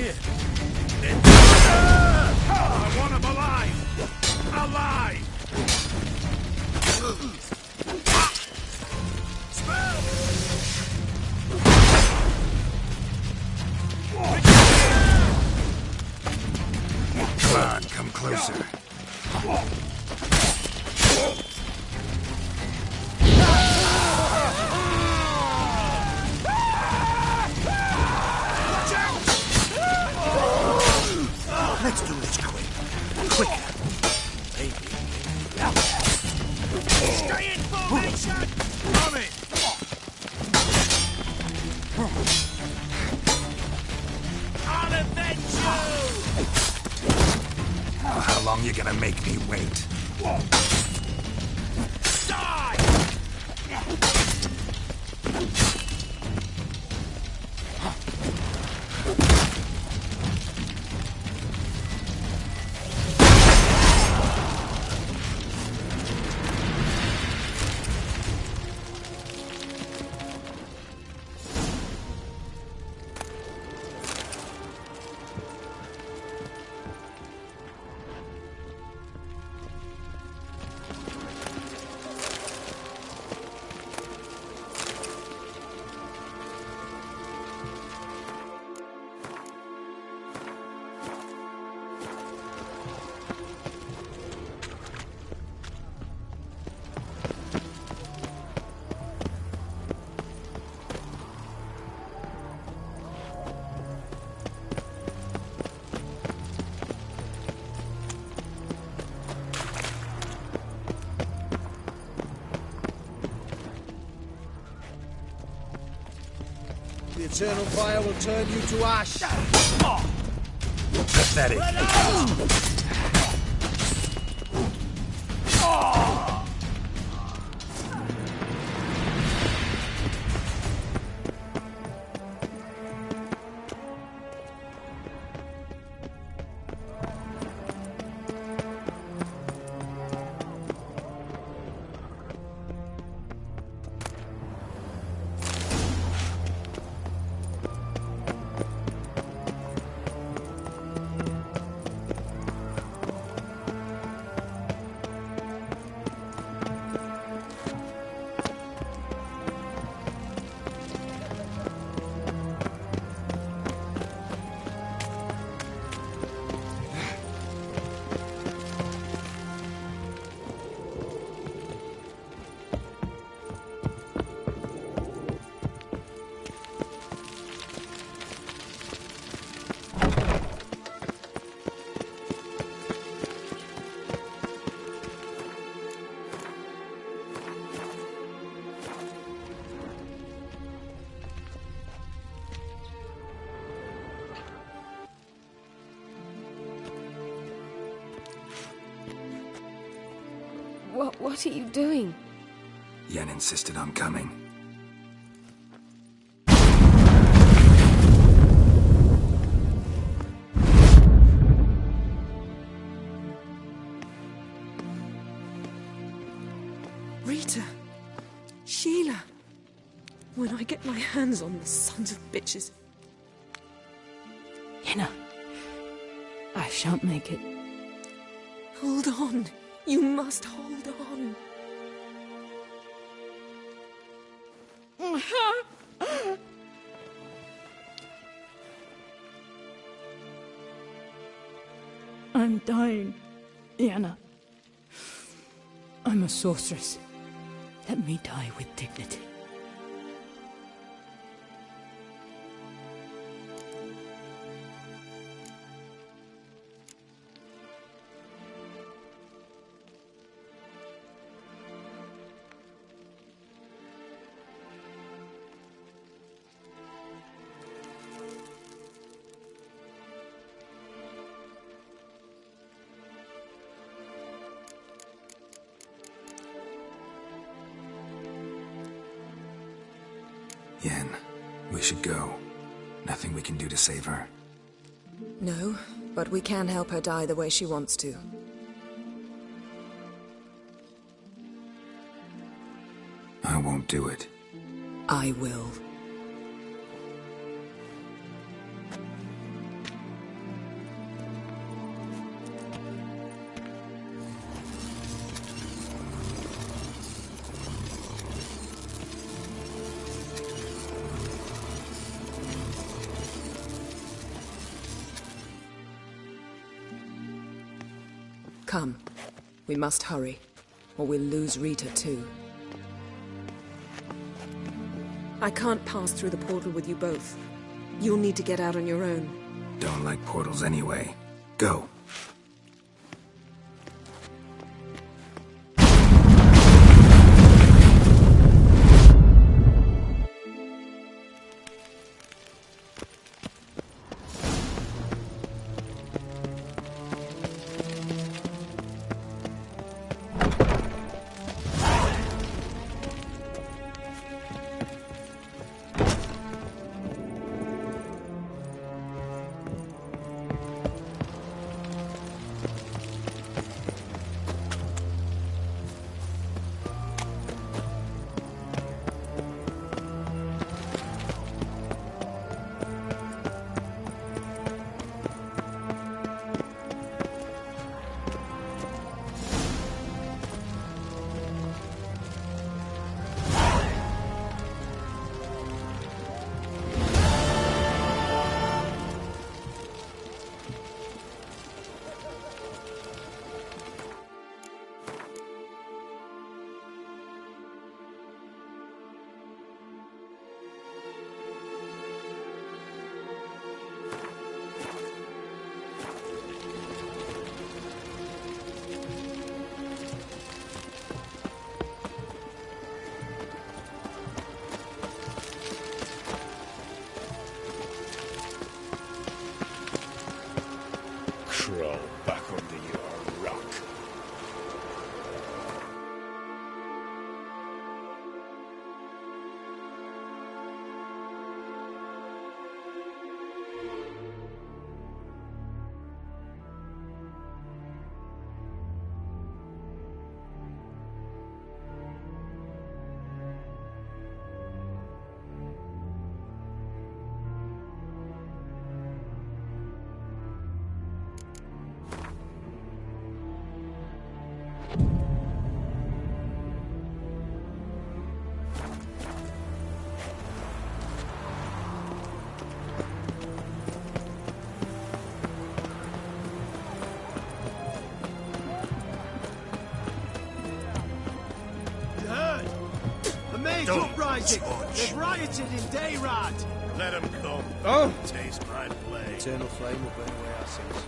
here. I want him alive! Alive! Come on, come closer. Let's do this quick. Quicker. Stay in formation! On it! I'll avenge you! Oh, how long you gonna make me wait? Die! The eternal fire will turn you to ash. Pathetic. What are you doing? Yen insisted on coming. Rita! Sheila! When I get my hands on the sons of bitches. Yenna, I shan't make it. Hold on. You must hold on. I'm dying, Yenna. I'm a sorceress. Let me die with dignity. Yen, we should go. Nothing we can do to save her. No, but we can help her die the way she wants to. I won't do it. I will. Come. We must hurry, or we'll lose Rita too. I can't pass through the portal with you both. You'll need to get out on your own. Don't like portals anyway. Go. Crawl back under your rock. They've rioted in Dayrad! Let them come. Oh! Taste my blade. Eternal flame will burn away our sins.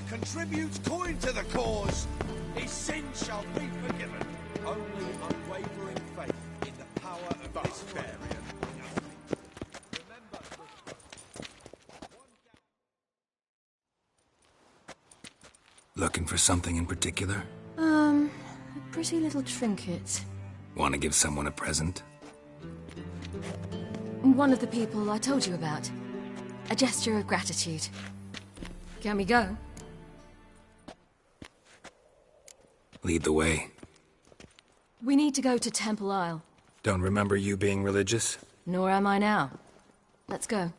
Contributes coin to the cause, his sins shall be forgiven. Only unwavering faith in the power of this barbarian. Looking for something in particular? A pretty little trinket. Want to give someone a present? One of the people I told you about. A gesture of gratitude. Can we go? Lead the way. We need to go to Temple Isle. Don't remember you being religious? Nor am I now. Let's go.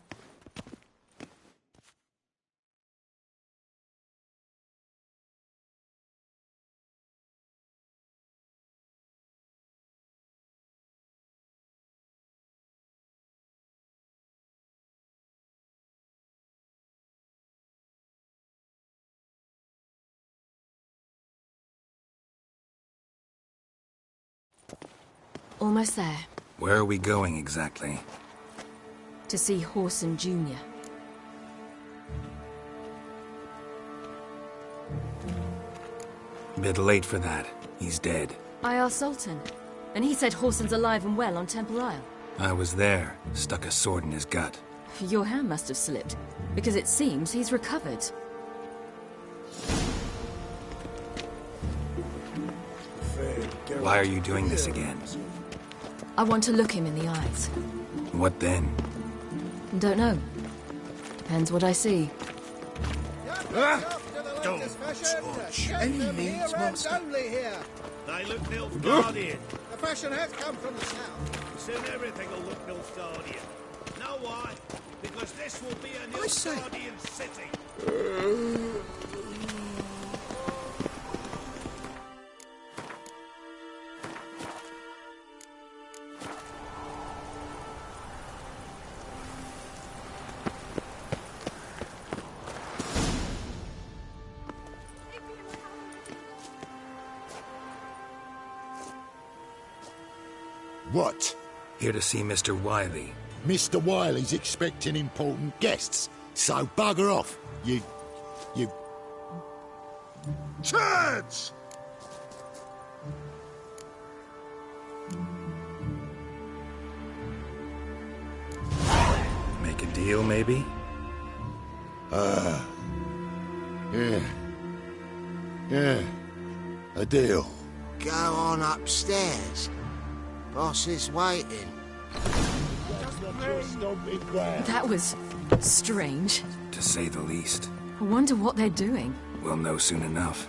Almost there. Where are we going exactly? To see Horson Jr. Bit late for that. He's dead. I asked Sultan, and he said Horson's alive and well on Temple Isle. I was there, stuck a sword in his gut. Your hand must have slipped, because it seems he's recovered. Why are you doing this again? I want to look him in the eyes. What then? Don't know. Depends what I see. Don't touch. Any needs, master? They look Nilfgaardian. The fashion has come from the south. Soon everything will look Nilfgaardian. Know why? Because this will be a Nilfgaardian city. What? Here to see Mr. Wiley. Mr. Wiley's expecting important guests, so bugger off, you... Turds! Make a deal, maybe? Yeah. A deal. Go on upstairs. Boss is waiting. That was strange. To say the least. I wonder what they're doing. We'll know soon enough.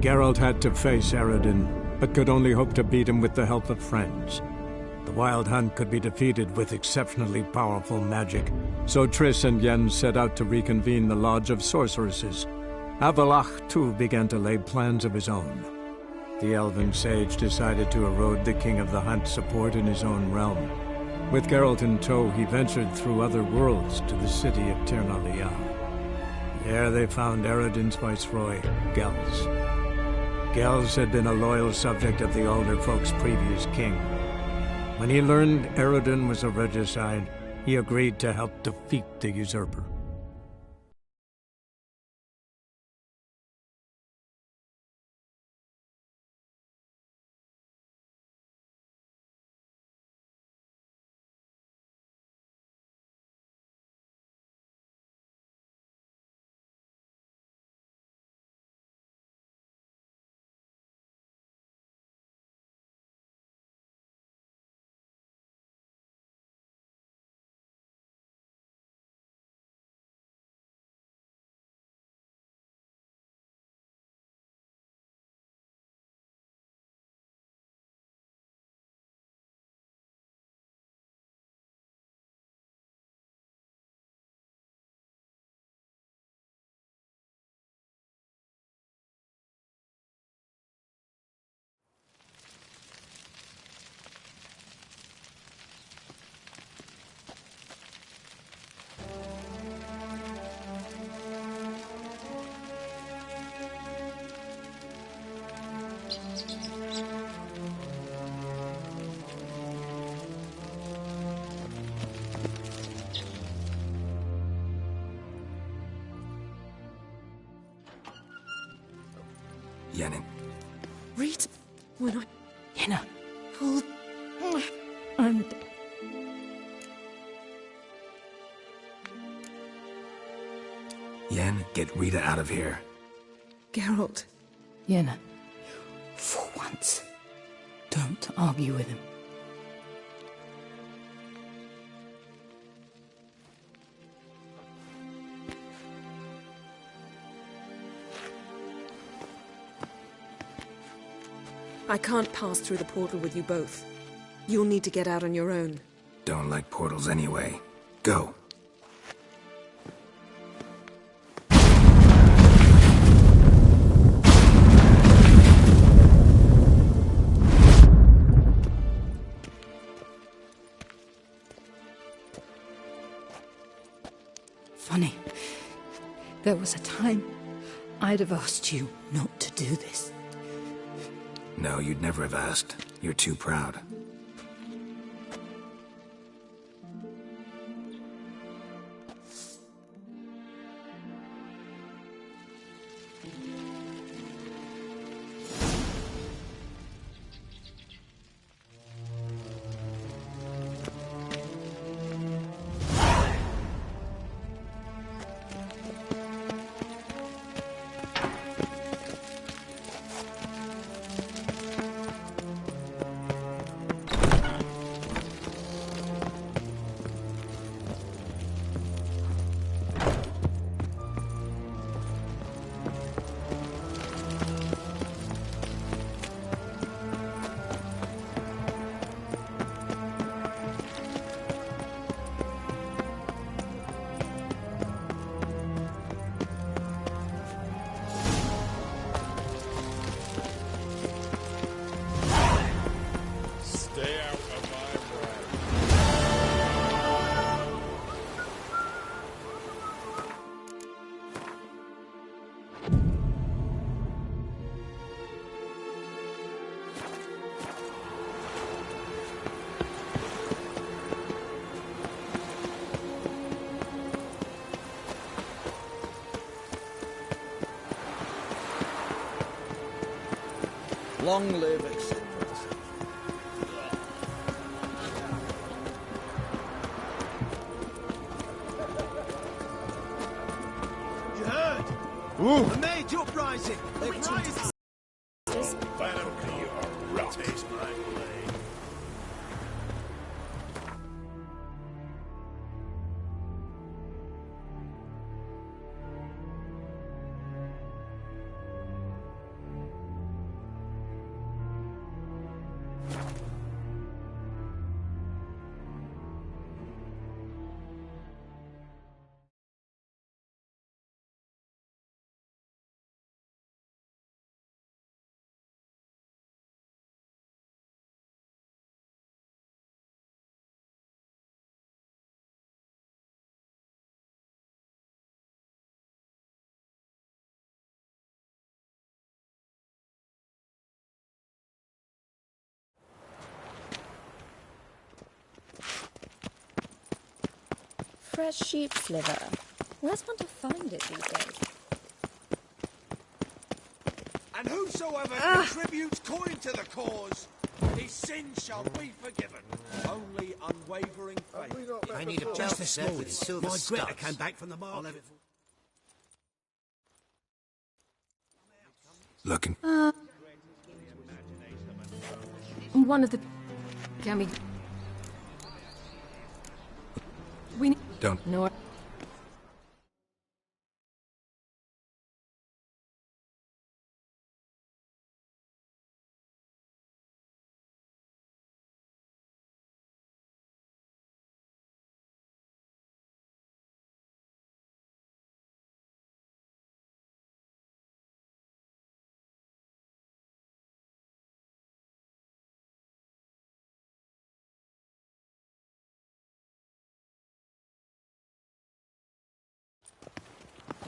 Geralt had to face Eredin, but could only hope to beat him with the help of friends. The Wild Hunt could be defeated with exceptionally powerful magic, so Triss and Yen set out to reconvene the Lodge of Sorceresses. Avalach, too, began to lay plans of his own. The elven sage decided to erode the King of the Hunt's support in his own realm. With Geralt in tow, he ventured through other worlds to the city of Tirnalia. There they found Eredin's viceroy, Gels. Gels had been a loyal subject of the Alder folk's previous king. When he learned Eredin was a regicide, he agreed to help defeat the usurper. Yenna. Read when I... Yenna. Pulled... And... Yen, get Rita out of here. Geralt. Yenna. For once, don't want to argue with him. I can't pass through the portal with you both. You'll need to get out on your own. Don't like portals anyway. Go. Funny. There was a time I'd have asked you not to do this. No, you'd never have asked. You're too proud. Long live Eccentrics. You heard? Ooh. A major uprising. They rioted. Fresh sheep's liver. Where's one to find it these days? And whosoever contributes coin to the cause, his sins shall be forgiven. Only unwavering faith. I need a just a small with silver My studs. Greta came back from the market. Looking. One of the... Can we... We... Don't. No.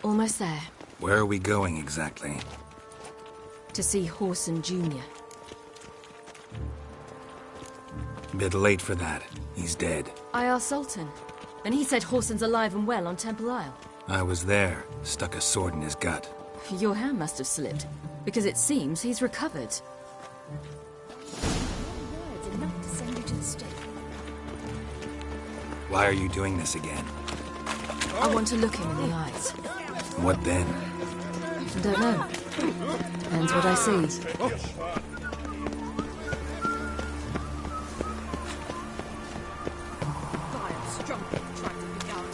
Almost there. Where are we going exactly? To see Horson Jr. Bit late for that. He's dead. I asked Sultan, and he said Horson's alive and well on Temple Isle. I was there. Stuck a sword in his gut. Your hand must have slipped, because it seems he's recovered. Words enough to send you to the stake. Why are you doing this again? I want to look him in the eyes. What then? Don't know. Depends what I see. Strumpet tried to be going.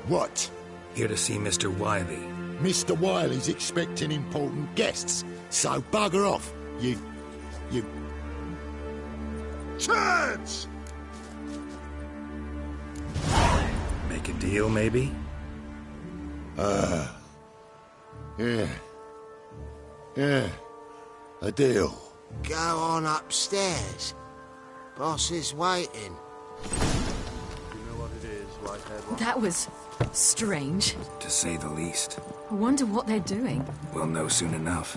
What? Here to see Mr. Wiley. Mr. Wiley's expecting important guests, so bugger off, you... Chance! Make a deal, maybe? Yeah. Yeah. A deal. Go on upstairs. Boss is waiting. You know what it is, Whitehead? That was strange. To say the least. I wonder what they're doing. We'll know soon enough.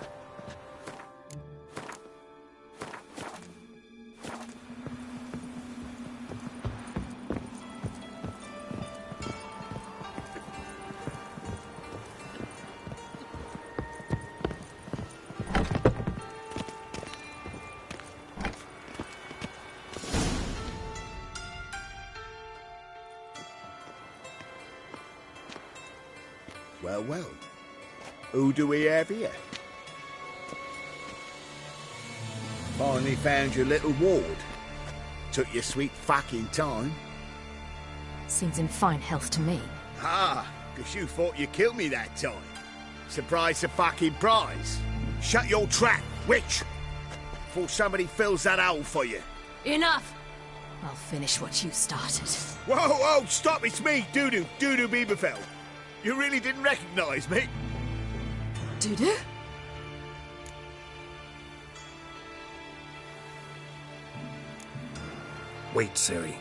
Well, well. Who do we have here? Finally found your little ward. Took your sweet fucking time. Seems in fine health to me. Ah, because you thought you killed me that time. Surprise the fucking prize. Shut your trap, witch! Before somebody fills that hole for you. Enough! I'll finish what you started. Whoa, whoa, stop, it's me, Dudu Bieberfeld. You really didn't recognize me? Dudu? Wait, Ciri.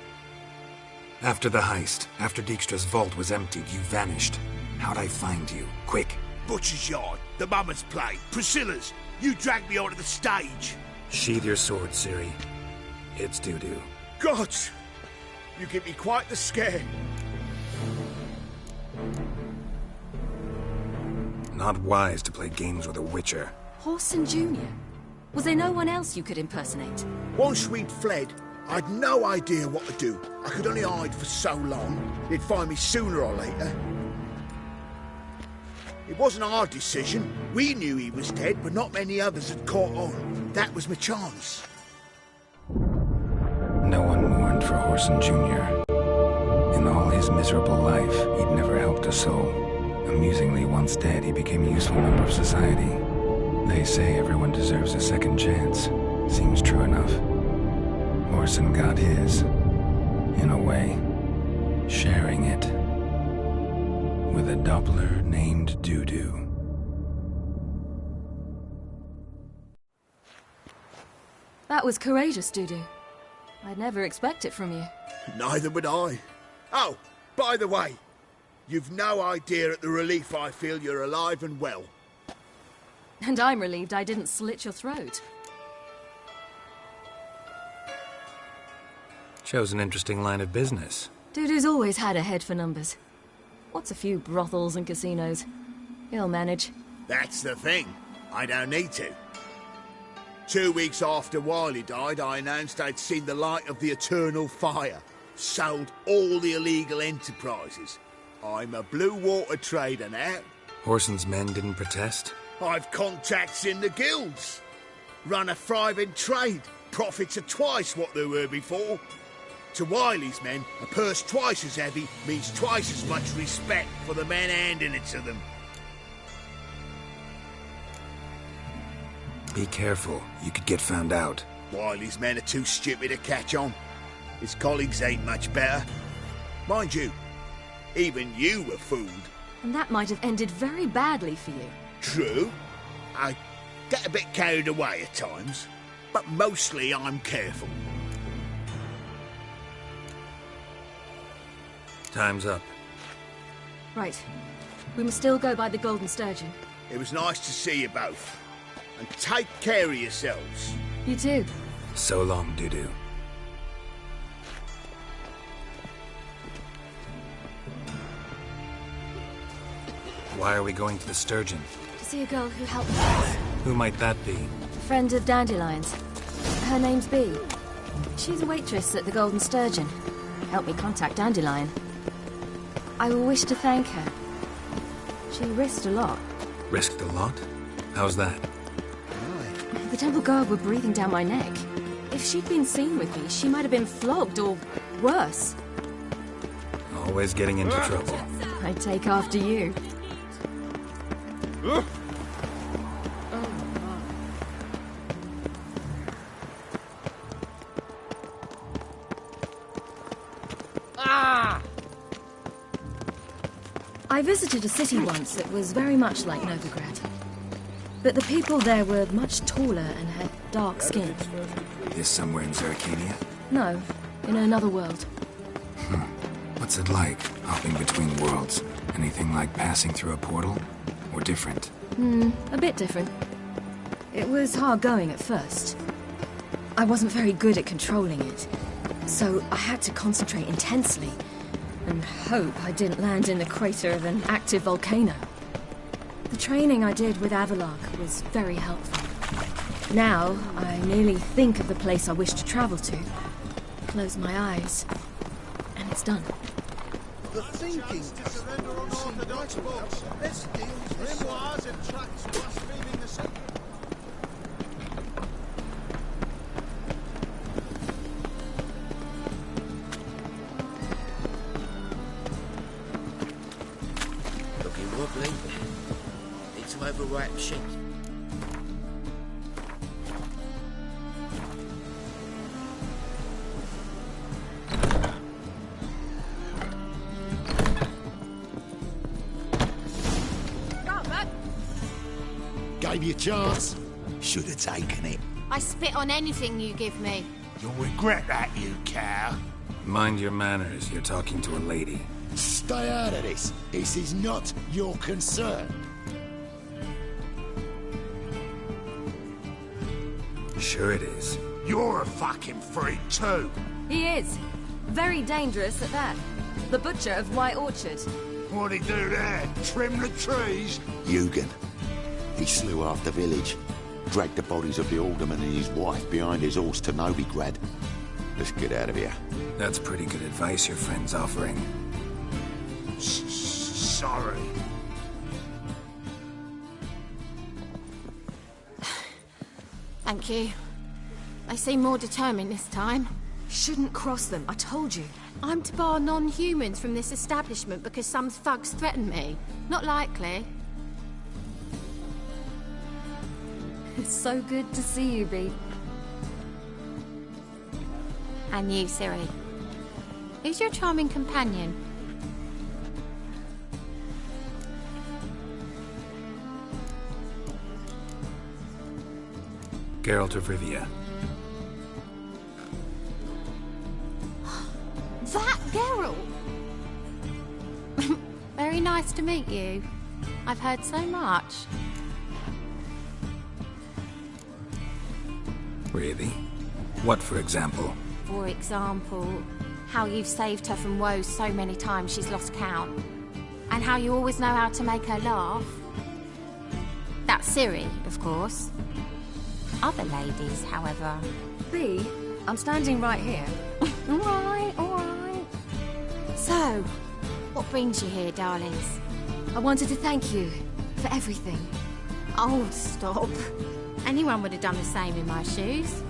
After the heist, after Dijkstra's vault was emptied, you vanished. How'd I find you? Quick. Butcher's Yard, the Mama's Play, Priscilla's. You dragged me onto the stage. Sheathe your sword, Ciri. It's Dudu. God! You give me quite the scare. Not wise to play games with a witcher. Horson Jr.? Was there no one else you could impersonate? Once we'd fled, I'd no idea what to do. I could only hide for so long. They'd find me sooner or later. It wasn't our decision. We knew he was dead, but not many others had caught on. That was my chance. No one mourned for Horson Jr. In all his miserable life, he'd never helped a soul. Amusingly, once dead, he became a useful member of society. They say everyone deserves a second chance. Seems true enough. Horson got his, in a way, sharing it with a Doppler named Dudu. That was courageous, Dudu. I'd never expect it from you. Neither would I. Oh, by the way, you've no idea at the relief I feel you're alive and well. And I'm relieved I didn't slit your throat. Shows an interesting line of business. Dudu's always had a head for numbers. What's a few brothels and casinos? He'll manage. That's the thing. I don't need to. 2 weeks after Wiley died, I announced I'd seen the light of the eternal fire. Sold all the illegal enterprises. I'm a blue water trader now. Horson's men didn't protest? I've contacts in the guilds. Run a thriving trade. Profits are twice what they were before. To Wiley's men, a purse twice as heavy means twice as much respect for the men handing it to them. Be careful. You could get found out. Wiley's men are too stupid to catch on. His colleagues ain't much better. Mind you, even you were fooled. And that might have ended very badly for you. True. I get a bit carried away at times, but mostly I'm careful. Time's up. Right. We must still go by the Golden Sturgeon. It was nice to see you both. And take care of yourselves. You too. So long, Dudu. Why are we going to the Sturgeon? To see a girl who helped us. Who might that be? A friend of Dandelion's. Her name's Bee. She's a waitress at the Golden Sturgeon. Helped me contact Dandelion. I will wish to thank her. She risked a lot. Risked a lot? How's that? The Temple Guard were breathing down my neck. If she'd been seen with me, she might have been flogged or worse. Always getting into trouble. I take after you. I visited a city once that was very much like Novigrad. But the people there were much taller and had dark skin. This somewhere in Zaklínač? No, in another world. What's it like, hopping between worlds? Anything like passing through a portal? Or different? A bit different. It was hard going at first. I wasn't very good at controlling it, so I had to concentrate intensely and hope I didn't land in the crater of an active volcano. The training I did with Avalark was very helpful. Now, I merely think of the place I wish to travel to, close my eyes, and it's done. The thinking surrender on orthodox books. Let's deal with grimoires and tracts blaspheming the sacred. Looking wobbly. Need to overwrite the sheet. Gave you a chance. Should have taken it. I spit on anything you give me. You'll regret that, you cow. Mind your manners, you're talking to a lady. Stay out of this. This is not your concern. Sure it is. You're a fucking freak too. He is. Very dangerous at that. The butcher of White Orchard. What'd he do there? Trim the trees? Eugen. He slew half the village, dragged the bodies of the alderman and his wife behind his horse to Novigrad. Let's get out of here. That's pretty good advice your friend's offering. Sorry. Thank you. They seem more determined this time. Shouldn't cross them, I told you. I'm to bar non-humans from this establishment because some thugs threaten me. Not likely. It's so good to see you, Bee. And you, Ciri. Who's your charming companion? Geralt of Rivia. That Geralt! Very nice to meet you. I've heard so much. Really? What, for example? For example, how you've saved her from woes so many times she's lost count. And how you always know how to make her laugh. That's Ciri, of course. Other ladies, however... Bee, I'm standing right here. Alright, alright. So, what brings you here, darlings? I wanted to thank you for everything. Oh, stop. Anyone would have done the same in my shoes.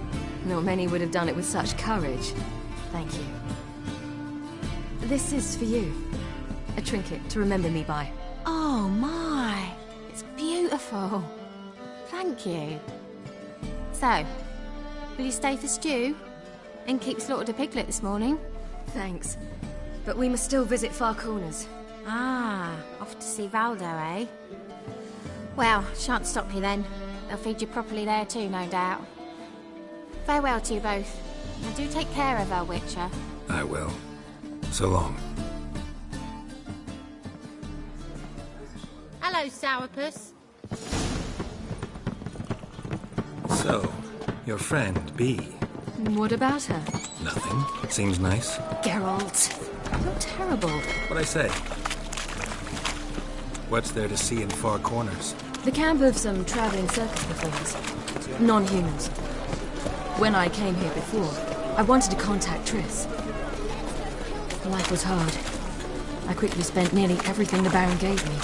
Not many would have done it with such courage. Thank you. This is for you. A trinket to remember me by. Oh, my. It's beautiful. Thank you. So, will you stay for stew? And keep slaughtered a piglet this morning? Thanks. But we must still visit Far Corners. Ah, off to see Valdo, eh? Well, shan't stop you then. They'll feed you properly there too, no doubt. Farewell to you both. And do take care of our Witcher. I will. So long. Hello, Sourpuss. So, your friend, Bee. What about her? Nothing. Seems nice. Geralt, you're terrible. What'd I say? What's there to see in Far Corners? The camp of some traveling circus performers. Non-humans. When I came here before, I wanted to contact Triss. Life was hard. I quickly spent nearly everything the Baron gave me.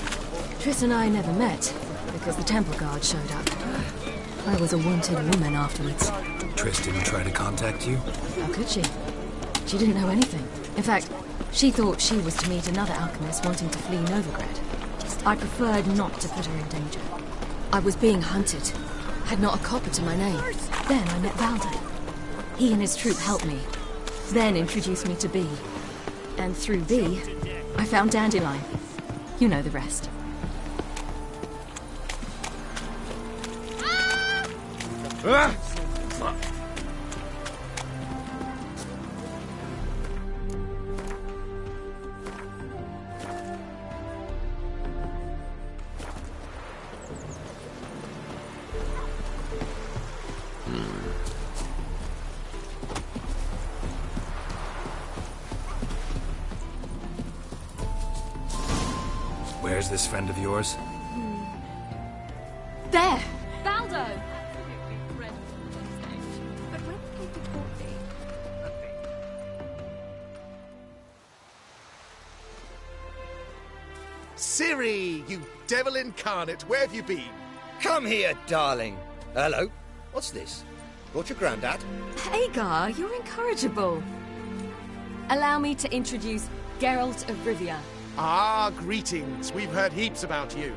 Triss and I never met, because the temple guard showed up. I was a wanted woman afterwards. Triss didn't try to contact you? How could she? She didn't know anything. In fact, she thought she was to meet another alchemist wanting to flee Novigrad. I preferred not to put her in danger. I was being hunted. Had not a copper to my name. Then I met Valdo. He and his troop helped me. Then introduced me to B. And through B, I found Dandelion. You know the rest. Where's this friend of yours? There! Baldo! Ciri, you devil incarnate, where have you been? Come here, darling. Hello. What's this? Brought your granddad? Hagar, you're incorrigible. Allow me to introduce Geralt of Rivia. Ah, greetings. We've heard heaps about you.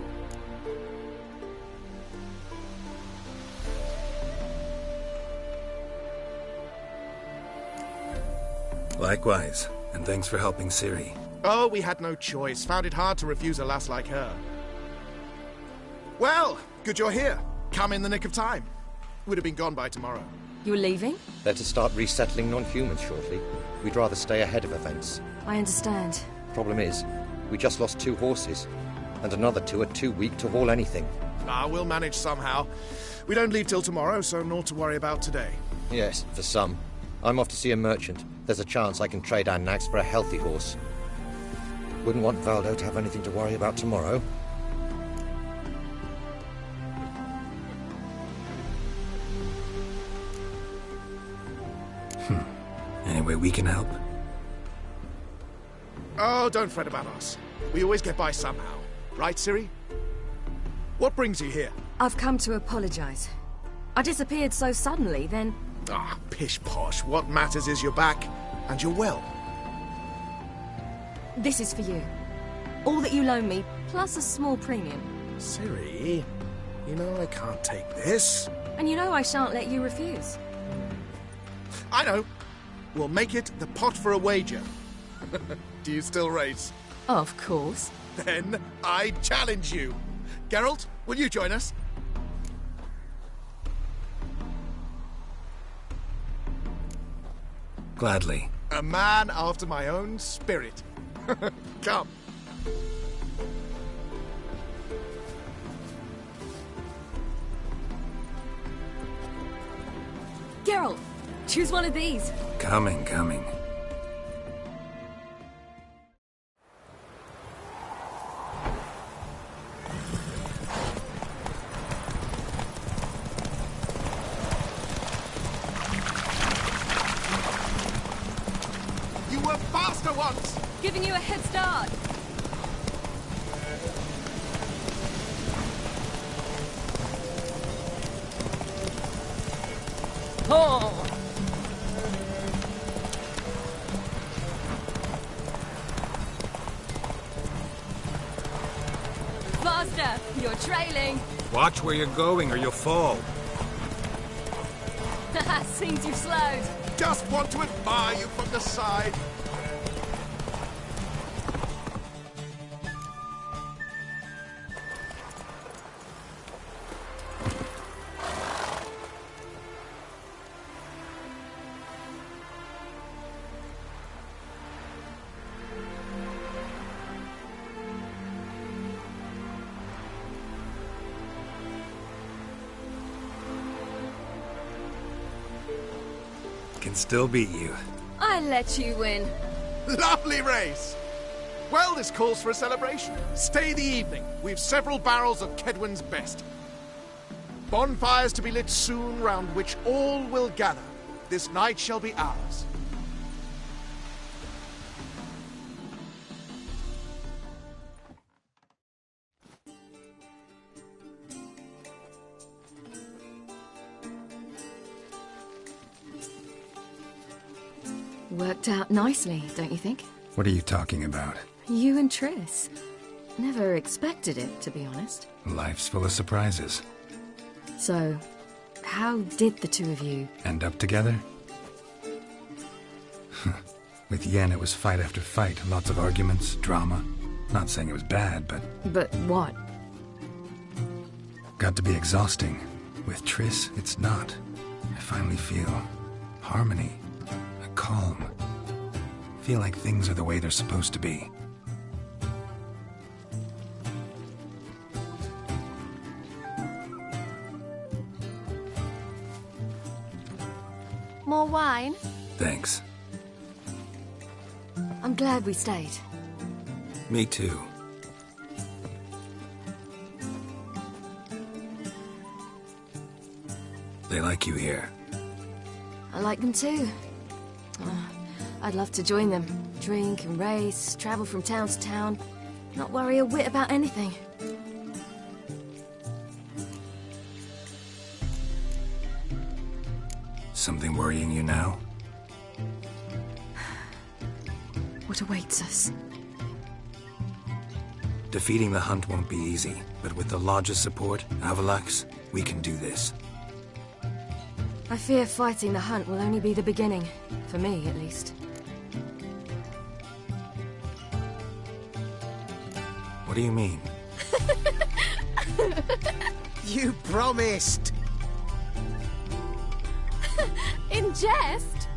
Likewise, and thanks for helping Ciri. Oh, we had no choice. Found it hard to refuse a lass like her. Well, good you're here. Come in the nick of time. Would have been gone by tomorrow. You're leaving? They're to start resettling non-humans shortly. We'd rather stay ahead of events. I understand. Problem is, we just lost 2 horses, and another 2 are too weak to haul anything. Ah, we'll manage somehow. We don't leave till tomorrow, so naught to worry about today. Yes, for some. I'm off to see a merchant. There's a chance I can trade our nags for a healthy horse. Wouldn't want Valdo to have anything to worry about tomorrow. Any way we can help? Oh, don't fret about us. We always get by somehow. Right, Ciri? What brings you here? I've come to apologize. I disappeared so suddenly, then... Ah, pish-posh. What matters is you're back, and you're well. This is for you. All that you loan me, plus a small premium. Ciri, you know I can't take this. And you know I shan't let you refuse. I know. We'll make it the pot for a wager. Do you still race? Of course. Then I challenge you. Geralt, will you join us? Gladly. A man after my own spirit. Come. Geralt, choose one of these. Coming. You were faster once! Giving you a head start. Oh! Faster! You're trailing! Watch where you're going or you'll fall. Seems you've slowed. Just want to admire you from the side. Can still beat you. I let you win. Lovely race! Well, this calls for a celebration. Stay the evening. We've several barrels of Kedwen's best. Bonfires to be lit soon, round which all will gather. This night shall be ours. Worked out nicely, don't you think? What are you talking about? You and Triss. Never expected it, to be honest. Life's full of surprises. So, how did the two of you... End up together? With Yen, it was fight after fight. Lots of arguments, drama. Not saying it was bad, but... But what? Got to be exhausting. With Triss, it's not. I finally feel harmony, a calm. Feel like things are the way they're supposed to be. More wine? Thanks. I'm glad we stayed. Me too. They like you here. I like them too. I'd love to join them. Drink and race, travel from town to town. Not worry a whit about anything. Something worrying you now? What awaits us? Defeating the Hunt won't be easy, but with the Lodge's support, Avalax, we can do this. I fear fighting the Hunt will only be the beginning. For me, at least. What do you mean? You promised! In jest?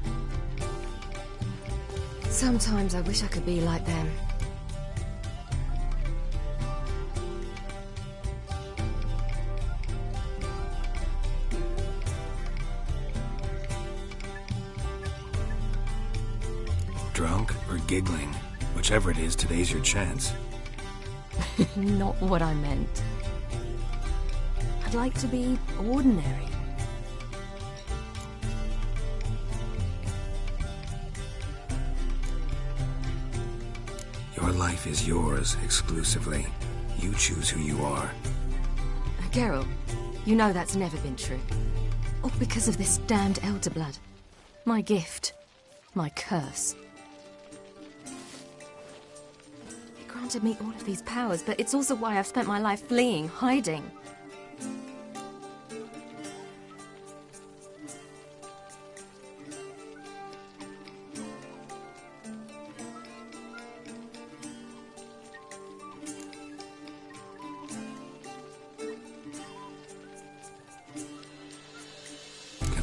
Sometimes I wish I could be like them. Drunk or giggling? Whichever it is, today's your chance. Not what I meant. I'd like to be ordinary. Your life is yours, exclusively. You choose who you are. Geralt, you know that's never been true. All because of this damned Elder Blood. My gift. My curse. It granted me all of these powers, but it's also why I've spent my life fleeing, hiding.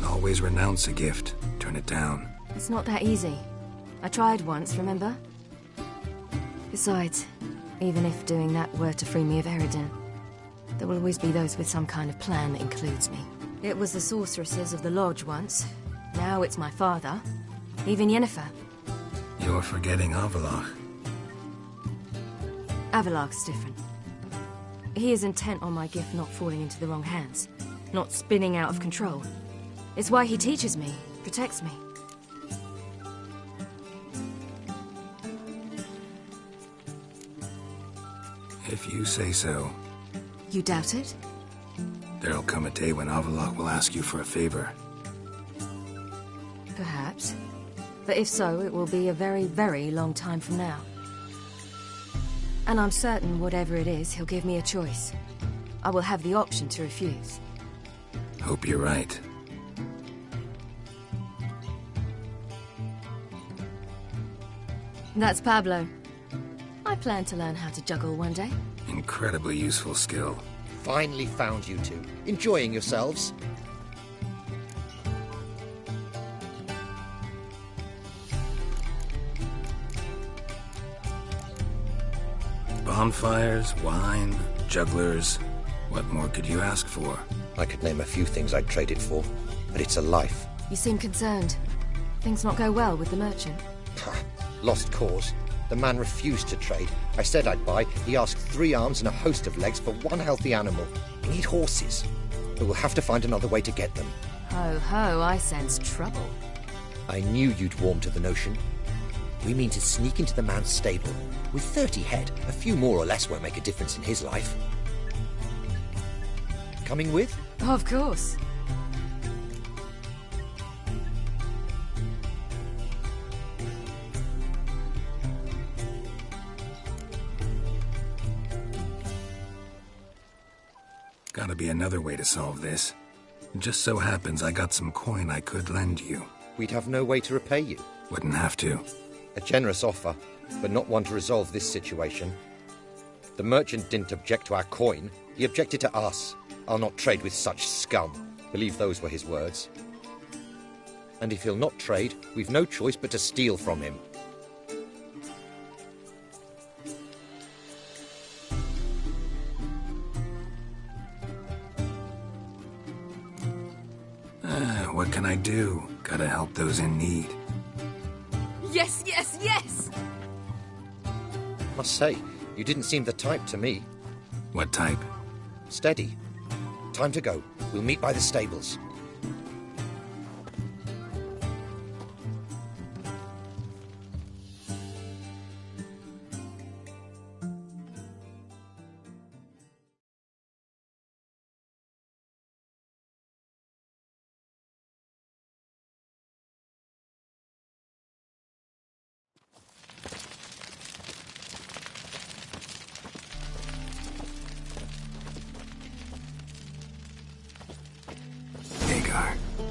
Always renounce a gift. Turn it down. It's not that easy. I tried once, remember? Besides, even if doing that were to free me of Eredin, there will always be those with some kind of plan that includes me. It was the sorceresses of the Lodge once. Now it's my father. Even Yennefer. You're forgetting Avallac'h. Avallac'h's different. He is intent on my gift not falling into the wrong hands. Not spinning out of control. It's why he teaches me, protects me. If you say so. You doubt it? There'll come a day when Avallac'h will ask you for a favor. Perhaps. But if so, it will be a very, very long time from now. And I'm certain whatever it is, he'll give me a choice. I will have the option to refuse. Hope you're right. That's Pablo. I plan to learn how to juggle one day. Incredibly useful skill. Finally found you two. Enjoying yourselves? Bonfires, wine, jugglers. What more could you ask for? I could name a few things I'd trade it for, but it's a life. You seem concerned. Things not go well with the merchant. Lost cause. The man refused to trade. I said I'd buy. He asked 3 arms and a host of legs for 1 healthy animal. We need horses. But we'll have to find another way to get them. Ho ho, I sense trouble. I knew you'd warm to the notion. We mean to sneak into the man's stable. With 30 head, a few more or less won't make a difference in his life. Coming with? Of course. be another way to solve this. It just so happens I got some coin I could lend you. We'd have no way to repay you. Wouldn't have to. A generous offer, but not one to resolve this situation. The merchant didn't object to our coin. He objected to us. I'll not trade with such scum. Believe those were his words. And if he'll not trade, we've no choice but to steal from him. What can I do? Gotta help those in need. Yes, yes, yes! Must say, you didn't seem the type to me. What type? Steady. Time to go. We'll meet by the stables.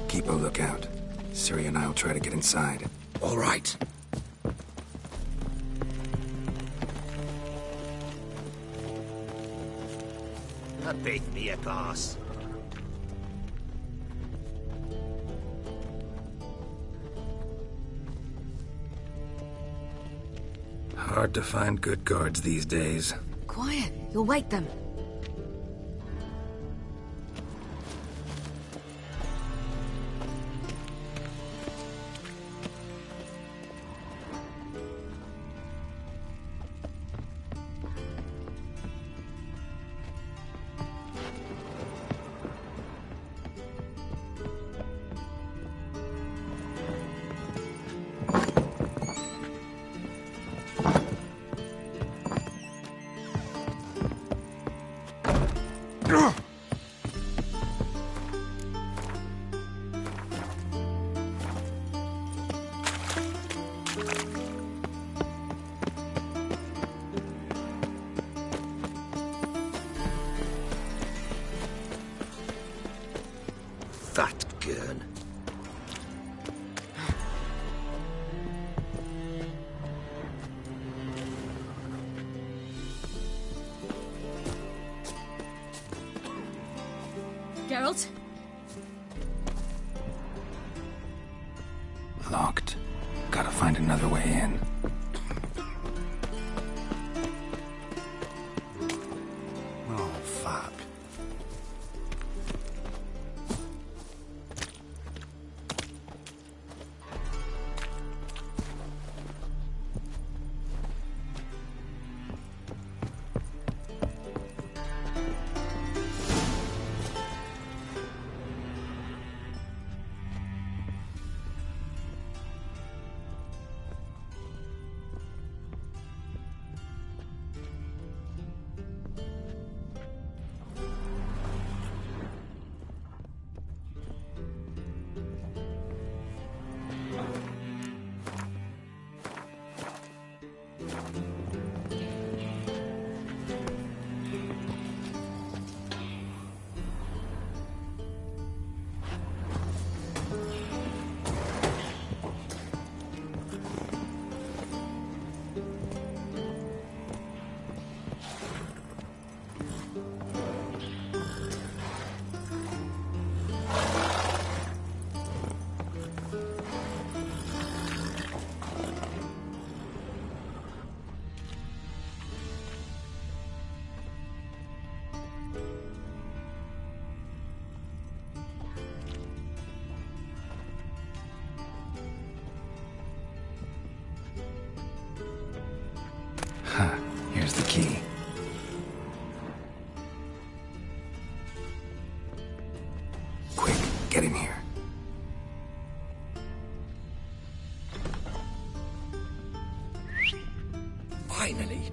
Keep a lookout. Ciri and I'll try to get inside. All right. I beat me a boss. Hard to find good guards these days. Quiet. You'll wake them. Fat gurn. Geralt? Locked. Gotta find another way in. Oh, fuck. Here's the key. Quick, get in here. Finally.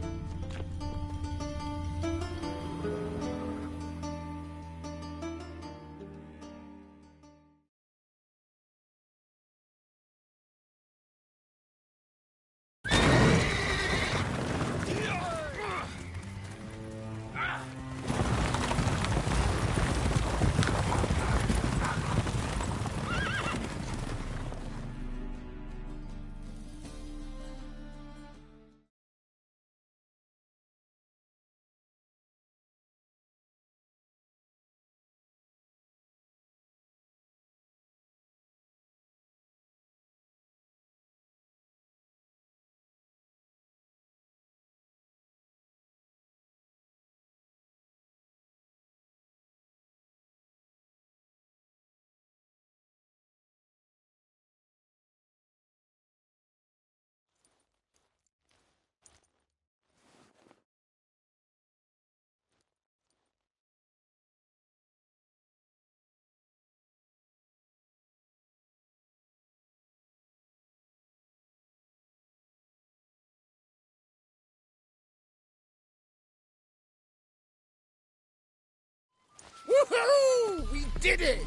Woohoo! We did it!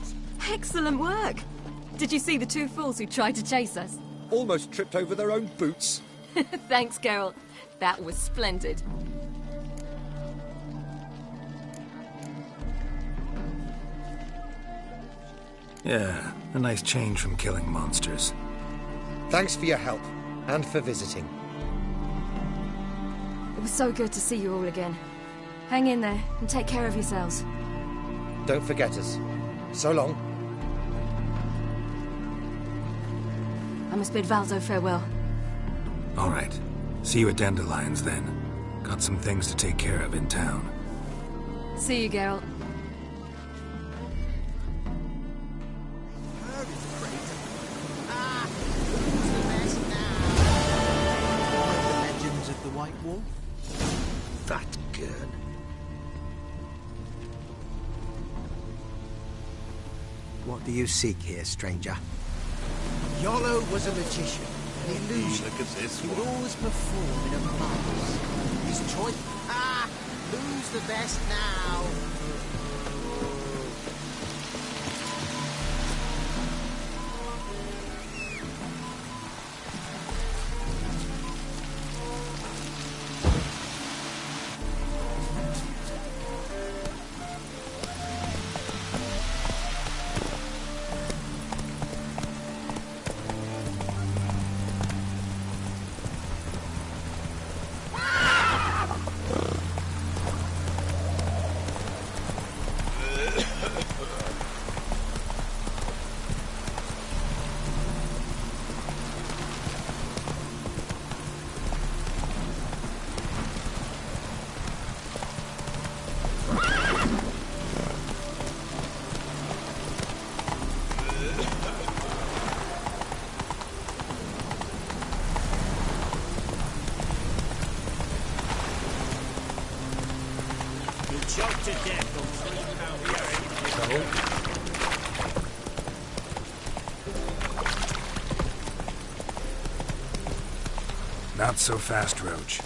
Excellent work! Did you see the two fools who tried to chase us? Almost tripped over their own boots. Thanks, Geralt. That was splendid. Yeah, a nice change from killing monsters. Thanks for your help, and for visiting. It was so good to see you all again. Hang in there, and take care of yourselves. Don't forget us. So long. I must bid Valdo farewell. All right. See you at Dandelions, then. Got some things to take care of in town. See you, Geralt. Legends of the White Wolf? That good. What do you seek here, stranger? Yolo was a magician, an illusion. Look at this He one. would always perform in a mask. His choice... Ah! Who's the best now? Choked to death on 3 pound. Not so fast, Roach.